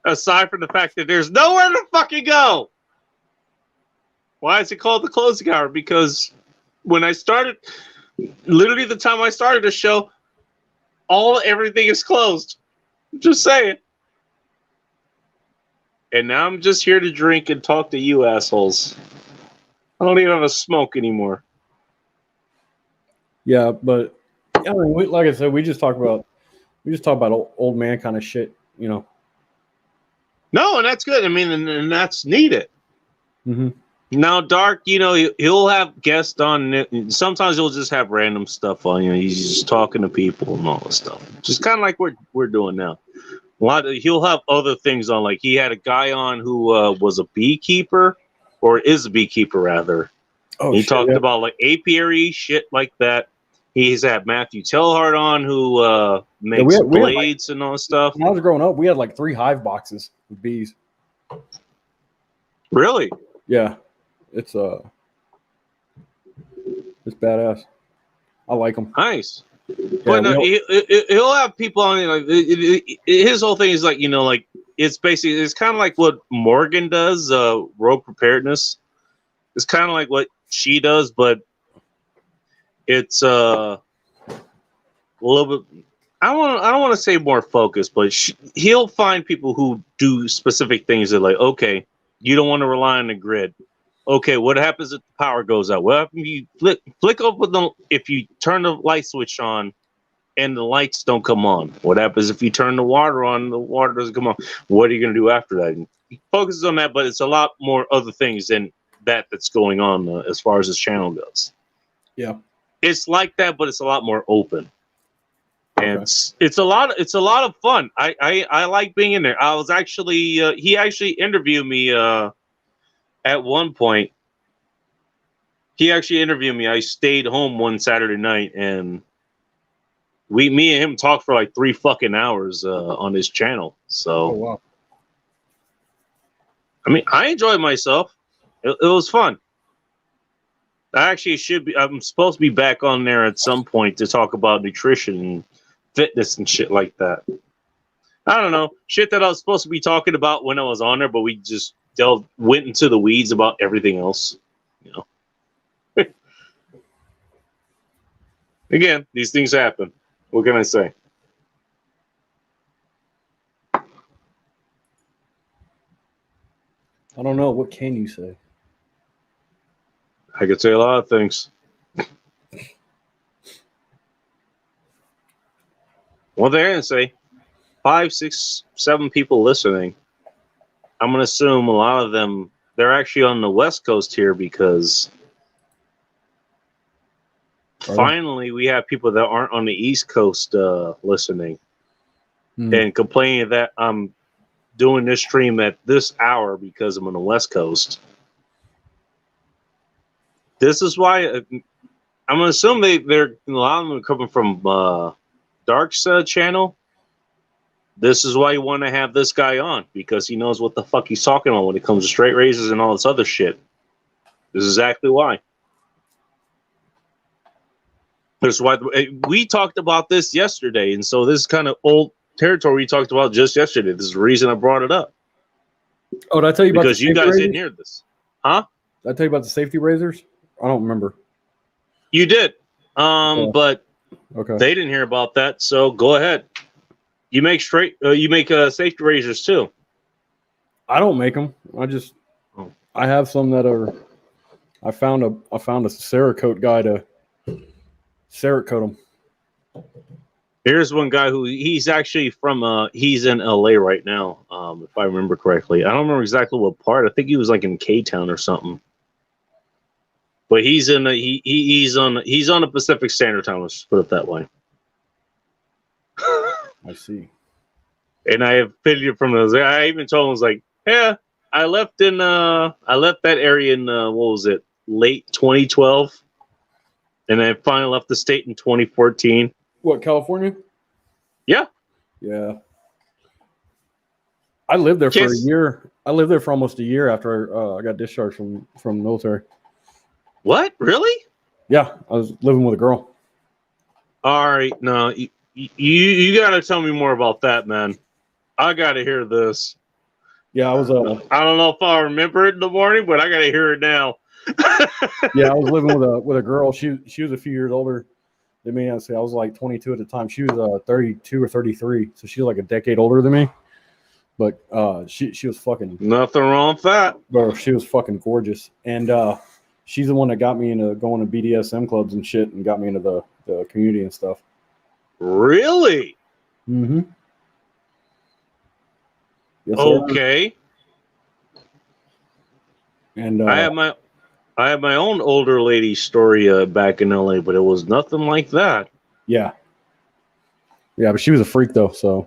Aside from the fact that there's nowhere to fucking go. Why is it called the closing hour? Because when I started, literally the time I started the show, everything is closed. Just saying. And now I'm just here to drink and talk to you assholes. I don't even have a smoke anymore. Yeah, but I mean, like I said, we just talk about old man kind of shit, you know. No, and that's good. I mean, and that's needed. Mm-hmm. Now, Dark, you know, he'll have guests on. Sometimes he'll just have random stuff on. You know, he's just talking to people and all this stuff. Just kind of like we're doing now. He'll have other things on. Like he had a guy on who was a beekeeper, or is a beekeeper rather. Oh, he talked about like apiary shit like that. He's had Matthew Tellhart on who makes blades and all that stuff. When I was growing up, we had like 3 hive boxes with bees. Really? Yeah. It's badass. I like them. Nice. Yeah, but no, he'll have people on. Like his whole thing is like, you know, like it's kind of like what Morgan does. Rogue Preparedness. It's kind of like what she does, but it's a little bit. I don't want to say more focused, but he'll find people who do specific things that like, okay, you don't want to rely on the grid. Okay, what happens if the power goes out? What happens if you flick up if you turn the light switch on and the lights don't come on? What happens if you turn the water on, the water doesn't come on? What are you going to do after that? And he focuses on that, but it's a lot more other things than that's going on as far as his channel goes. Yeah, it's like that, but it's a lot more open. And it's a lot of fun. I like being in there. I was actually he actually interviewed me at one point, He actually interviewed me. I stayed home one Saturday night, and me and him talked for like 3 fucking hours on his channel. So, Oh wow. I mean, I enjoyed myself. It was fun. I actually should be. I'm supposed to be back on there at some point to talk about nutrition and fitness and shit like that. I don't know, shit that I was supposed to be talking about when I was on there, but we just went into the weeds about everything else. You know. Again, these things happen. What can I say? I don't know. What can you say? I could say a lot of things. One thing I can say: 5, 6, 7 people listening. I'm gonna assume a lot of them they're actually on the West Coast here because finally we have people that aren't on the East Coast listening and complaining that I'm doing this stream at this hour because I'm on the West Coast. This is why I'm gonna assume they're a lot of them are coming from Dark's channel. This is why you want to have this guy on, because he knows what the fuck he's talking about when it comes to straight razors and all this other shit. This is exactly why. This is why we talked about this yesterday, and so this is kind of old territory we talked about just yesterday. This is the reason I brought it up. Oh, did I tell you about because you guys didn't hear this, huh? Did I tell you about the safety razors? I don't remember. You did, but okay, they didn't hear about that. So go ahead. You make safety razors too. I don't make them. I have some that are. I found a Cerakote guy to Cerakote them. Here's one guy who he's actually from. He's in LA right now, if I remember correctly. I don't remember exactly what part. I think he was like in K-Town or something. But he's in he's on the Pacific Standard Time. Let's put it that way. I see. And I have video from those. I even told him, I was like, yeah, I left that area in what was it, late 2012, and I finally left the state in 2014. What, California? Yeah. Yeah. I lived there for a year. I lived there for almost a year after I got discharged from the military. What? Really? Yeah, I was living with a girl. All right, no, you got to tell me more about that, man. I got to hear this. Yeah, I was. I don't know if I remember it in the morning, but I got to hear it now. Yeah, I was living with a girl. She was a few years older than me. I was like 22 at the time. She was 32 or 33, so she was like a decade older than me. But she was fucking nothing wrong with that. Bro, she was fucking gorgeous, and she's the one that got me into going to BDSM clubs and shit, and got me into the community and stuff. Really? Mm-hmm. Yes, okay. And I have my own older lady story back in LA, but it was nothing like that. Yeah. Yeah, but she was a freak though, so.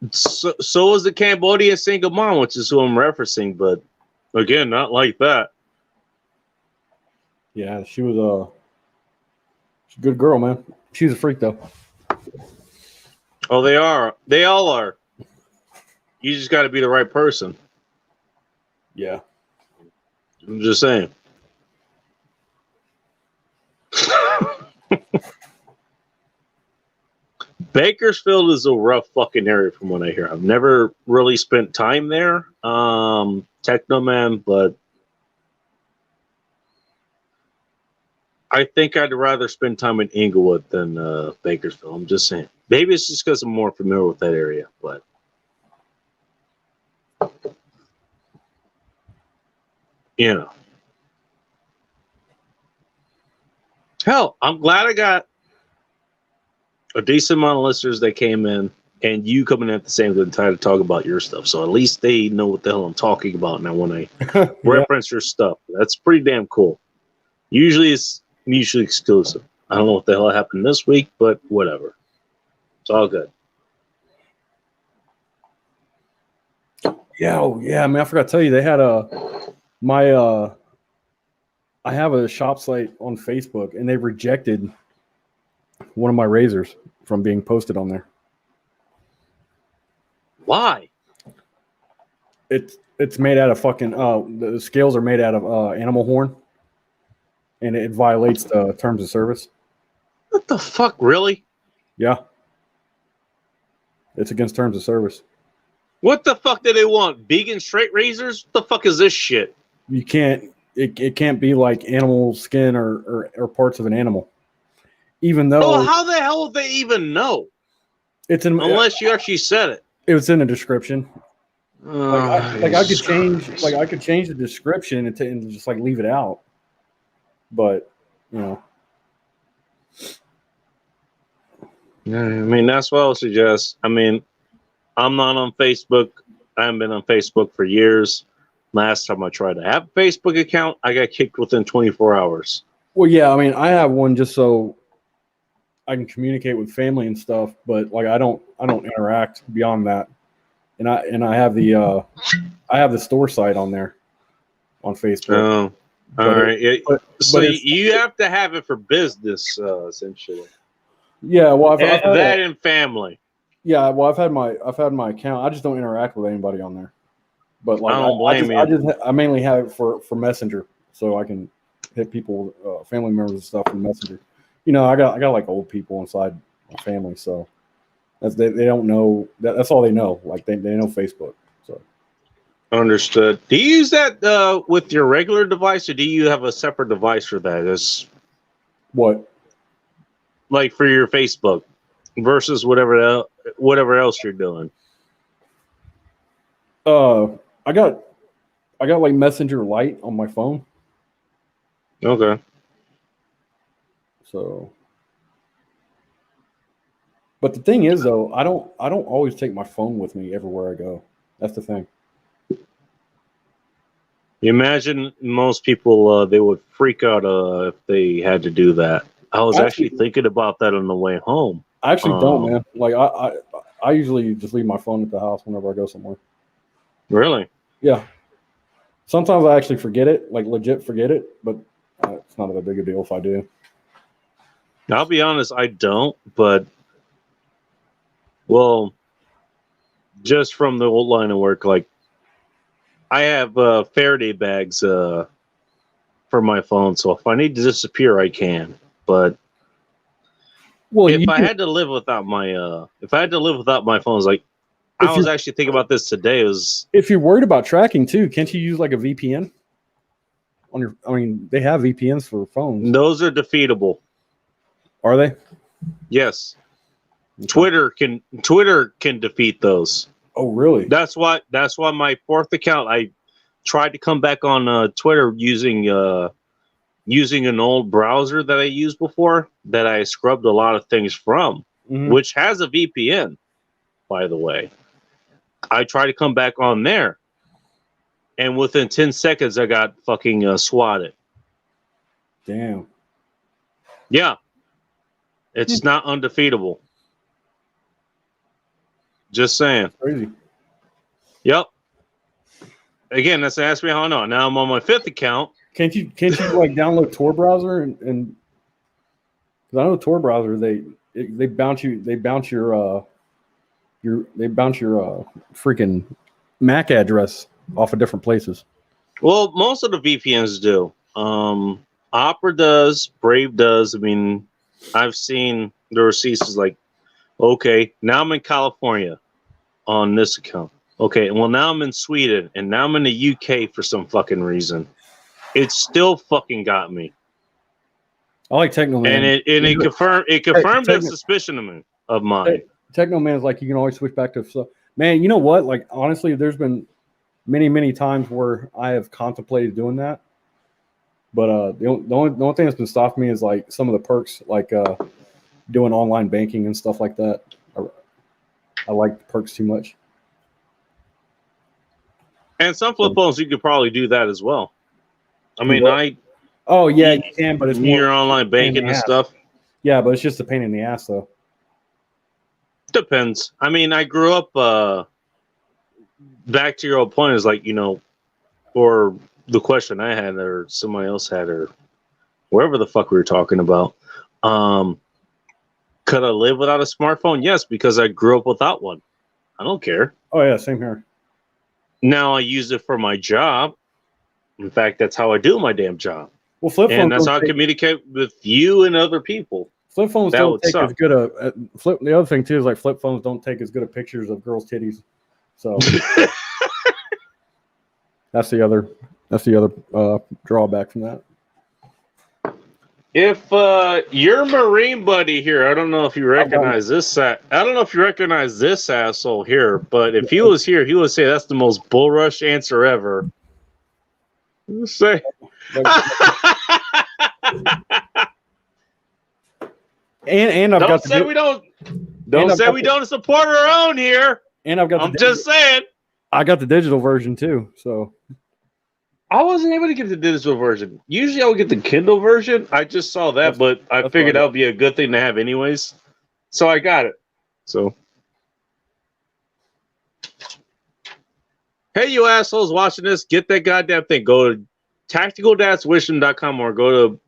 So was the Cambodia single mom, which is who I'm referencing, but again, not like that. Yeah, she was she's a good girl, man. She's a freak though. Oh, they are. They all are. You just got to be the right person. Yeah. I'm just saying. Bakersfield is a rough fucking area from what I hear. I've never really spent time there, Techno Man, but I think I'd rather spend time in Inglewood than Bakersfield. I'm just saying. Maybe it's just because I'm more familiar with that area, but you know. Hell, I'm glad I got a decent amount of listeners that came in, and you coming in at the same time to talk about your stuff. So at least they know what the hell I'm talking about now when I reference your stuff. That's pretty damn cool. Usually it's mutually exclusive. I don't know what the hell happened this week, but whatever. It's all good. Yeah, oh, yeah, man. I forgot to tell you, they had My I have a shop site on Facebook, and they rejected one of my razors from being posted on there. Why? It's made out of fucking the scales are made out of animal horn, and it violates the terms of service. What the fuck, really? Yeah, it's against terms of service. What the fuck do they want? Vegan straight razors? What the fuck is this shit? You can't. It can't be like animal skin or parts of an animal. Even though Oh, how the hell would they even know? it's in Unless you actually said it. it was in the description. I could change the description and just like leave it out. But you know, Yeah, I mean, that's what I would suggest. I mean, I'm not on Facebook. I haven't been on Facebook for years. Last time I tried to have a Facebook account, I got kicked within 24 hours. well, yeah, I mean, I have one just so I can communicate with family and stuff, but like I don't interact beyond that. And I have the store site on there on Facebook. Oh, all But right. So but it's- you have to have it for business, essentially. Yeah, well, I've had That and family. yeah, well, I've had my account. I just don't interact with anybody on there. But like I don't blame you. I mainly have it for Messenger, so I can hit people, family members and stuff in Messenger. You know, I got like old people inside my family, so they don't know that's all they know. Like they know Facebook. So Understood. Do you use that with your regular device, or do you have a separate device for that? It's what? like for your Facebook versus whatever else you're doing. I got like Messenger Lite on my phone. Okay. So, but the thing is, though, I don't always take my phone with me everywhere I go. That's the thing. You imagine most people they would freak out if they had to do that. I was actually thinking about that on the way home. I actually don't, man. Like I usually just leave my phone at the house whenever I go somewhere. Really? Yeah. Sometimes I actually forget it, like legit forget it, but it's not that big a deal if I do. I'll be honest, I don't, but well, just from the old line of work, like I have Faraday bags for my phone, so if I need to disappear, I can. But well, if I had to live without my phone, it's like I was actually thinking about this today. If you're worried about tracking too, can't you use like a VPN on your? I mean, they have VPNs for phones. Those are defeatable. Are they? Yes. Twitter can defeat those. Oh, really? That's why my fourth account, I tried to come back on Twitter using an old browser that I used before that I scrubbed a lot of things from, which has a VPN, by the way. I tried to come back on there, and within 10 seconds, I got fucking swatted. Damn. Yeah. It's not undefeatable. Just saying. Crazy. Yep. Again, that's ask me how I know. Now I'm on my fifth account. Can't you like download Tor browser and because I know Tor browser they bounce your freaking MAC address off of different places. Well, most of the VPNs do. Opera does, Brave does. I mean, I've seen the receipts like, okay, now I'm in California on this account. Okay, well now I'm in Sweden and now I'm in the UK for some fucking reason. It still fucking got me. I like Technoman. And it confirmed that suspicion of mine. Technoman's like you can always switch back to so man, you know what? Like honestly, there's been many times where I have contemplated doing that. But the only thing that's been stopping me is like some of the perks, like doing online banking and stuff like that. I like the perks too much. And some flip phones, you could probably do that as well. I mean, oh yeah, you can, but it's more your online banking and stuff. Yeah, but it's just a pain in the ass, though. Depends. I mean, I grew up. Back to your old point is like, you know, for the question I had, or somebody else had, or wherever the fuck we were talking about. Could I live without a smartphone? Yes, because I grew up without one. I don't care. Oh yeah, same here. Now I use it for my job. In fact, that's how I do my damn job. Well, flip phones And that's how I communicate with you and other people. Flip phones That don't would take suck. as good a flip. The other thing too is like flip phones don't take as good of pictures of girls' titties. So that's the other drawback from that. If your Marine buddy here, I don't know if you recognize this. I don't know if you recognize this asshole here, but if he was here, he would say that's the most bull rush answer ever. Say. And I've don't got say we don't. Don't say we don't support our own here. And I've got. I'm just saying. I got the digital version too, so. I wasn't able to get the digital version. Usually I would get the Kindle version. I just saw that, but I figured that would be a good thing to have anyways. So I got it. So. Hey, you assholes watching this, get that goddamn thing. Go to tactical-wisdom.com or go to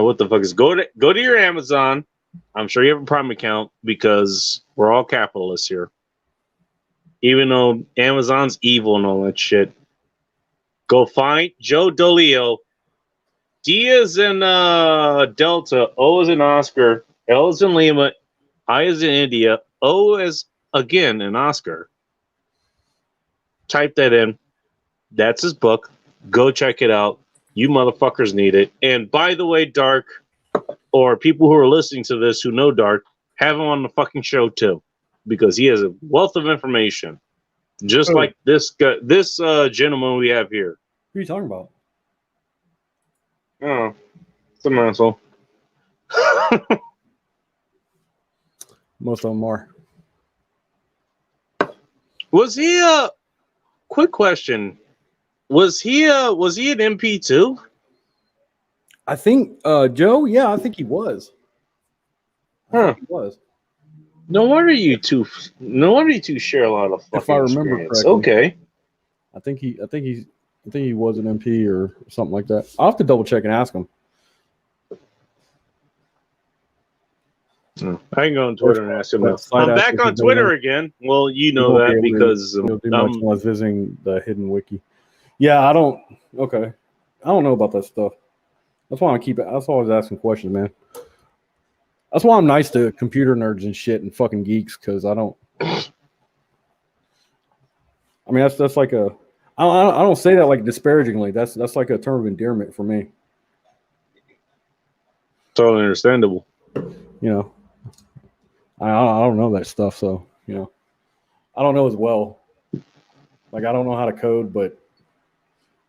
what the fuck is go to your Amazon. I'm sure you have a Prime account because we're all capitalists here. Even though Amazon's evil and all that shit. Go find Joe Dolio. D is in Delta, O is in Oscar, L is in Lima, I is in India, O is again in Oscar. Type that in. That's his book. Go check it out. You motherfuckers need it. And by the way, Dark, or people who are listening to this who know Dark, have him on the fucking show too, because he has a wealth of information, just like this guy, this gentleman we have here. Who are you talking about? Oh, some asshole. Most of them are. Was he a quick question? Was he an MP too? I think Joe. Yeah, I think he was. Huh? He was. No wonder you two share a lot of fucking if I remember experience. correctly. Okay. I think he was an MP or something like that. I'll have to double check and ask him. I can go on Twitter and ask him that. I'm back on Twitter again. Well, you know that because he'll do much when I was visiting the hidden wiki. Yeah, I don't know about that stuff. That's why that's why I was asking questions, man. That's why I'm nice to computer nerds and shit and fucking geeks, because I don't. I mean, that's like a. I don't say that like disparagingly. That's like a term of endearment for me. Totally understandable. You know, I don't know that stuff, so you know, I don't know as well. Like I don't know how to code, but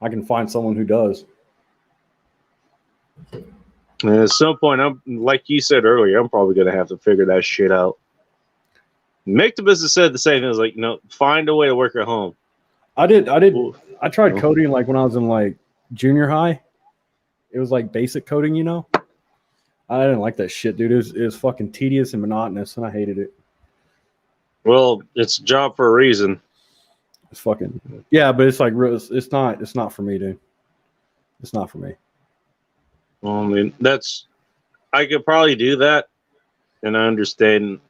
I can find someone who does. And at some point, I'm like you said earlier, I'm probably gonna have to figure that shit out. Make the Business said the same thing. It was like, find a way to work at home. I tried coding like when I was in like junior high. It was like basic coding, you know. I didn't like that shit, dude. It was fucking tedious and monotonous, and I hated it. Well, it's a job for a reason. It's fucking yeah, but it's like it's not for me, dude. It's not for me. Well, I mean, I could probably do that, and I understand.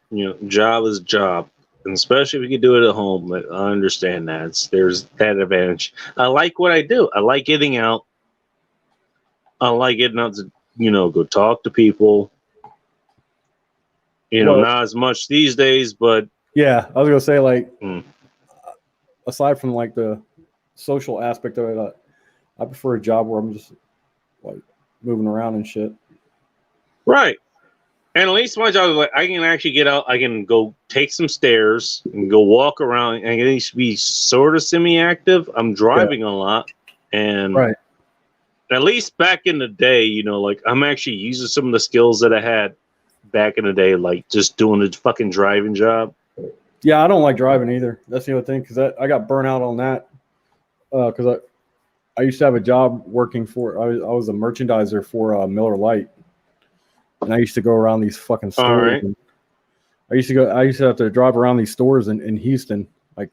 Job is job, and especially if you can do it at home. But I understand that there's that advantage. I like what I do. I like getting out. I like getting out to go talk to people. Not as much these days, but yeah, I was gonna say like. Aside from like the social aspect of it, I prefer a job where I'm just like moving around and shit. Right. And at least my job is like I can actually get out. I can go take some stairs and go walk around and at least be sort of semi-active. I'm driving a lot, and right. At least back in the day, like I'm actually using some of the skills that I had back in the day, like just doing a fucking driving job. Yeah, I don't like driving either. That's the other thing, because I got burnt out on that. Because I used to have a job working for. I was a merchandiser for Miller Lite, and I used to go around these fucking stores. All right. I used to have to drive around these stores in Houston, like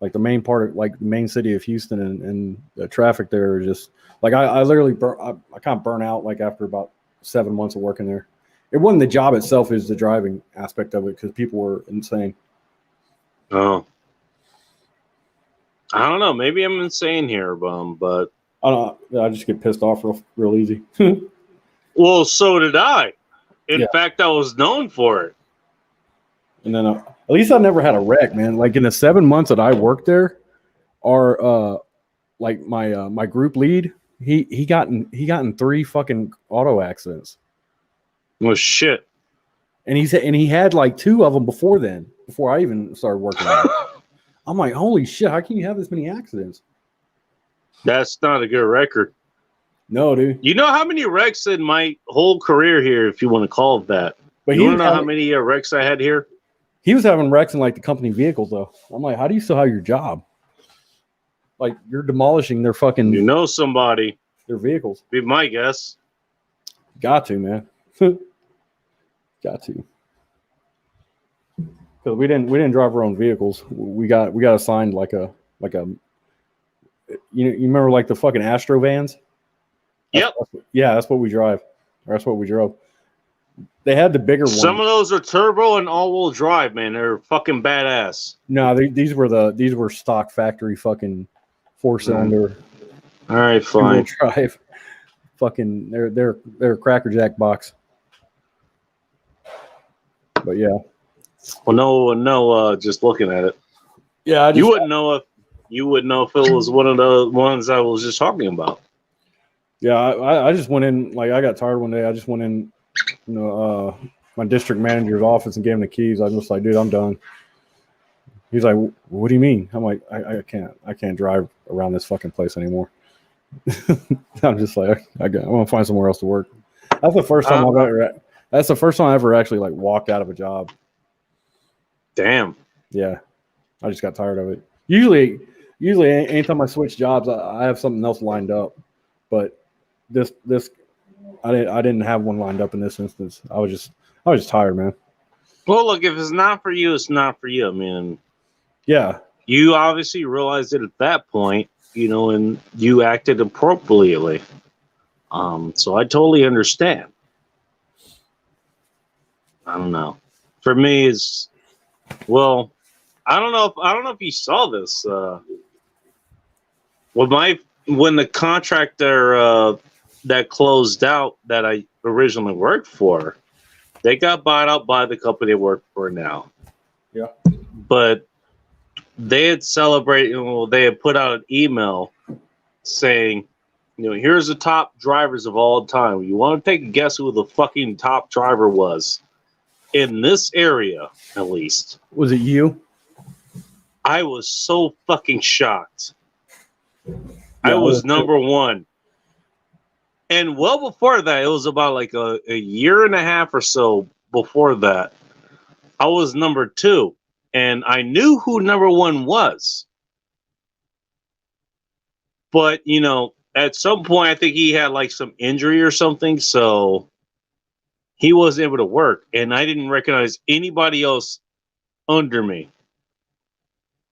Like the main part of like the main city of Houston and the traffic there are just like I literally I kind of burn out like after about 7 months of working there. It wasn't the job itself, is the driving aspect of it because people were insane. Oh, I don't know. Maybe I'm insane here, but I don't know. I just get pissed off real easy. well, so did I. In Yeah. fact, I was known for it. And then at least I never had a wreck, man. Like in the 7 months that I worked there, our like my group lead, he got in 3 fucking auto accidents. Well, shit. And he had like 2 of them before then, before I even started working there. I'm like, holy shit, how can you have this many accidents? That's not a good record. No, dude. You know how many wrecks in my whole career here, if you want to call it that? But you want to know how many wrecks I had here? He was having wrecks in like the company vehicles, though. I'm like, how do you still have your job? Like you're demolishing their fucking. You know somebody. Their vehicles. Be my guess. Got to, man. Got to. Because we didn't drive our own vehicles. We got assigned like a you remember like the fucking Astro vans? Yep. That's what we drive. That's what we drove. They had the bigger ones. Some of those are turbo and all-wheel drive, man. They're fucking badass. No, these were stock factory fucking 4-cylinder. All right, fine. Drive. Fucking they're a Cracker Jack box. But yeah. Well, no. Just looking at it. Yeah, you wouldn't know if it was one of the ones I was just talking about. Yeah, I just went in, like I got tired one day. I just went in, my district manager's office and gave him the keys. I was just like, dude, I'm done. He's like, what do you mean? I'm like, I can't drive around this fucking place anymore. I'm just like, I want to find somewhere else to work. That's the first time I ever actually like walked out of a job. Damn. Yeah, I just got tired of it. Usually anytime I switch jobs, I have something else lined up. But this I didn't have one lined up in this instance. I was just tired, man. Well, look, if it's not for you, it's not for you. I mean, yeah, you obviously realized it at that point, and you acted appropriately. So I totally understand. I don't know. For me, it's well, I don't know if you saw this. When the contractor that closed out that I originally worked for, they got bought out by the company I work for now. Yeah. But they had celebrated, they had put out an email saying, here's the top drivers of all time. You want to take a guess who the fucking top driver was? In this area, at least. Was it you? I was so fucking shocked. Yeah, I was number 1. And well before that, it was about like a year and a half or so before that, I was number 2. And I knew who number 1 was. But, at some point, I think he had like some injury or something. So he wasn't able to work. And I didn't recognize anybody else under me.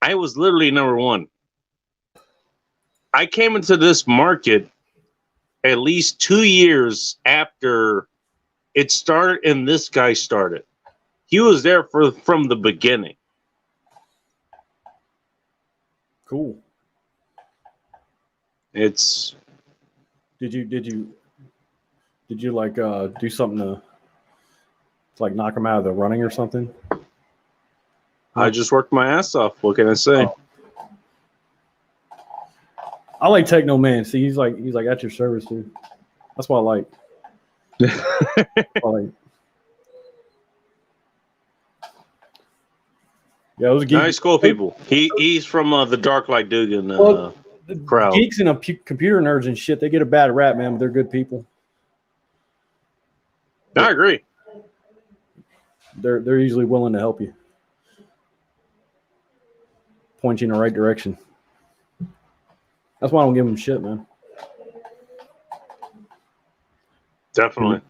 I was literally number 1. I came into this market at least 2 years after it started and this guy started. He was there from the beginning. Cool. It's. Did you like do something to like knock him out of the running or something? I just worked my ass off. What can I say? Oh. I like Techno Man. See, he's like at your service, dude. That's what I like. Yeah, it was nice, cool people. He's from the Dark Light Dugan crowd. Geeks and computer nerds and shit, they get a bad rap, man, but they're good people. I agree. They're usually willing to help you, point you in the right direction. That's why I don't give them shit, man. Definitely.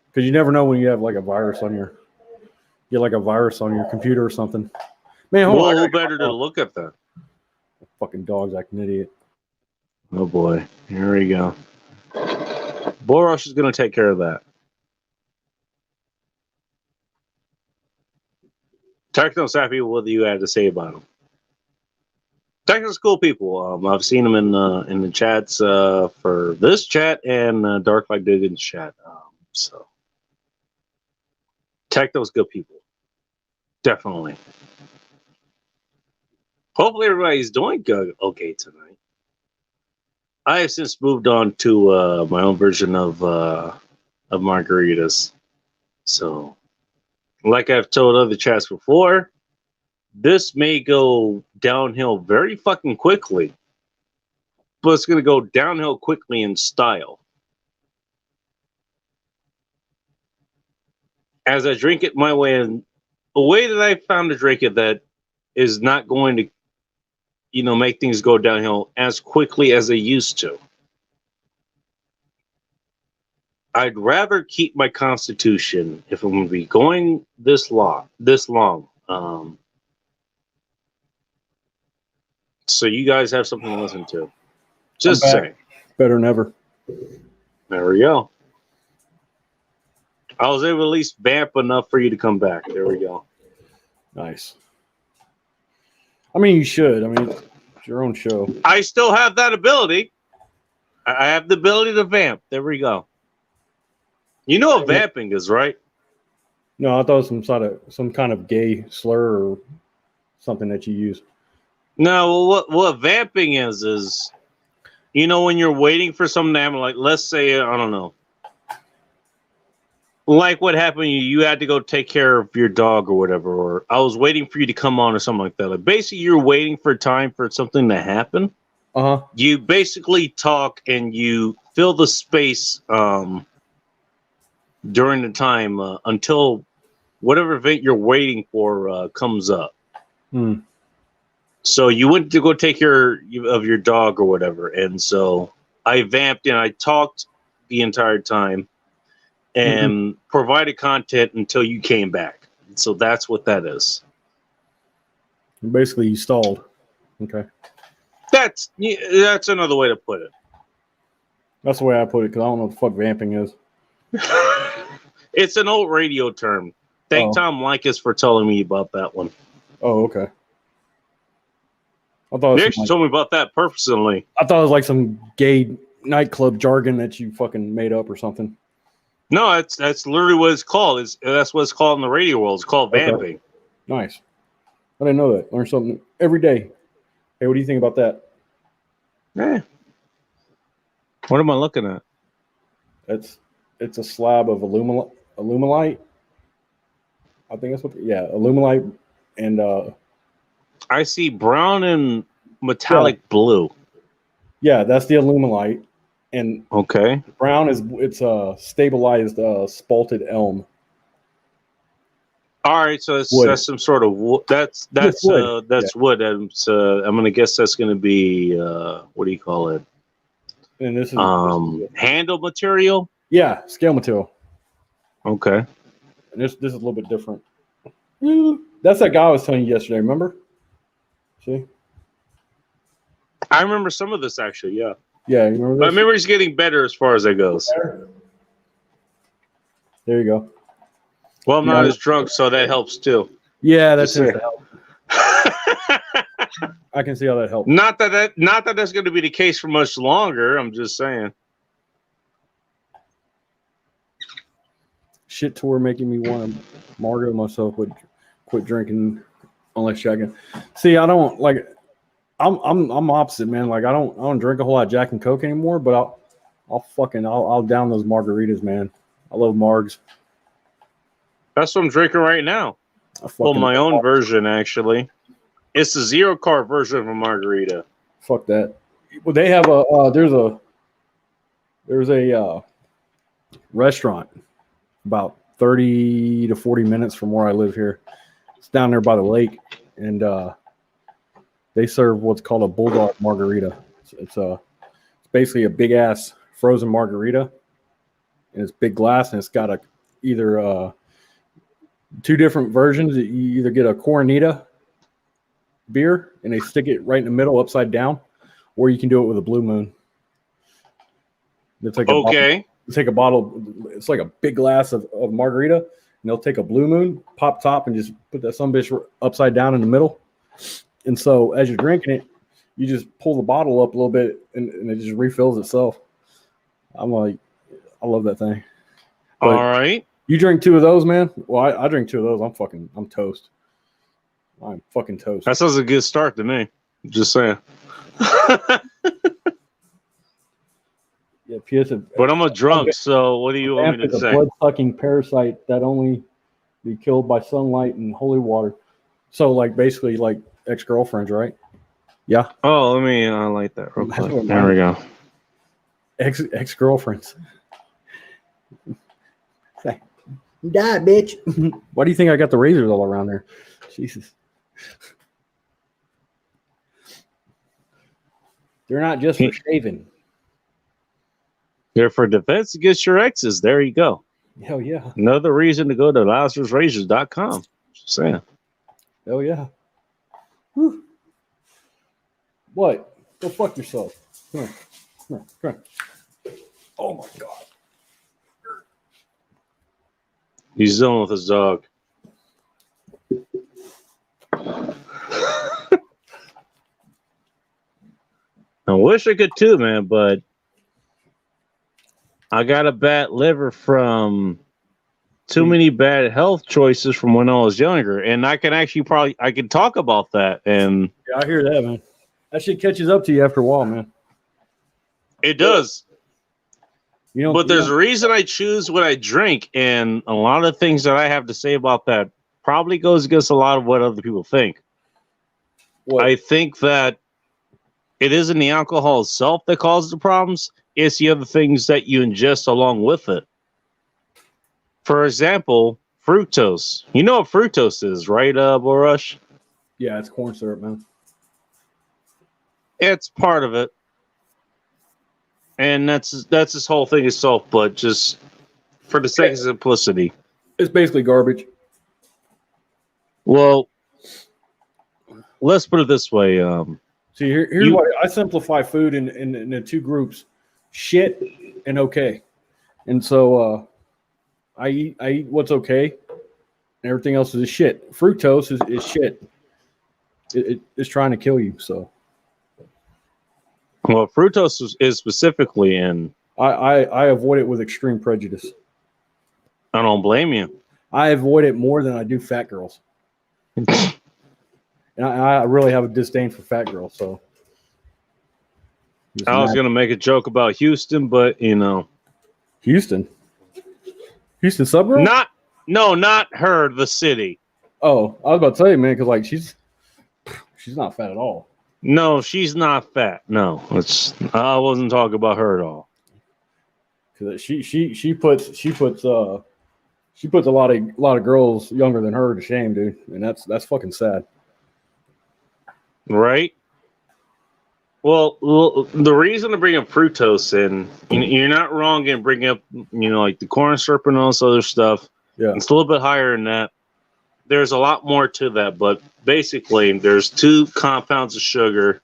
Because you never know when you have like a virus on your computer or something. Man, who better to look at that? fucking dog's like an idiot. Oh boy, here we go. Boros is going to take care of that. Techno's happy with what you had to say about him. Techno's cool people. I've seen them in the chats for this chat and Dark Light Diggins chat. So Techno's good people, definitely. Hopefully everybody's doing good, okay tonight. I have since moved on to my own version of margaritas. So, like I've told other chats before, this may go downhill very fucking quickly, but it's going to go downhill quickly in style. As I drink it my way, and the way that I found to drink it that is not going to, make things go downhill as quickly as they used to. I'd rather keep my constitution if I'm going to be going this long. So you guys have something to listen to. Just saying. Better than ever. There we go. I was able to at least vamp enough for you to come back. There we go. Nice. I mean, you should. I mean, it's your own show. I still have that ability. I have the ability to vamp. There we go. You know what vamping is, right? No, I thought it was some kind of gay slur or something that you use. No, well, what vamping is when you're waiting for something to happen, like let's say, I don't know, like what happened, you had to go take care of your dog or whatever, or I was waiting for you to come on or something like that. Like basically, you're waiting for time for something to happen. You basically talk and you fill the space during the time until whatever event you're waiting for comes up. So you went to go take care of your dog or whatever, and so I vamped and I talked the entire time and provided content until you came back. So that's what that is. Basically, you stalled. Okay. That's another way to put it. That's the way I put it because I don't know what the fuck vamping is. It's an old radio term. Thank Tom Likas for telling me about that one. Oh, okay. I thought they actually told me about that personally. I thought it was like some gay nightclub jargon that you fucking made up or something. No, that's literally what it's called. That's what it's called in the radio world. It's called vamping. Nice. I didn't know that. Learn something every day. Hey, what do you think about that? What am I looking at? It's a slab of aluminite. I think that's what. Yeah, aluminite, and I see brown and metallic blue. Yeah, that's the aluminite, and brown it's stabilized spalted elm. All right, so that's some sort of wood. That's wood. Wood. I'm gonna guess that's gonna be what do you call it? And this is handle material. Yeah, scale material. Okay. And this is a little bit different. That's that guy I was telling you yesterday. Remember? See? I remember some of this actually. Yeah. Yeah, you remember this? My memory's getting better as far as that goes. There you go. Well, I'm not as drunk, so that helps too. Yeah, that's it. I can see how that helps. Not that that's going to be the case for much longer. I'm just saying. Shit tour making me want to margo myself, but quit drinking unless I can. See, I don't like. I'm opposite, man. Like I don't drink a whole lot of Jack and Coke anymore, but I'll down those margaritas, man. I love margs. That's what I'm drinking right now. Well, my own version actually. It's the 0 carb version of a margarita. Fuck that. Well, they have there's a restaurant about 30 to 40 minutes from where I live here. It's down there by the lake, and they serve what's called a bulldog margarita. It's basically a big ass frozen margarita, and it's big glass, and it's got either two different versions. You either get a Coronita, beer and they stick it right in the middle upside down, or you can do it with a Blue Moon. They take a bottle. It's like a big glass of margarita, and they'll take a Blue Moon, pop top, and just put that some bitch upside down in the middle. And so as you're drinking it, you just pull the bottle up a little bit, and it just refills itself. I'm like, I love that thing. But all right. You drink 2 of those, man? Well, I drink 2 of those. I'm toast. I'm fucking toast. That sounds a good start to me. Just saying. Yeah, P.S. But I'm a drunk, so what do you want me to say? A blood-sucking parasite that only be killed by sunlight and holy water. So, like, basically, like ex-girlfriends, right? Yeah. Oh, let me light that real quick. There we go. Ex-girlfriends. Say, die, bitch. Why do you think I got the razors all around there? Jesus. They're not just for shaving. They're for defense against your exes. There you go. Hell yeah. Another reason to go to LazarusRazors.com. Just saying. Hell yeah. Whew. What? Go fuck yourself. Come on. Come on. Come on. Oh my God. He's dealing with his dog. I wish I could too, man, but I got a bad liver from too many bad health choices from when I was younger, and I can actually I can talk about that. And yeah, I hear that, man. That shit catches up to you after a while, man. It does. But there's a reason I choose what I drink, and a lot of things that I have to say about that probably goes against a lot of what other people think. What? I think that it isn't the alcohol itself that causes the problems. It's the other things that you ingest along with it. For example, fructose. You know what fructose is, right, Borush? Yeah, it's corn syrup, man. It's part of it. And that's this whole thing itself, but just for the sake of simplicity. It's basically garbage. Well, let's put it this way. See, here's why I simplify food in 2 groups: shit and okay. And so I eat what's okay, and everything else is shit. Fructose is shit. It's trying to kill you. So, well, fructose is specifically in. I avoid it with extreme prejudice. I don't blame you. I avoid it more than I do fat girls. And I really have a disdain for fat girls. So I was going to make a joke about Houston, but you know, Houston suburb? Not her, the city. Oh, I was about to tell you, man, because like she's not fat at all. No, she's not fat. No, I wasn't talking about her at all. Because she puts a lot of girls younger than her to shame, dude, and that's fucking sad. Right. Well, the reason to bring up fructose in, you're not wrong in bringing up, like the corn syrup and all this other stuff. Yeah, it's a little bit higher than that. There's a lot more to that, but basically, there's 2 compounds of sugar,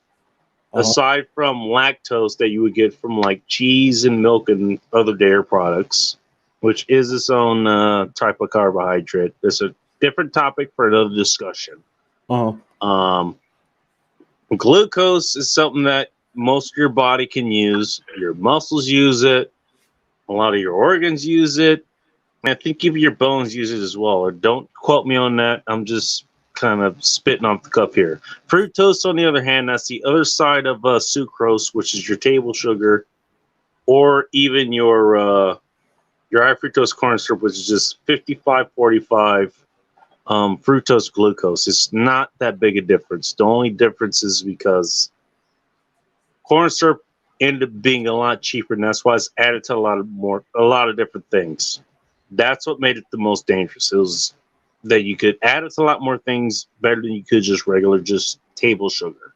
aside from lactose that you would get from like cheese and milk and other dairy products, which is its own type of carbohydrate. It's a different topic for another discussion. Glucose is something that most of your body can use. Your muscles use it. A lot of your organs use it. And I think even your bones use it as well. Or don't quote me on that. I'm just kind of spitting off the cuff here. Fructose, on the other hand, that's the other side of sucrose, which is your table sugar, or even your high fructose corn syrup, which is just 55-45. Fructose glucose. It's not that big a difference. The only difference is because corn syrup ended up being a lot cheaper, and that's why it's added to a lot of different things. That's what made it the most dangerous. It was that you could add it to a lot more things better than you could just table sugar.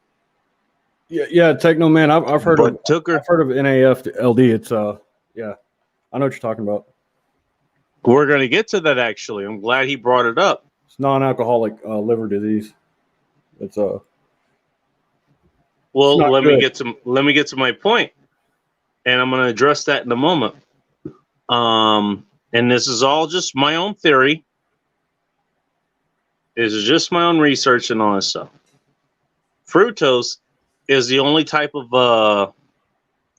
Yeah, Techno Man. I've heard of NAFLD. It's yeah, I know what you're talking about. We're gonna get to that actually. I'm glad he brought it up. It's non-alcoholic liver disease. It's Well, not let good. me get to my point, and I'm going to address that in a moment. And this is all just my own theory. This is just my own research and all this stuff. Fructose is the only type of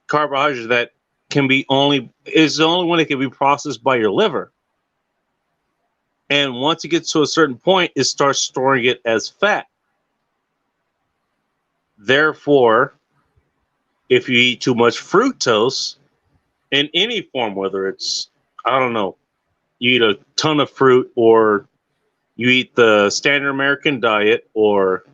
carbohydrate that is the only one that can be processed by your liver. And once it gets to a certain point, it starts storing it as fat. Therefore, if you eat too much fructose in any form, whether it's, I don't know, you eat a ton of fruit, or you eat the standard American diet, or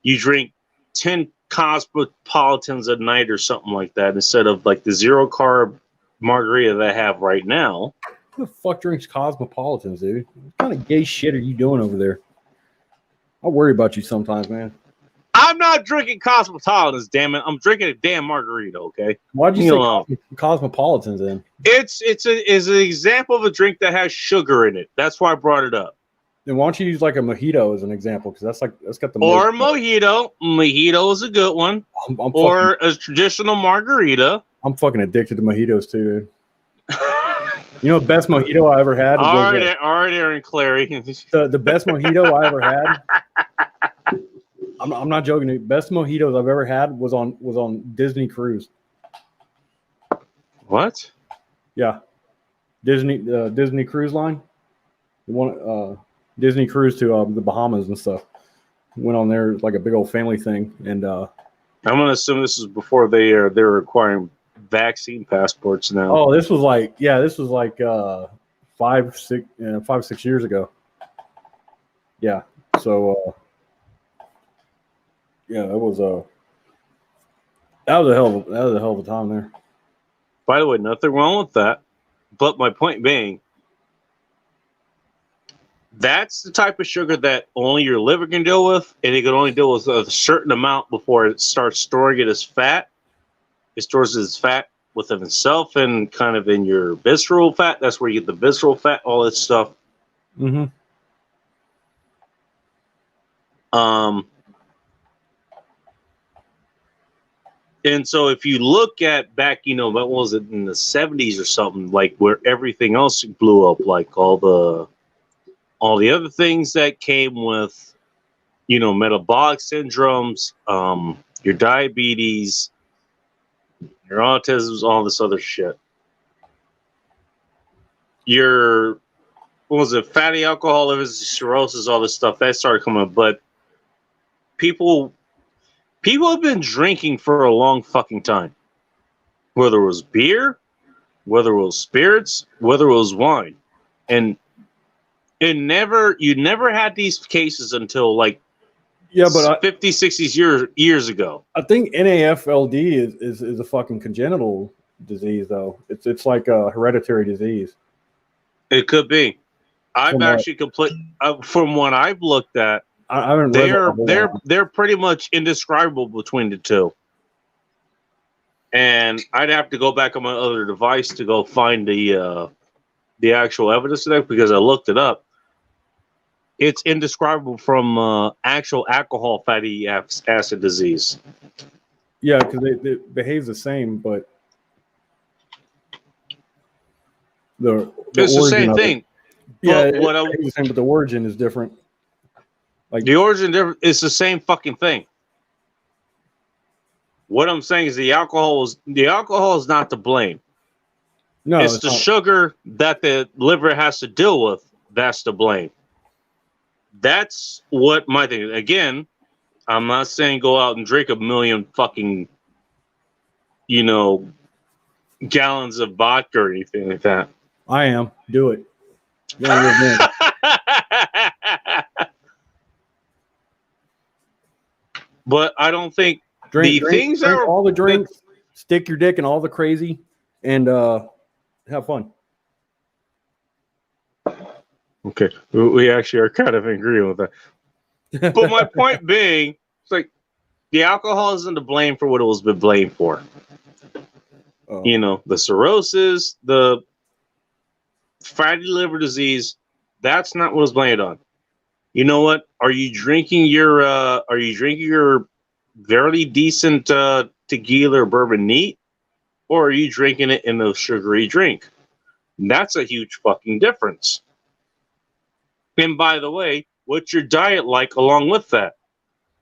you drink 10 cosmopolitans a night or something like that, instead of like the 0-carb margarita that I have right now. Who the fuck drinks cosmopolitans, dude? What kind of gay shit are you doing over there? I worry about you sometimes, man. I'm not drinking cosmopolitans, damn it. I'm drinking a damn margarita, okay? Why'd you say cosmopolitans then? It's an example of a drink that has sugar in it. That's why I brought it up. Then why don't you use like a mojito as an example? Because that's got the or a mojito. Mojito is a good one. Or a traditional margarita. I'm fucking addicted to mojitos too, dude. You know, the best mojito I ever had. All right, Aaron Clary. The best mojito I ever had. I'm not joking. The best mojitos I've ever had was on Disney Cruise. What? Yeah, Disney Cruise Line. The one Disney cruise to the Bahamas and stuff. Went on there like a big old family thing, and I'm gonna assume this is before they're requiring vaccine passports now. Oh, this was like 5-6 years ago. Yeah, so yeah, that was a hell of a time there. By the way, nothing wrong with that, but my point being, that's the type of sugar that only your liver can deal with, and it can only deal with a certain amount before it starts storing it as fat. It stores it as fat within itself and kind of in your visceral fat. That's where you get the visceral fat, all that stuff. Mm-hmm. And so if you look at back, what was it, in the 70s or something, like where everything else blew up, like all the other things that came with, metabolic syndromes, your diabetes, your autism, all this other shit. Your, fatty alcohol, cirrhosis, all this stuff, that started coming up. But people have been drinking for a long fucking time. Whether it was beer, whether it was spirits, whether it was wine. And you never had these cases until like 50, 60 years ago. I think NAFLD is a fucking congenital disease, though. It's like a hereditary disease. It could be. I've actually from what I've looked at, they're pretty much indescribable between the two. And I'd have to go back on my other device to go find the actual evidence of that, because I looked it up. It's indescribable from actual alcohol fatty acid disease. Yeah, because it behaves the same, but it's the same thing. Yeah, it's the same, but the origin is different. Like the origin is the same fucking thing. What I'm saying is the alcohol is not to blame. No, it's the sugar that the liver has to deal with that's to blame. That's what my thing is. Again, I'm not saying go out and drink 1 million fucking, gallons of vodka or anything like that. I am. Do it. But I don't think drink all the drinks, stick your dick in all the crazy, and have fun. Okay, we actually are kind of agreeing with that. But my point being, it's like the alcohol isn't to blame for what it was been blamed for. The cirrhosis, the fatty liver disease, that's not what was blamed on. You know what? Are you drinking your very decent tequila or bourbon neat, or are you drinking it in a sugary drink? That's a huge fucking difference. And by the way, what's your diet like along with that?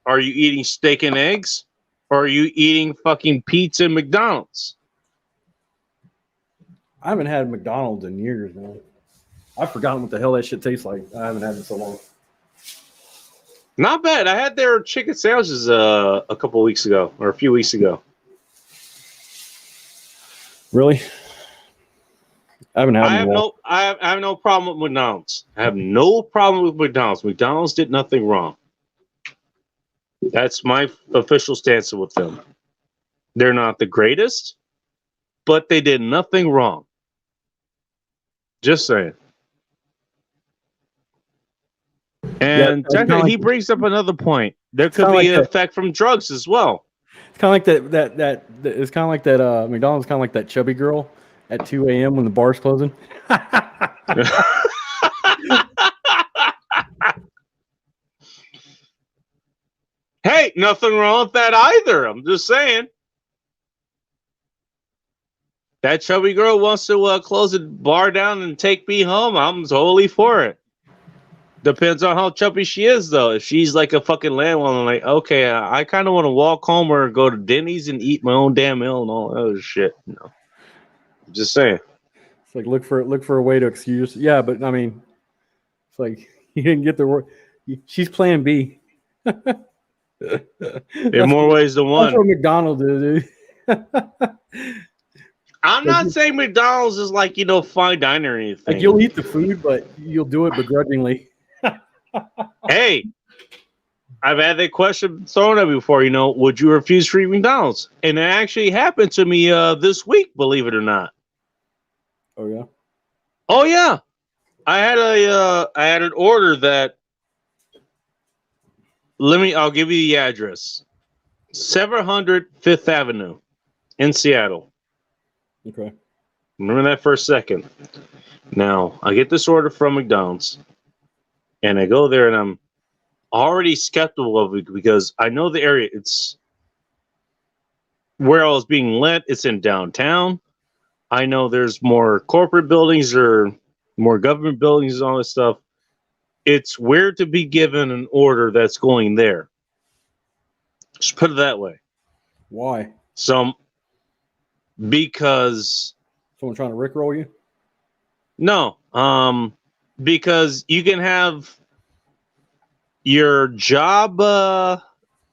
Are you eating steak and eggs? Or are you eating fucking pizza and McDonald's? I haven't had McDonald's in years, man. I've forgotten what the hell that shit tastes like. I haven't had it so long. Not bad. I had their chicken sandwiches a couple of weeks ago, or a few weeks ago. Really? I haven't had I have no problem with McDonald's. I have no problem with McDonald's. McDonald's did nothing wrong. That's my official stance with them. They're not the greatest, but they did nothing wrong. Just saying. And technically, he brings up another point. There could be an effect from drugs as well. It's kind of like that. It's kind of like that. McDonald's kind of like that chubby girl at 2 a.m. when the bar's closing. Hey, nothing wrong with that either. I'm just saying. That chubby girl wants to close the bar down and take me home. I'm totally for it. Depends on how chubby she is, though. If she's like a fucking landlord, I'm like, okay, I kind of want to walk home or go to Denny's and eat my own damn meal and all that other shit. You know, just saying. It's like look for a way to excuse. Yeah, but I mean, it's like you didn't get the word. She's Plan B. In more ways than one. That's what McDonald's is, dude. I'm not saying McDonald's is like, you know, fine dining or anything. Like you'll eat the food, but you'll do it begrudgingly. Hey, I've had that question thrown at me before. You know, would you refuse to eat McDonald's? And it actually happened to me this week, believe it or not. Oh yeah. Oh yeah. I had an order that. I'll give you the address. 700 Fifth Avenue in Seattle. Okay. Remember that for a second. Now, I get this order from McDonald's, and I go there, and I'm already skeptical of it because I know the area. It's where I was being lent. It's in downtown. I know there's more corporate buildings or more government buildings and all this stuff. It's weird to be given an order that's going there. Just put it that way. Why? Because someone trying to rickroll you? No, because you can have your job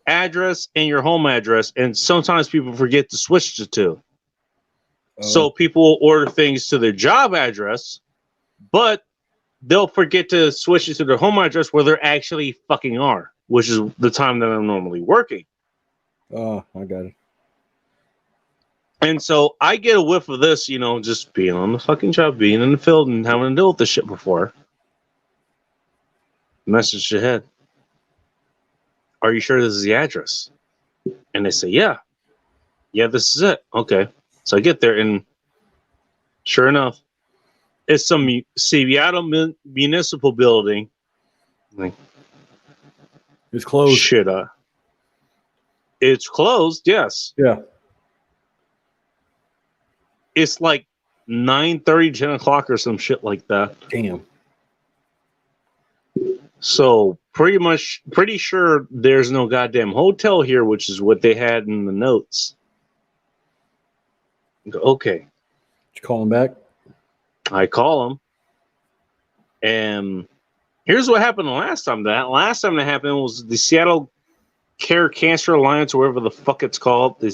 address and your home address, and sometimes people forget to switch the two. So people will order things to their job address, but they'll forget to switch it to their home address where they actually fucking are, which is the time that I'm normally working. Oh, I got it. And so I get a whiff of this, you know, just being on the fucking job, being in the field and having to deal with this shit before. Message ahead. Are you sure this is the address? And they say, yeah. Yeah, this is it. Okay. So I get there, and sure enough, it's some Seattle municipal building. Like, it's closed. Shit. It's closed, yes. Yeah. It's like 9:30, 10 o'clock or some shit like that. Damn. So pretty sure there's no goddamn hotel here, which is what they had in the notes. Okay. Did you call him back? I call him. And here's what happened the last time. That happened was the Seattle Cancer Alliance, or whatever the fuck it's called, the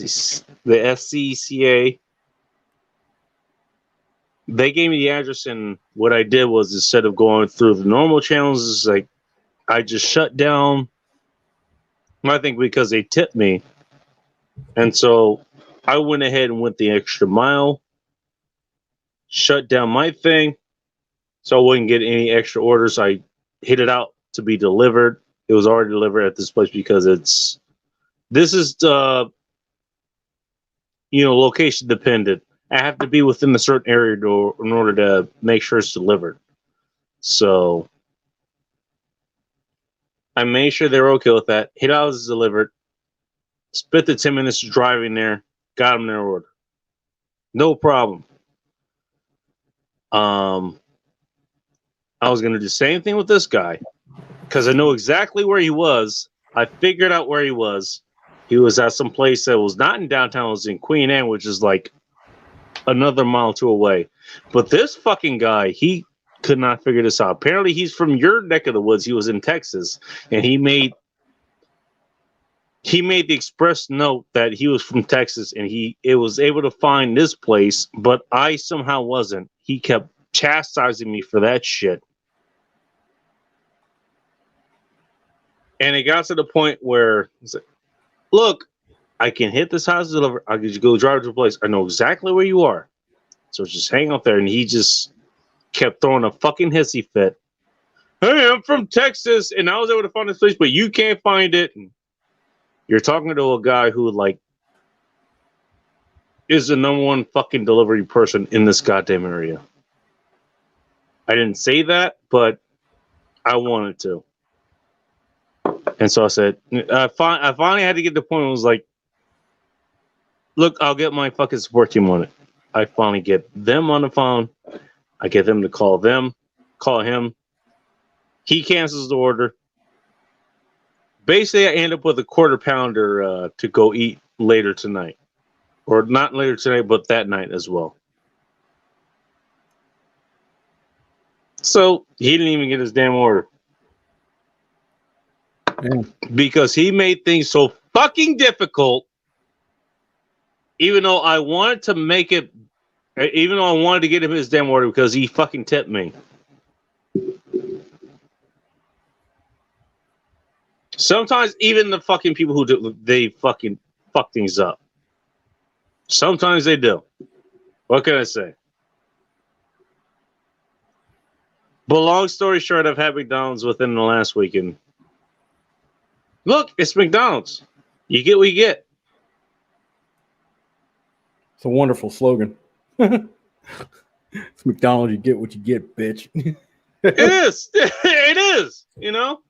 SCCA. They gave me the address, and what I did was, instead of going through the normal channels, like I just shut down. I think because they tipped me, and so I went ahead and went the extra mile, shut down my thing, so I wouldn't get any extra orders. I hit it out to be delivered. It was already delivered at this place because this is location dependent. I have to be within a certain area in order to make sure it's delivered. So I made sure they were okay with that. Hit out as delivered. Spent the 10 minutes driving there. Got them their order. No problem. I was going to do the same thing with this guy because I know exactly where he was. I figured out where he was. He was at some place that was not in downtown. It was in Queen Anne, which is like another mile or two away. But this fucking guy, he could not figure this out. Apparently, he's from your neck of the woods. He was in Texas, and he made the express note that he was from Texas, and it was able to find this place, but I somehow wasn't. He kept chastising me for that shit. And it got to the point where he's like, look, I can hit this house deliver. I can just go drive to a place. I know exactly where you are. So just hang out there. And he just kept throwing a fucking hissy fit. Hey, I'm from Texas, and I was able to find this place, but you can't find it. And you're talking to a guy who, like, is the number one fucking delivery person in this goddamn area. I didn't say that, but I wanted to. And so I said, I finally had to get to the point where I was like, look, I'll get my fucking support team on it. I finally get them on the phone. I get them to call him. He cancels the order. Basically, I end up with a quarter pounder to go eat later tonight. Or not later tonight, but that night as well. So he didn't even get his damn order. Yeah. Because he made things so fucking difficult. Even though I wanted to make it, even though I wanted to get him his damn order because he fucking tipped me. Sometimes even the fucking people who do, they fucking fuck things up. Sometimes they do. What can I say? But long story short, I've had McDonald's within the last weekend. Look, it's McDonald's. You get what you get. It's a wonderful slogan. It's McDonald's, you get what you get, bitch. It is. It is. You know?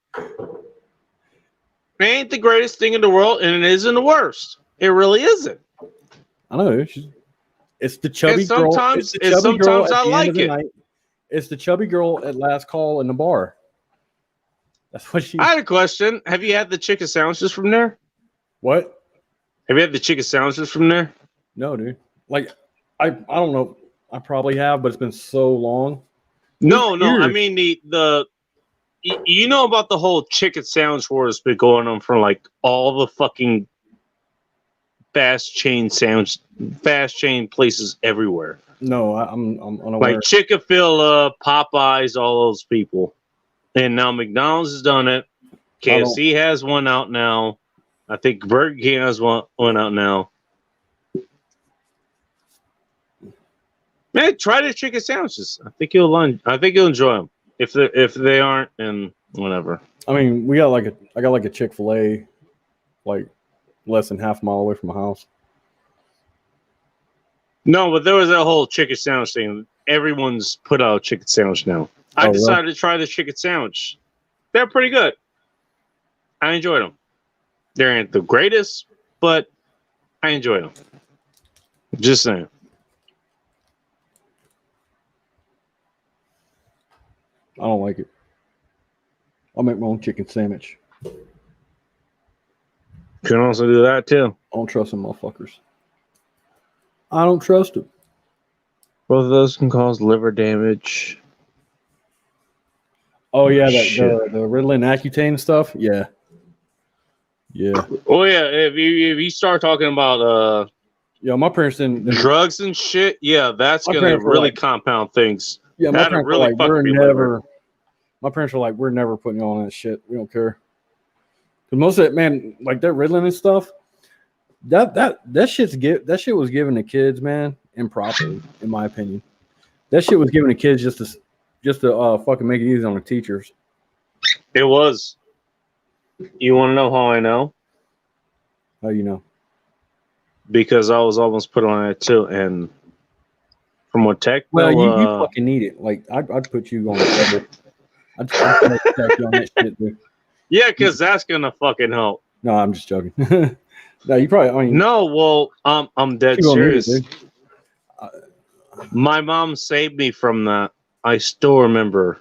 It ain't the greatest thing in the world, and it isn't the worst. It really isn't. I know. It's the chubby girl. Sometimes I like it. Night. It's the chubby girl at last call in the bar. That's what she. I had a question. Have you had the chicken sandwiches from there? What? Have you had the chicken sandwiches from there? No, dude. Like, I don't know. I probably have, but it's been so long. No. I mean the you know about the whole chicken sandwich war that's been going on for like all the fucking fast chain places everywhere. No, I'm unaware. Like Chick-fil-A, Popeyes, all those people. And now McDonald's has done it. KFC has one out now. I think Burger King has one out now. Man, try the chicken sandwiches. I think you'll enjoy them. If they aren't, then whatever. I mean, I got a Chick-fil-A, like less than half a mile away from my house. No, but there was that whole chicken sandwich thing. Everyone's put out a chicken sandwich now. I decided to try the chicken sandwich. They're pretty good. I enjoyed them. They ain't the greatest, but I enjoyed them. Just saying. I don't like it. I'll make my own chicken sandwich. You can also do that too. I don't trust them motherfuckers. I don't trust them. Both of those can cause liver damage. Oh yeah, the Ritalin Accutane stuff. Yeah. Oh yeah, if you start talking about my parents didn't drugs and shit, yeah, that's gonna really compound things. Yeah, my parents were like, my parents were like, we're never putting you on that shit. We don't care. Because most of it, man, like that Ritalin and stuff, that shit was given to kids, man, improperly, in my opinion. That shit was given to kids just to fucking make it easy on the teachers. It was. You want to know how I know? How you know? Because I was almost put on it too, and from what tech. Well, you fucking need it. Like I'd put you on the I'd tech you on that shit, dude. Yeah, because that's gonna fucking help. No, I'm just joking. No, you probably. I mean, No, well, I'm dead keep on reading, serious. dude. My mom saved me from that. I still remember.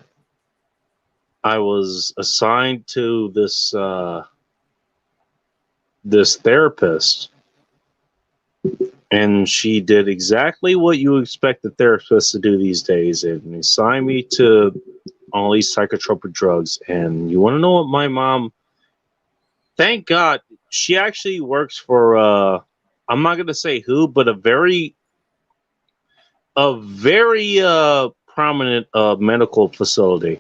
I was assigned to this therapist, and she did exactly what you expect the therapist to do these days, and assigned me to all these psychotropic drugs. And you want to know what my mom? Thank God, she actually works for. I'm not going to say who, but a very prominent medical facility,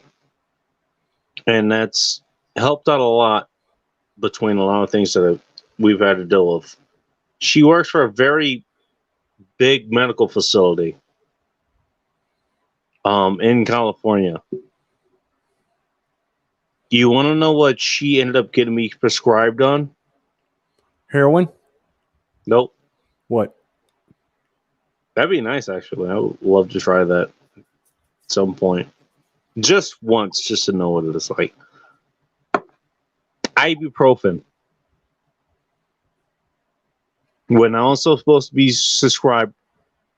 and that's helped out a lot between a lot of things that we've had to deal with. She works for a very big medical facility in California. You want to know what she ended up getting me prescribed on? Heroin. Nope. What? That'd be nice, actually. I would love to try that at some point. Just once, just to know what it is like. Ibuprofen. When I was supposed to be subscribed,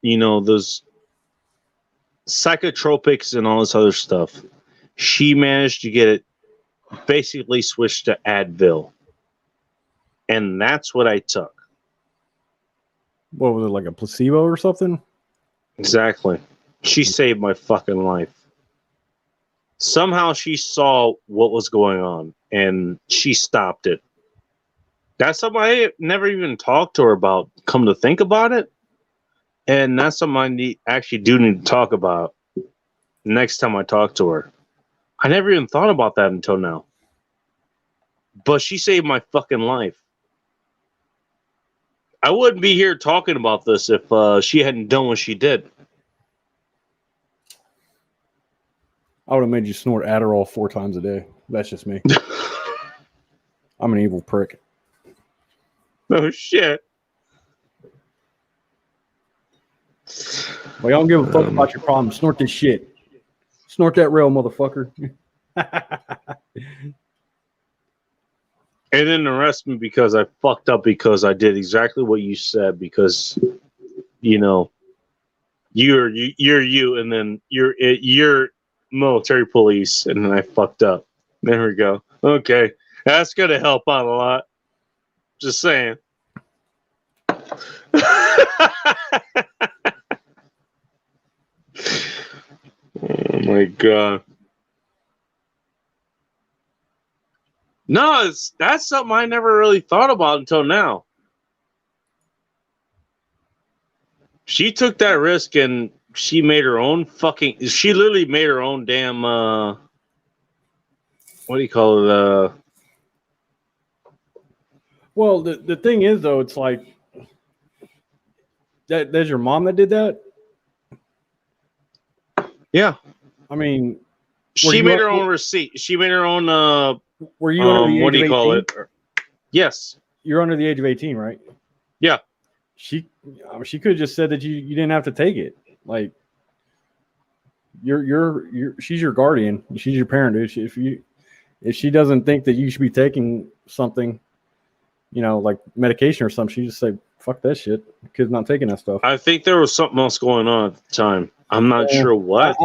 those psychotropics and all this other stuff, she managed to get it basically switched to Advil. And that's what I took. What was it, like a placebo or something? Exactly. She saved my fucking life. Somehow she saw what was going on and she stopped it. That's something I never even talked to her about. Come to think about it. And that's something I actually do need to talk about next time I talk to her. I never even thought about that until now. But she saved my fucking life. I wouldn't be here talking about this if she hadn't done what she did. I would have made you snort Adderall 4 times a day. That's just me. I'm an evil prick. Oh, shit. Like, I don't give a fuck about your problem. Snort this shit. Snort that rail, motherfucker. And then arrest me because I fucked up because I did exactly what you said because, you're you, and then you're military police, and then I fucked up. There we go. Okay, that's gonna help out a lot. Just saying. Oh my god. No, that's something I never really thought about until now. She took that risk and she made her own she literally made her own damn what do you call it? Well, the thing is, though, it's like there's your mom that did that. Yeah. I mean, She made her own receipt. She made her own were you under the age what do you of call 18? it? Yes. You're under the age of 18, right? Yeah. She could have just said that you didn't have to take it. Like, she's your guardian. She's your parent, dude. If she doesn't think that you should be taking something, like medication or something, she just say, fuck that shit. The kid's not taking that stuff. I think there was something else going on at the time. I'm not sure what.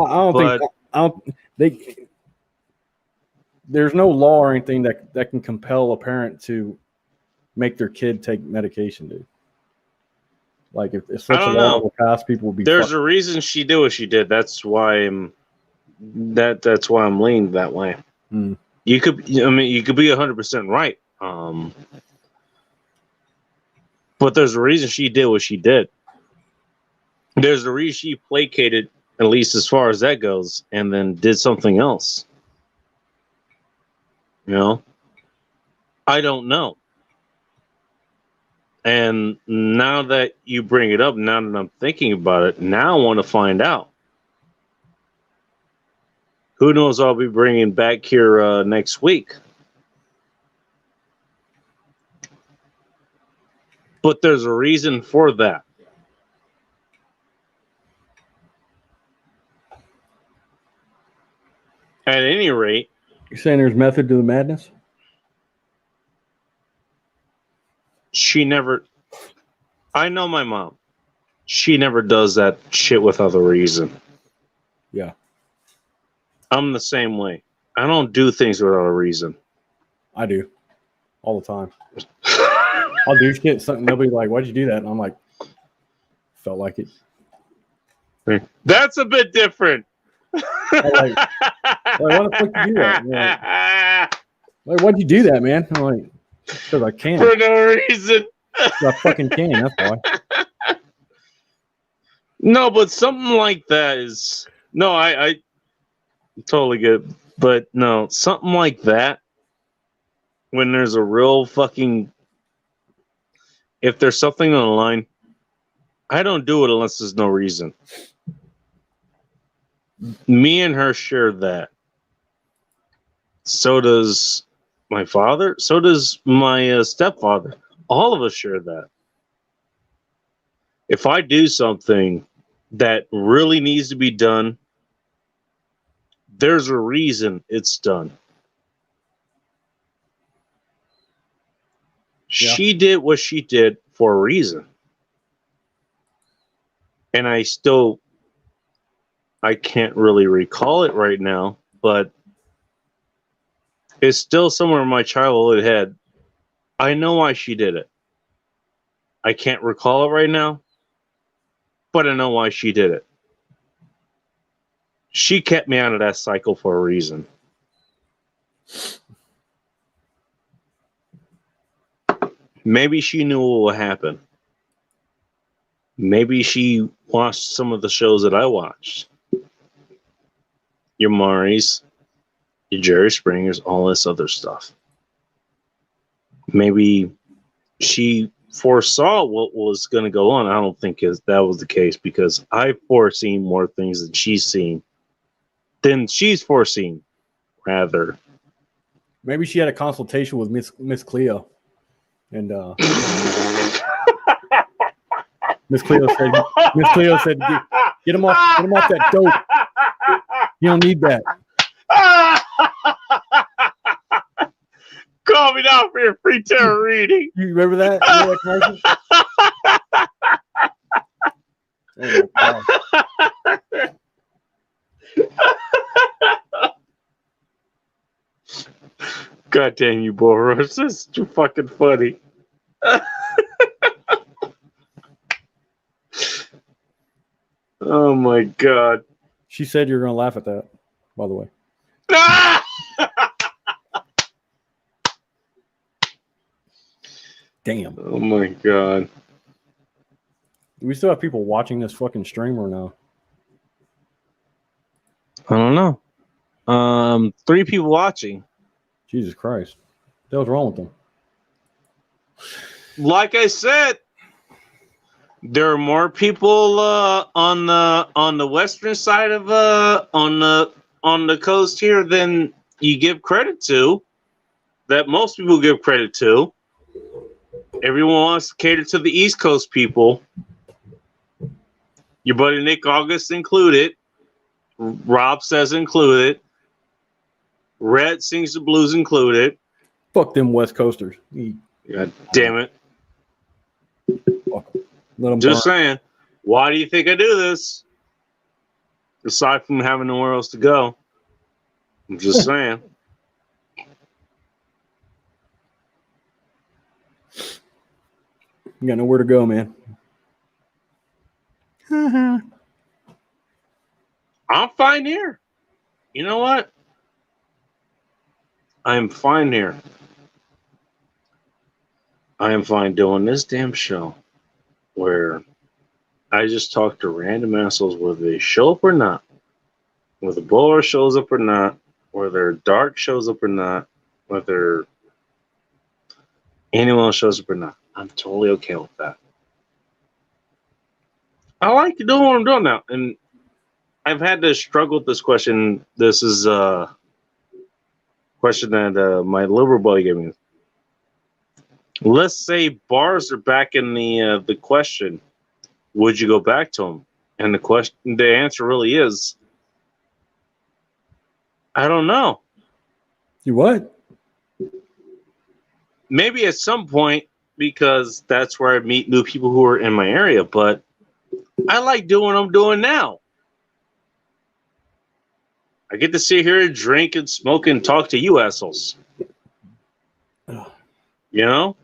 There's no law or anything that can compel a parent to make their kid take medication, dude. Like, if such a law were passed, people would be. There's a reason she did what she did. That's why that's why I'm leaning that way. You could be 100% right. But there's a reason she did what she did. There's a reason she placated, at least as far as that goes, and then did something else. I don't know. And now that you bring it up, now that I'm thinking about it, now I want to find out. Who knows? I'll be bringing back here next week. But there's a reason for that. At any rate, you're saying there's method to the madness? She never. I know my mom. She never does that shit without a reason. Yeah. I'm the same way. I don't do things without a reason. I do. All the time. I'll do shit. Something they'll be like, "Why'd you do that?" And I'm like, "Felt like it." That's a bit different. Like, why the fuck you do that? Like, why'd you do that, man? I'm like, because I can. For no reason. I fucking can. That's why. No, but something like that is no. I totally get it. But no, something like that. When there's a real fucking, if there's something on the line, I don't do it unless there's no reason. Me and her share that. So does my father. So does my stepfather. All of us share that. If I do something that really needs to be done, there's a reason it's done. Yeah. She did what she did for a reason. And I can't really recall it right now, but it's still somewhere in my childhood head. I know why she did it. I can't recall it right now, but I know why she did it. She kept me out of that cycle for a reason. Maybe she knew what would happen. Maybe she watched some of the shows that I watched. Your Marys, your Jerry Springers, all this other stuff. Maybe she foresaw what was going to go on. I don't think that was the case because I've foreseen more things than she's foreseen, rather. Maybe she had a consultation with Miss Cleo, and Miss Cleo said, get him off that dope. You don't need that. Call me now for your free tarot reading. You remember that? Commercial? Oh my God. God damn you, Boris. This is too fucking funny. Oh my God. She said you're going to laugh at that, by the way. Damn. Oh my God. Do we still have people watching this fucking stream or no? I don't know. 3 people watching. Jesus Christ. What the hell's wrong with them? Like I said, there are more people on the western side of on the coast here than you give credit to. That most people give credit to. Everyone wants to cater to the East Coast people. Your buddy Nick August included. Rob says included. Red Sings the Blues included. Fuck them West Coasters. God damn it. Let them Just burn. saying. Why do you think I do this? Aside from having nowhere else to go. I'm just saying. You got nowhere to go, man. I'm fine here. You know what? I am fine here. I am fine doing this damn show where I just talk to random assholes whether they show up or not, whether Bowler shows up or not, whether Dark shows up or not, whether anyone else shows up or not. I'm totally okay with that. I like doing what I'm doing now, and I've had to struggle with this question. This is a question that my liberal buddy gave me. Let's say bars are back in the question. Would you go back to them? And the answer really is, I don't know. You what? Maybe at some point, because that's where I meet new people who are in my area. But I like doing what I'm doing now. I get to sit here and drink and smoke and talk to you assholes. You know?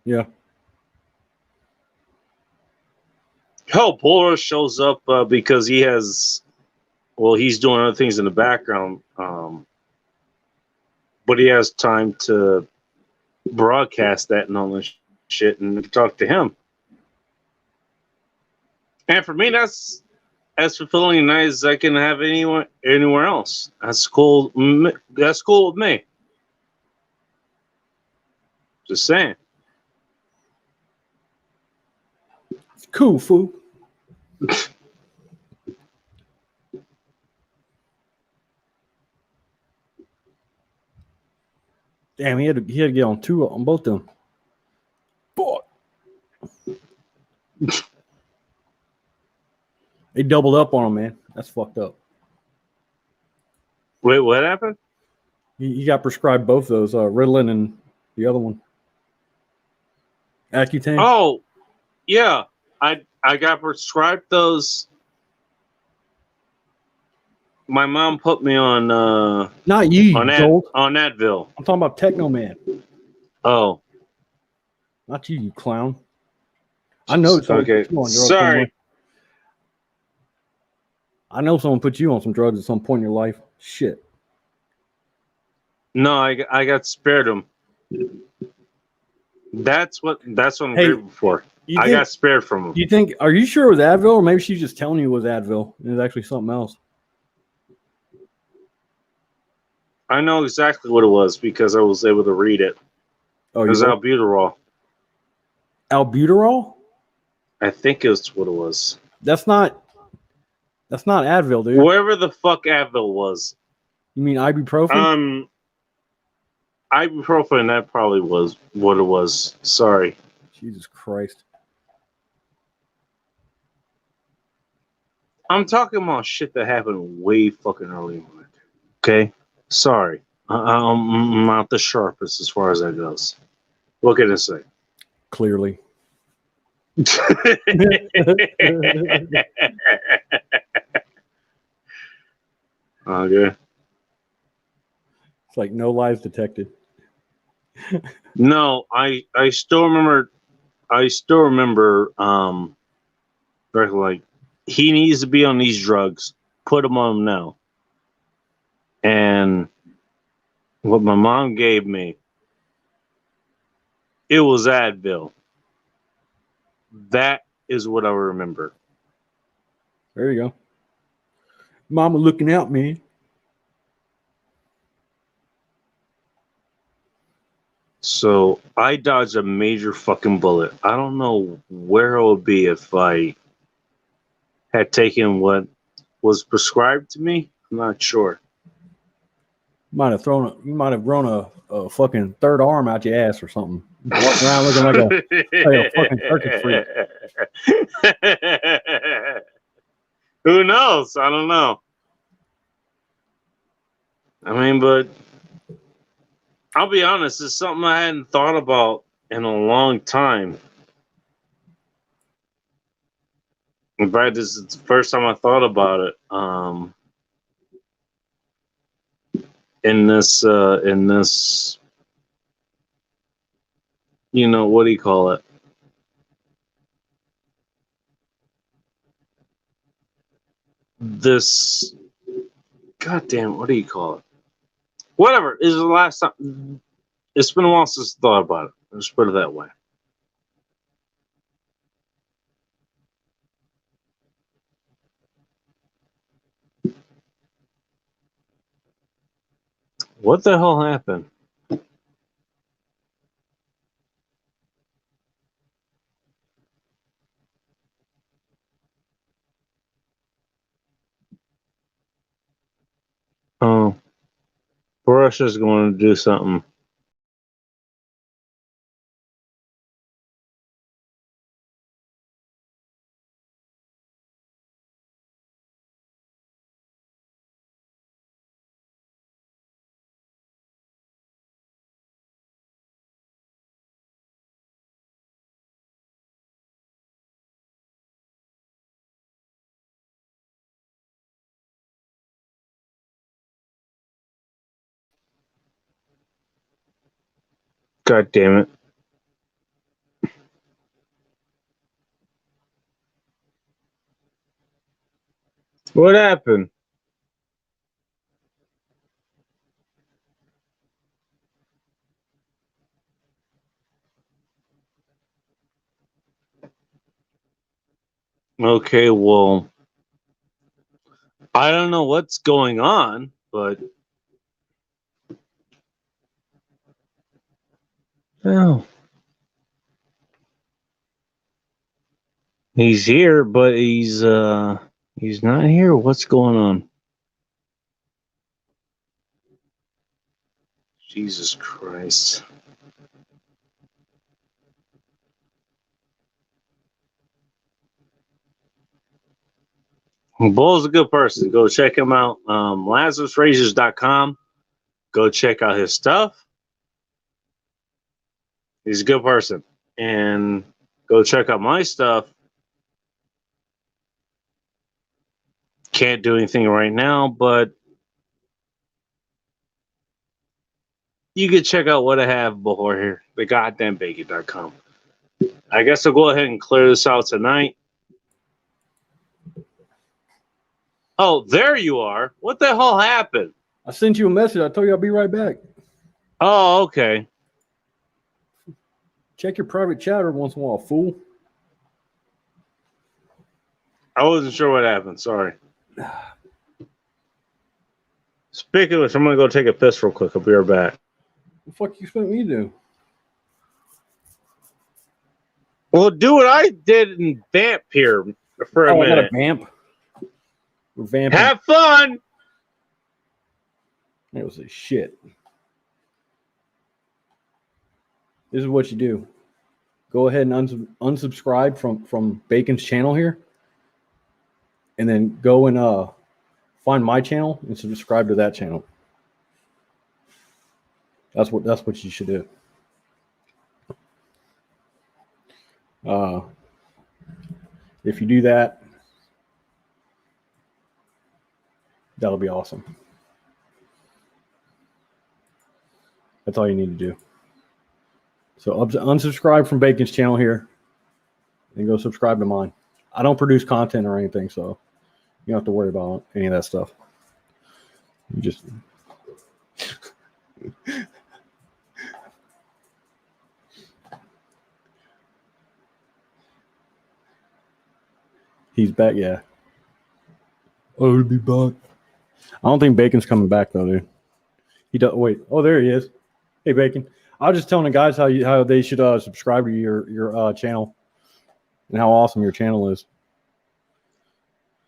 Yeah. Hell, Boris shows up because he has, well, he's doing other things in the background, but he has time to broadcast that and all this shit and talk to him. And for me, that's as fulfilling a night as I can have anywhere else. That's cool. That's cool with me. Just saying. It's cool, fool. Damn, he had to get on both of them. Boy. They doubled up on him, man. That's fucked up. Wait, what happened? He got prescribed both those, Ritalin and the other one, Accutane. Oh, yeah. I got prescribed those. My mom put me on Not you, on Joel. on Advil. I'm talking about Techno Man. Oh, not you, you clown. I know someone okay. put you on drugs Sorry. somewhere. I know someone put you on some drugs at some point in your life. Shit. No, I got spared them. That's what I'm grateful for. I got spared from them. You think? Are you sure it was Advil, or maybe she's just telling you it was Advil and it's actually something else? I know exactly what it was because I was able to read it. Oh, it was albuterol. Albuterol? I think it's what it was. That's not Advil, dude. Whatever the fuck Advil was. You mean ibuprofen? Ibuprofen, that probably was what it was. Sorry. Jesus Christ. I'm talking about shit that happened way fucking early in life. Okay? Sorry. I'm not the sharpest as far as that goes. What can I say? Clearly. Okay. It's like no lies detected. No, I still remember like he needs to be on these drugs. Put him on them now. And what my mom gave me, it was Advil. That is what I remember. There you go. Mama looking out, man. So I dodged a major fucking bullet. I don't know where I would be if I had taken what was prescribed to me. I'm not sure. You might have grown a fucking third arm out your ass or something. Walking around looking like a fucking circus freak. Who knows? I don't know. I mean, but I'll be honest, it's something I hadn't thought about in a long time. In fact, this is the first time I thought about it. In this, you know, what do you call it? This, goddamn, what do you call it? Whatever. Is the last time. It's been a while since I thought about it. Let's put it that way. What the hell happened? Oh, Russia's going to do something. God damn it. What happened? Okay, well, I don't know what's going on, but oh, he's here, but he's not here. What's going on? Jesus Christ. Bull's a good person. Go check him out. LazarusRazors.com. Go check out his stuff. He's a good person. And go check out my stuff. Can't do anything right now, but you can check out what I have before here. TheGoddamnBacon.com. I guess I'll go ahead and clear this out tonight. Oh, there you are. What the hell happened? I sent you a message. I told you I'll be right back. Oh, okay. Check your private chat every once in a while, fool. I wasn't sure what happened. Sorry. Speaking of which, I'm going to go take a piss real quick. I'll be right back. What the fuck you expect me to do? Well, do what I did and vamp here for a minute. I gotta vamp. We're vamping. Have fun! It was a shit. This is what you do. Go ahead and unsubscribe from Bacon's channel here. And then go and find my channel and subscribe to that channel. That's what you should do. If you do that, that'll be awesome. That's all you need to do. So unsubscribe from Bacon's channel here and go subscribe to mine. I don't produce content or anything, so you don't have to worry about any of that stuff. You just he's back, yeah. Oh, he'll be back. I don't think Bacon's coming back though, dude. He does. Wait. Oh, there he is. Hey, Bacon. I was just telling the guys how they should subscribe to your channel and how awesome your channel is.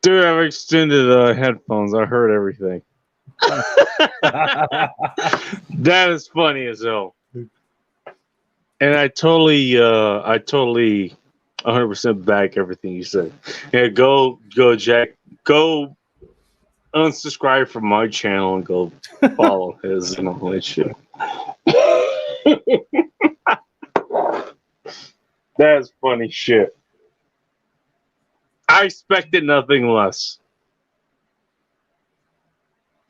Dude, I've extended headphones. I heard everything. That is funny as hell. And I totally 100% back everything you said. Yeah, go Jack. Go unsubscribe from my channel and go follow his and all that shit. That's funny shit. I expected nothing less.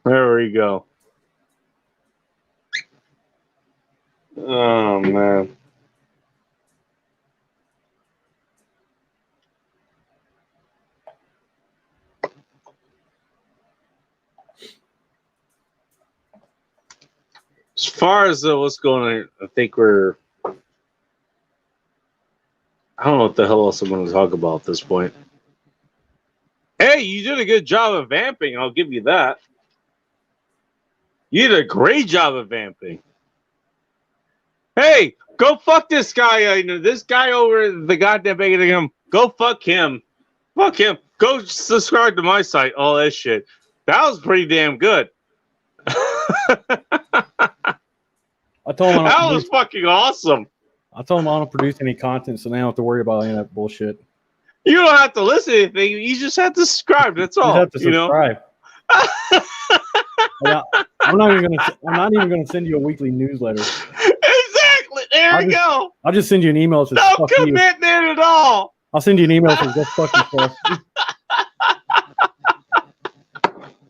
There we go. Oh, man. As far as what's going on, I think I don't know what the hell else I'm going to talk about at this point. Hey, you did a good job of vamping. I'll give you that. You did a great job of vamping. Hey, go fuck this guy. This guy over the goddamn bacon. Go fuck him. Fuck him. Go subscribe to my site. All that shit. That was pretty damn good. I told him that was fucking awesome. I told him I don't produce any content, so now I don't have to worry about any of that bullshit. You don't have to listen to anything. You just have to subscribe. That's all. You have to subscribe. I'm not even gonna send you a weekly newsletter. Exactly. There we go. I'll just send you an email. That says, no commitment at all. I'll send you an email that says, "Just fuck yourself."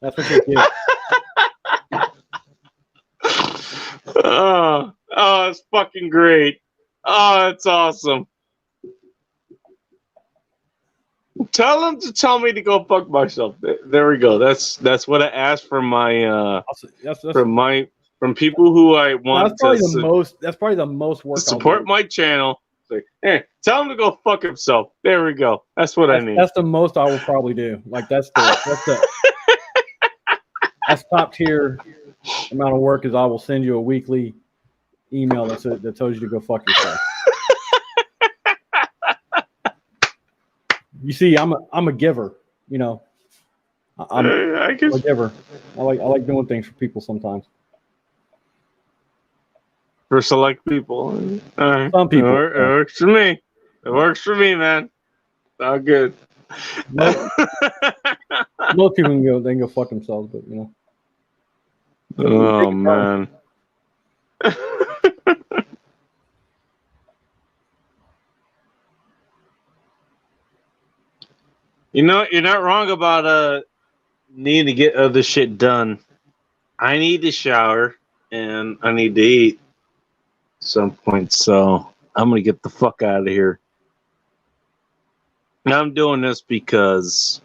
That's what you get. Oh, it's fucking great. Oh, that's awesome. Tell him to tell me to go fuck myself. There we go. That's what I asked from my from people who I want that's probably that's probably the most work to support my channel. Like, hey, tell him to go fuck himself. There we go. That's what I need. That's the most I will probably do. Like that's top tier amount of work is I will send you a weekly email that tells you to go fuck yourself. You see, I'm a giver. You know, I'm a giver. I like doing things for people sometimes. For select people. Some people. It works for me. It works for me, man. All good. Most people they can go fuck themselves, but you know. Oh man. You know, you're not wrong about needing to get other shit done. I need to shower and I need to eat at some point, so I'm gonna get the fuck out of here. And I'm doing this because,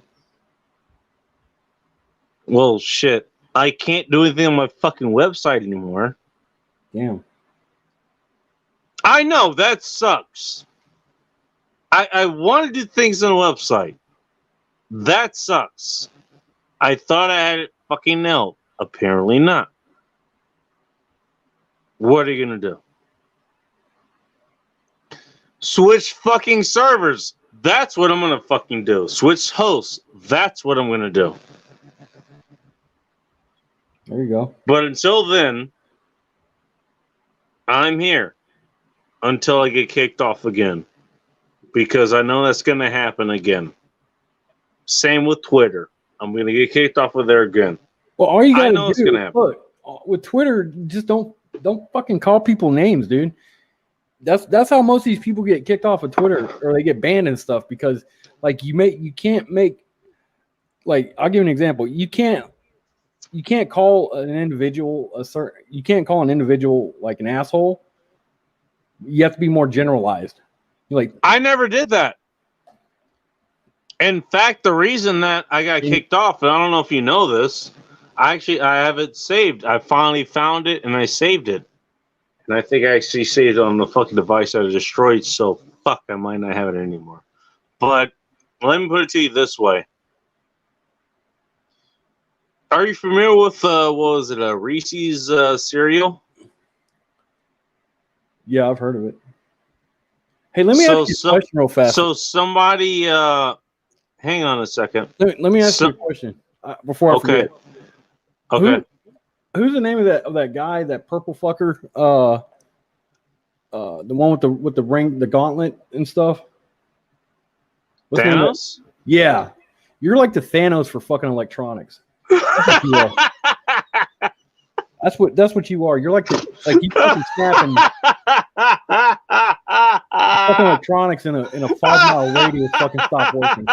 well, shit, I can't do anything on my fucking website anymore. Damn. I know, that sucks. I want to do things on the website. That sucks. I thought I had it fucking nailed. Apparently not. What are you gonna do? Switch fucking servers. That's what I'm gonna fucking do. Switch hosts. That's what I'm gonna do. There you go. But until then, I'm here until I get kicked off again. Because I know that's gonna happen again. Same with Twitter. I'm gonna get kicked off of there again. Well, all you gotta do it's gonna happen. Look, with Twitter, just don't fucking call people names, dude. That's how most of these people get kicked off of Twitter or they get banned and stuff because like you can't make like I'll give you an example. You can't call an individual you can't call an individual like an asshole. You have to be more generalized. Like I never did that. In fact, the reason that I got kicked off, and I don't know if you know this, I have it saved. I finally found it and I saved it. And I think I actually saved it on the fucking device I destroyed, so fuck, I might not have it anymore. But let me put it to you this way. Are you familiar with, what was it, a Reese's cereal? Yeah, I've heard of it. Hey, let me ask you a question real fast. So somebody, hang on a second. Let me ask you a question before I forget. Okay. Who's the name of that guy, that purple fucker? The one with the ring, the gauntlet and stuff. What's Thanos? Yeah, you're like the Thanos for fucking electronics. That's what you are. You're like you fucking snapping fucking electronics in a 5-mile radius fucking stop working.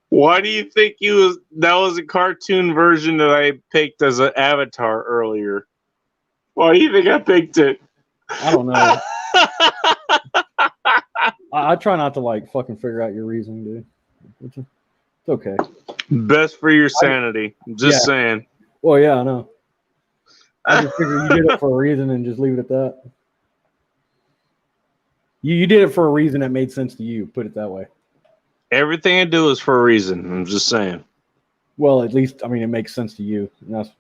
Why do you think that was a cartoon version that I picked as an avatar earlier? Why do you think I picked it? I don't know. I try not to like fucking figure out your reasoning, dude. It's okay. Best for your sanity. I'm just saying. Well, yeah, I know. I just figured you did it for a reason and just leave it at that. You did it for a reason that made sense to you. Put it that way. Everything I do is for a reason. I'm just saying. Well, at least, I mean, it makes sense to you. And that's,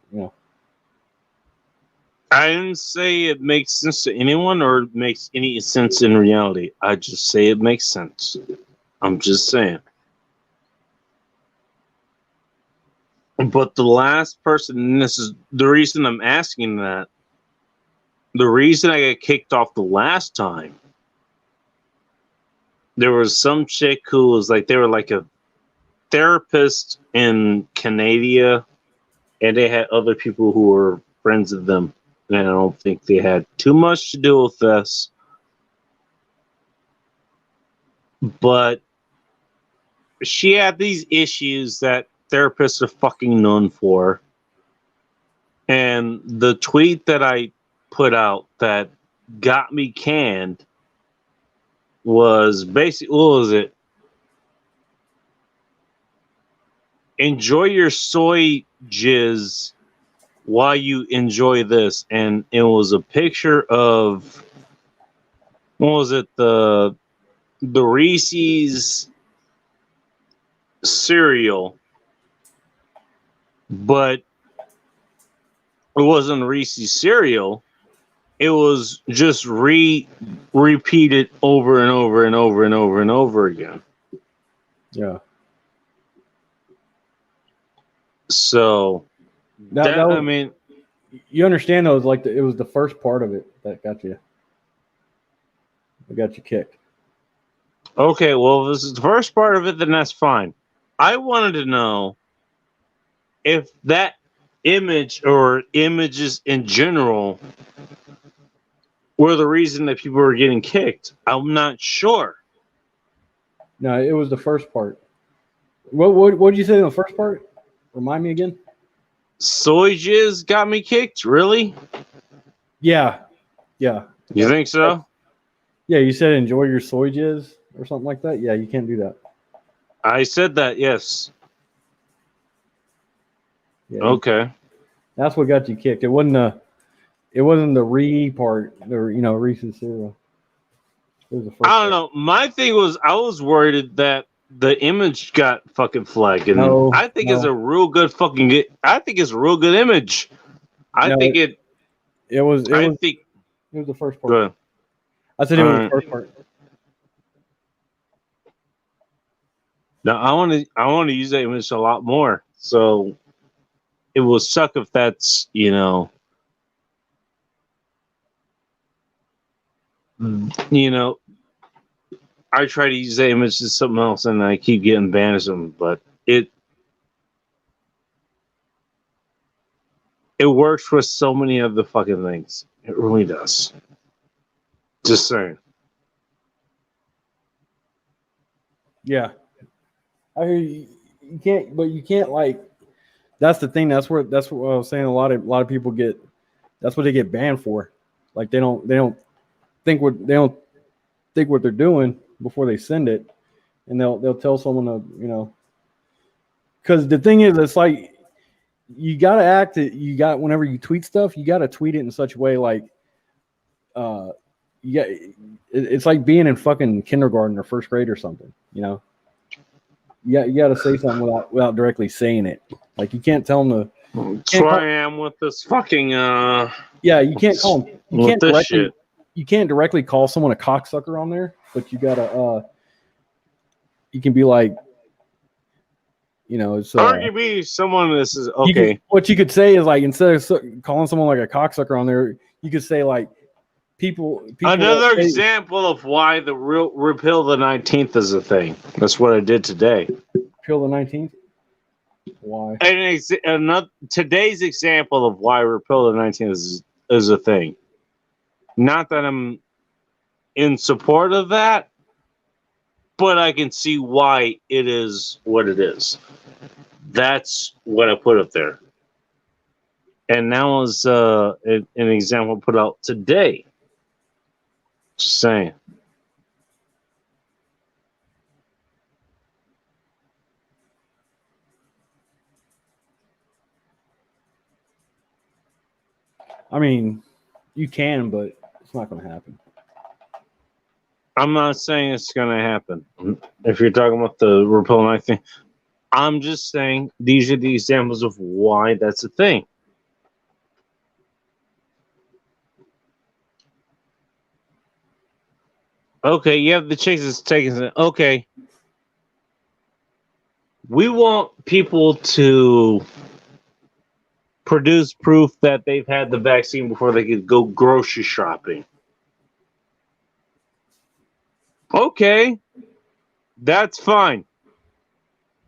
I didn't say it makes sense to anyone or makes any sense in reality. I just say it makes sense. I'm just saying. But the last person, and this is the reason I'm asking that, the reason I got kicked off the last time, there was some chick who was like, they were like a therapist in Canada, and they had other people who were friends of them. And I don't think they had too much to do with this. But she had these issues that therapists are fucking known for. And the tweet that I put out that got me canned was basically, what was it? Enjoy your soy jizz while you enjoy this. And it was a picture of, what was it? The Reese's cereal, but it wasn't Reese's cereal. It was just repeated over and over and over and over and over again. Yeah. So that was, I mean, you understand though, it was the first part of it that got you kicked. Okay, well, if this is the first part of it, then that's fine. I wanted to know if that image or images in general were the reason that people were getting kicked. I'm not sure. No, it was the first part. What did you say in the first part? Remind me again. Soy jizz got me kicked? Really? Yeah. Yeah. You think so? Yeah, you said enjoy your soy jizz or something like that. Yeah, you can't do that. I said that, yes. Yeah, okay. That's what got you kicked. It wasn't the re part, or Reese's cereal. It was the first I don't know. My thing was, I was worried that the image got fucking flagged, and I think it's a real good fucking. I think it's a real good image. I think it. It was. I think it was the first part. Good. I said it was the first part. Now I want to use that image a lot more. So it will suck if that's I try to use that image to something else and I keep getting banned as them, but it works for so many of the fucking things. It really does. Just saying. Yeah. I hear you. You can't, but you can't that's the thing. That's what I was saying. A lot of people get, that's what they get banned for. Like they don't think what they're doing before they send it, and they'll tell someone to because the thing is, it's like you got to act it. You got, whenever you tweet stuff, you got to tweet it in such a way it's like being in fucking kindergarten or first grade or something. You got to say something without directly saying it. Like you can't tell them to. That's where I am with this fucking. Yeah, you can't call them. You can't directly call someone a cocksucker on there, but you gotta. You can be like, it's. Arguably, someone this is okay. What you could say is like, instead of calling someone like a cocksucker on there, you could say like, people Another example of why the repeal the 19th is a thing. That's what I did today. Repeal the 19th. Why? And today's example of why repeal the 19th is a thing. Not that I'm in support of that, but I can see why it is what it is. That's what I put up there. And that was an example put out today. Just saying. I mean, you can, but it's not going to happen. I'm not saying it's going to happen. If you're talking about the repeal 19th, I'm just saying these are the examples of why that's a thing. Okay, you have the chicks that's taking it. Okay. We want people to produce proof that they've had the vaccine before they could go grocery shopping. Okay. That's fine.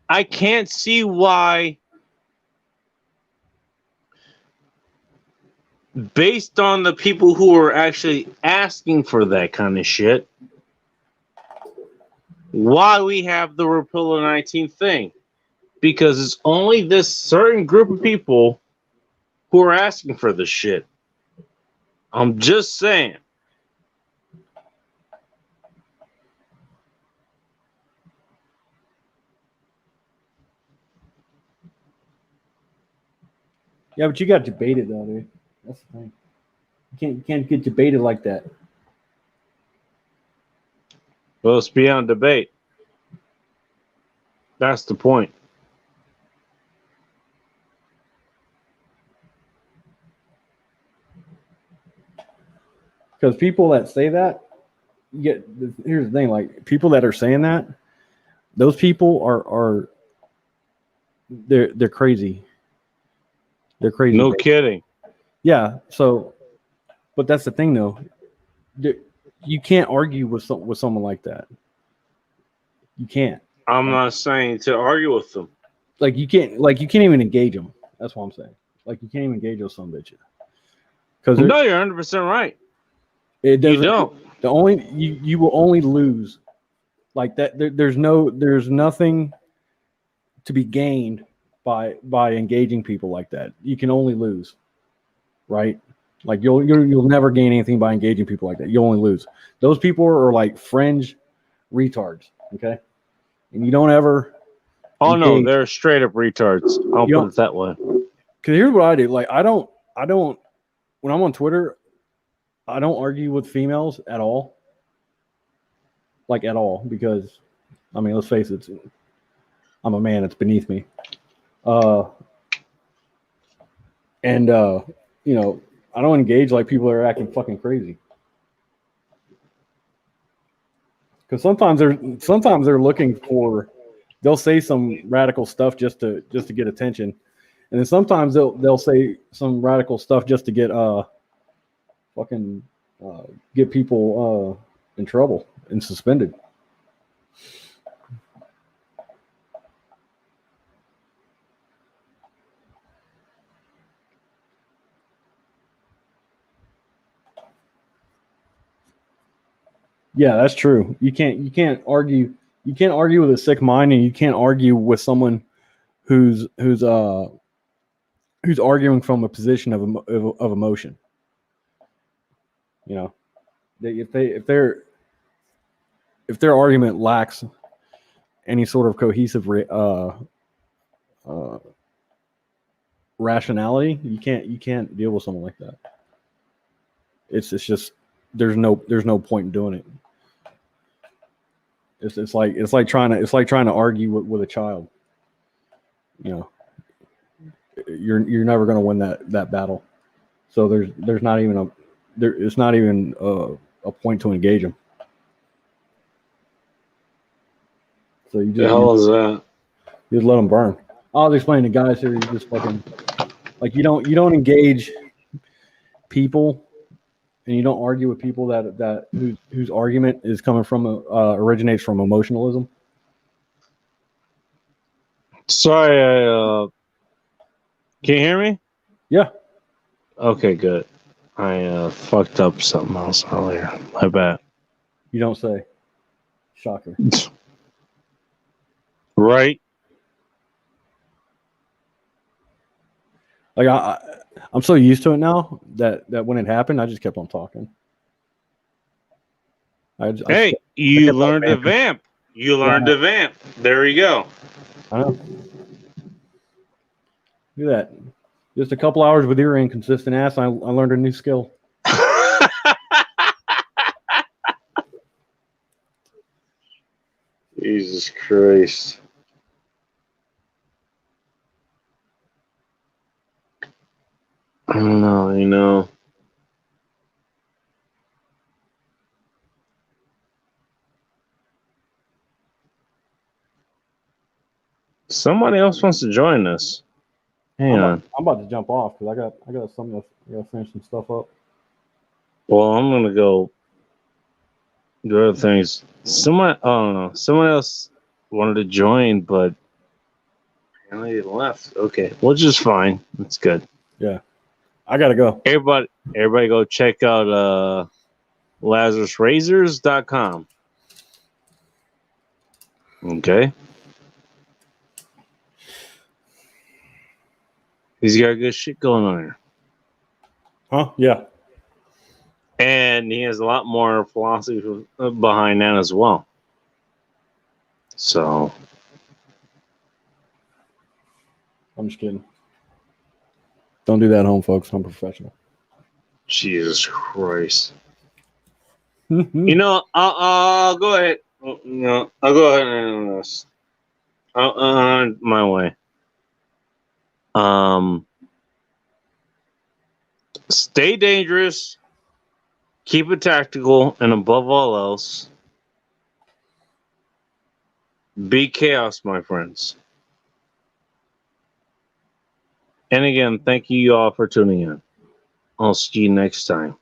I can't see why, based on the people who are actually asking for that kind of shit, why we have the repeal the 19th thing. Because it's only this certain group of people who are asking for this shit. I'm just saying. Yeah, but you got debated though, dude. That's the thing. You can't get debated like that. Well, it's beyond debate. That's the point. Because people that say that, here's the thing: like people that are saying that, those people are they're crazy. They're crazy. No kidding. Yeah. So, but that's the thing, though. You can't argue with someone like that. You can't. I'm not saying to argue with them. You can't even engage them. That's what I'm saying. Like you can't even engage those some bitches. Because no, you're 100% right. It doesn't. You don't. The only you will only lose like that. There's nothing to be gained by engaging people like that. You can only lose, right? Like you'll never gain anything by engaging people like that. You only lose. Those people are like fringe retards, okay? And you don't ever. Oh engage. no, they're straight up retards. I'll put it that way. Because here's what I do. Like I don't. When I'm on Twitter, I don't argue with females at all. Like at all, because I mean, let's face it, I'm a man. It's beneath me. And you know, I don't engage like people that are acting fucking crazy. Because sometimes they're looking for, they'll say some radical stuff just to get attention, and then sometimes they'll say some radical stuff just to get get people in trouble and suspended. Yeah, that's true. You can't argue with a sick mind, and you can't argue with someone who's arguing from a position of emotion. You know, if their argument lacks any sort of cohesive rationality, you can't deal with someone like that. It's just there's no point in doing it. It's like trying to argue with a child. You know, you're never going to win that battle. So there's not even it's not even a point to engage them. So you just, the hell is that? You just let them burn. I was explaining to guys here, you just fucking like you don't engage people, and you don't argue with people that whose argument is coming from originates from emotionalism. Sorry, can you hear me? Yeah. Okay, good. I fucked up something else earlier. My bad. You don't say. Shocker. Right. Like I'm so used to it now that when it happened, I just kept on talking. You learned to vamp. You learned to vamp. There you go. I know. Look at that. Just a couple hours with your inconsistent ass, I learned a new skill. Jesus Christ. I know, you know. Somebody else wants to join us. Hang on. I'm about to jump off because I got something else. I got to finish some stuff up. Well, I'm gonna go do other things. Someone else wanted to join, but apparently they left. Okay, which is fine. That's good. Yeah, I gotta go. Everybody go check out LazarusRazors.com. Okay. He's got good shit going on here. Huh? Yeah. And he has a lot more philosophy behind that as well. So I'm just kidding. Don't do that at home, folks. I'm professional. Jesus Christ. You know, I'll go ahead. No, I'll go ahead and end this. My way. Stay dangerous, keep it tactical, and above all else, be chaos, my friends. And again, thank you all for tuning in. I'll see you next time.